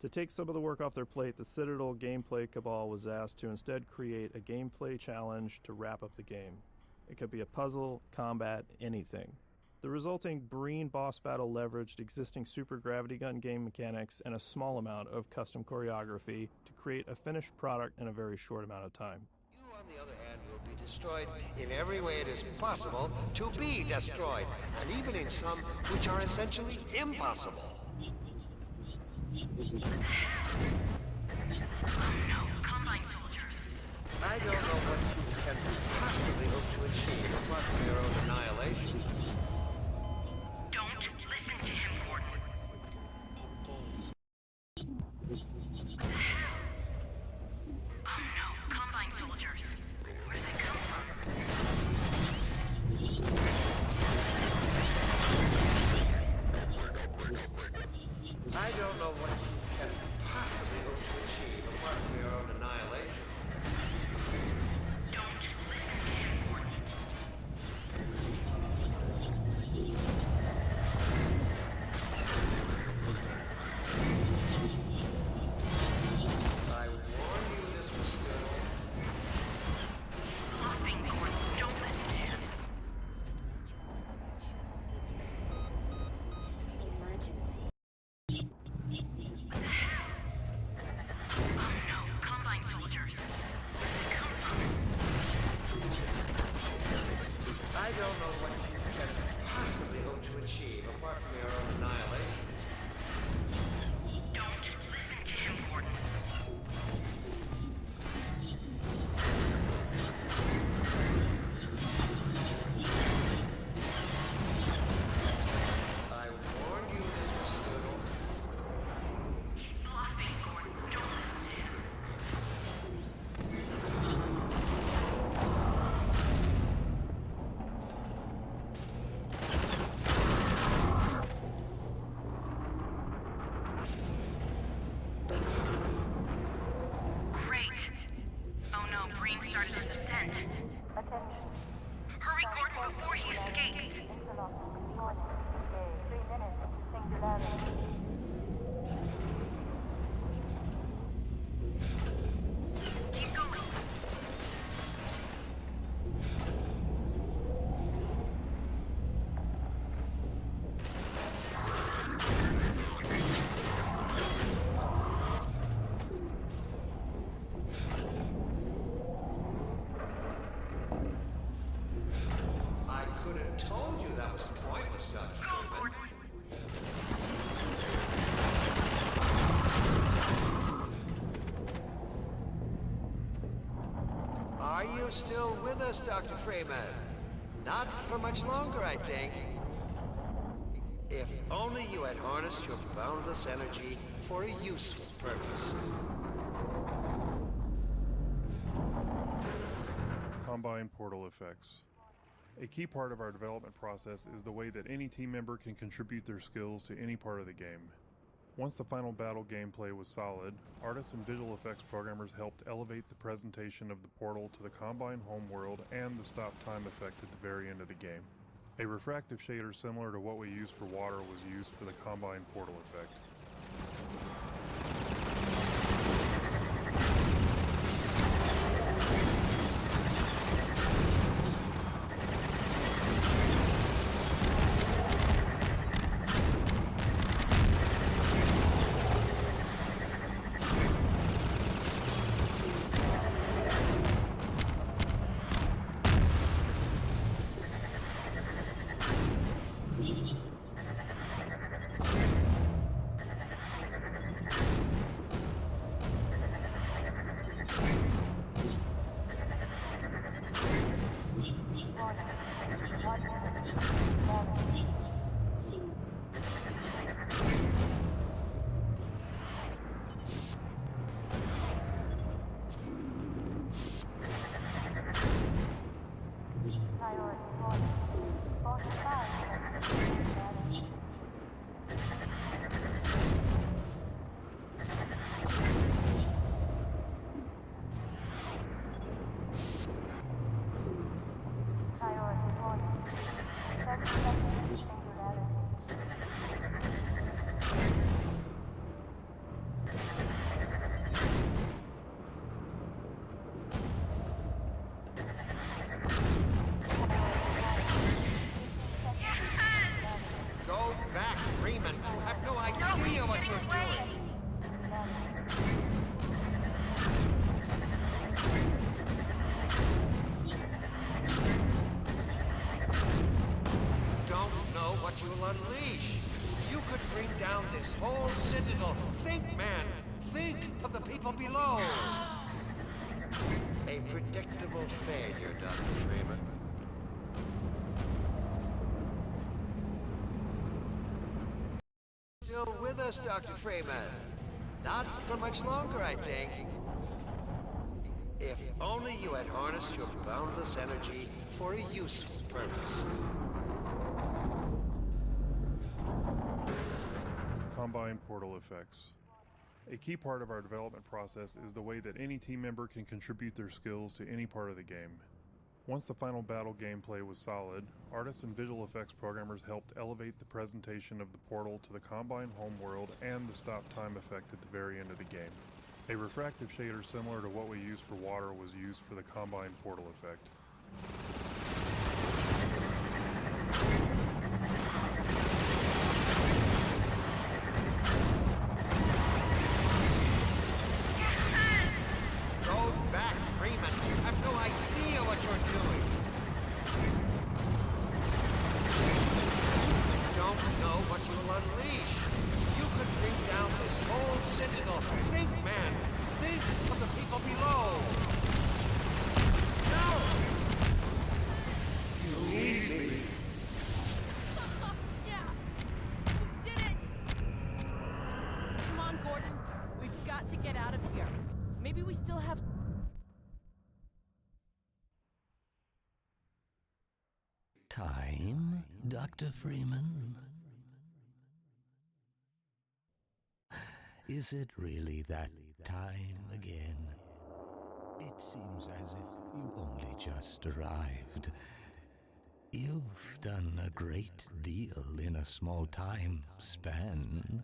To take some of the work off their plate, the Citadel Gameplay Cabal was asked to instead create a gameplay challenge to wrap up the game. It could be a puzzle, combat, anything. The resulting Breen boss battle leveraged existing Super Gravity Gun game mechanics and a small amount of custom choreography to create a finished product in a very short amount of time. You, on the other hand, will be destroyed in every way it is possible to be destroyed, and even in some which are essentially impossible. Combine soldiers. I don't know what you can possibly hope to achieve apart from your own annihilation. Don't listen to him, Gordon. Oh no, Combine soldiers. Where do they come from? I don't know what you can possibly hope to achieve apart from your own annihilation. Don't listen to him, Gordon. I warn you this was good. Bluffing, Gordon. Don't listen to him. Oh no, Combine soldiers. Where do they come from? I don't know what you can possibly hope to achieve apart from your own annihilation. Don't listen to him, Gordon. I warn you this was good. He's bluffing, Gordon. Don't listen to him. Great. Oh no, Breen started his ascent. Hurry, Gordon, before he escapes. you still with us, Dr. Freeman? Not for much longer, I think. If only you had harnessed your boundless energy for a useful purpose. Combine portal effects. A key part of our development process is the way that any team member can contribute their skills to any part of the game. Once the final battle gameplay was solid, artists and visual effects programmers helped elevate the presentation of the portal to the Combine homeworld and the stop time effect at the very end of the game. A refractive shader similar to what we use for water was used for the Combine portal effect. Go back, Freeman. You have no idea what you're doing. Don't know what you'll unleash. You could bring down this whole citadel. Think, man. Think of the people below. A predictable failure, Dr. Freeman. Still with us, Dr. Freeman. Not for much longer, I think. If only you had harnessed your boundless energy for a useful purpose. Combine portal effects. A key part of our development process is the way that any team member can contribute their skills to any part of the game. Once the final battle gameplay was solid, artists and visual effects programmers helped elevate the presentation of the portal to the Combine homeworld and the stop time effect at the very end of the game. A refractive shader similar to what we use for water was used for the Combine portal effect. Go back, Freeman. You have no idea what you're doing. Don't know what you'll unleash. You could bring down this whole citadel. Think, man. Think of the people below. No! You need me. Yeah! You did it! Come on, Gordon. We've got to get out of here. Maybe we still have... Time, Dr. Freeman? Is it really that time again? It seems as if you only just arrived. You've done a great deal in a small time span.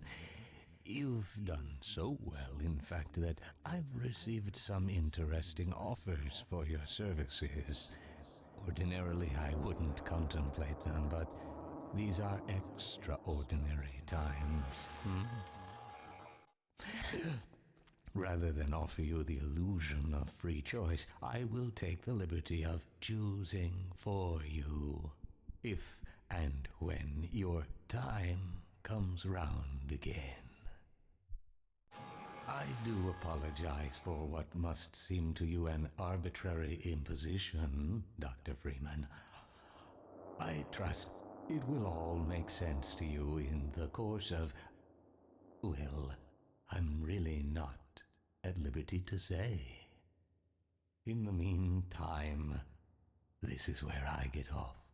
You've done so well, in fact, that I've received some interesting offers for your services. Ordinarily, I wouldn't contemplate them, but these are extraordinary times. Rather than offer you the illusion of free choice, I will take the liberty of choosing for you, if and when your time comes round again. I do apologize for what must seem to you an arbitrary imposition, Dr. Freeman. I trust it will all make sense to you in the course of... Well, I'm really not at liberty to say. In the meantime, this is where I get off.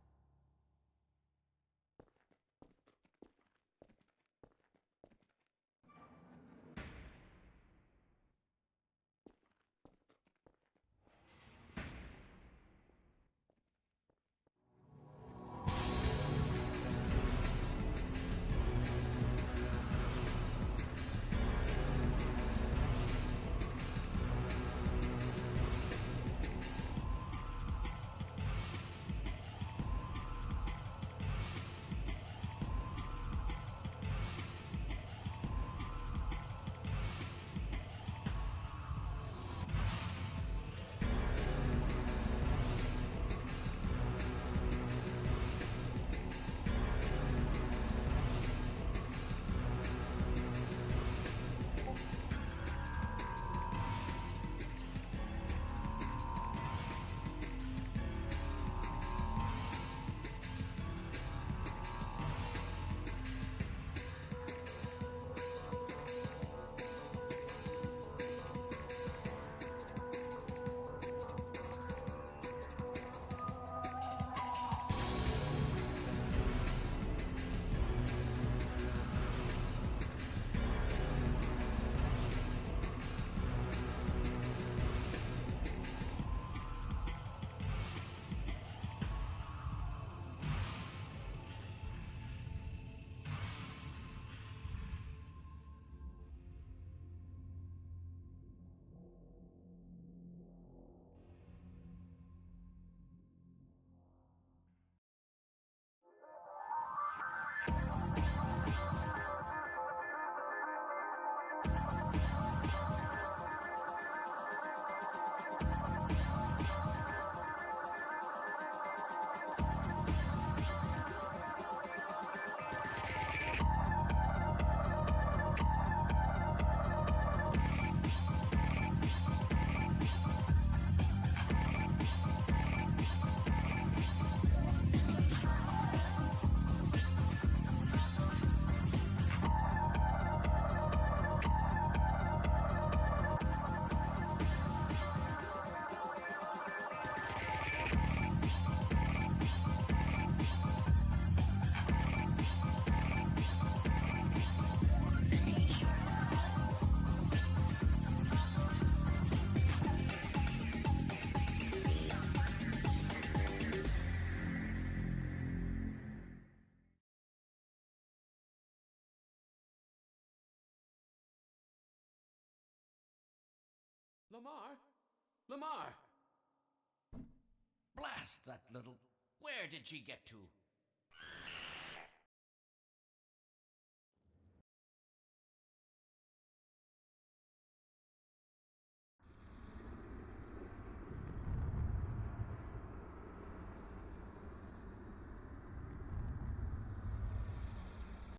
Lamar? Lamar! Blast that little... Where did she get to?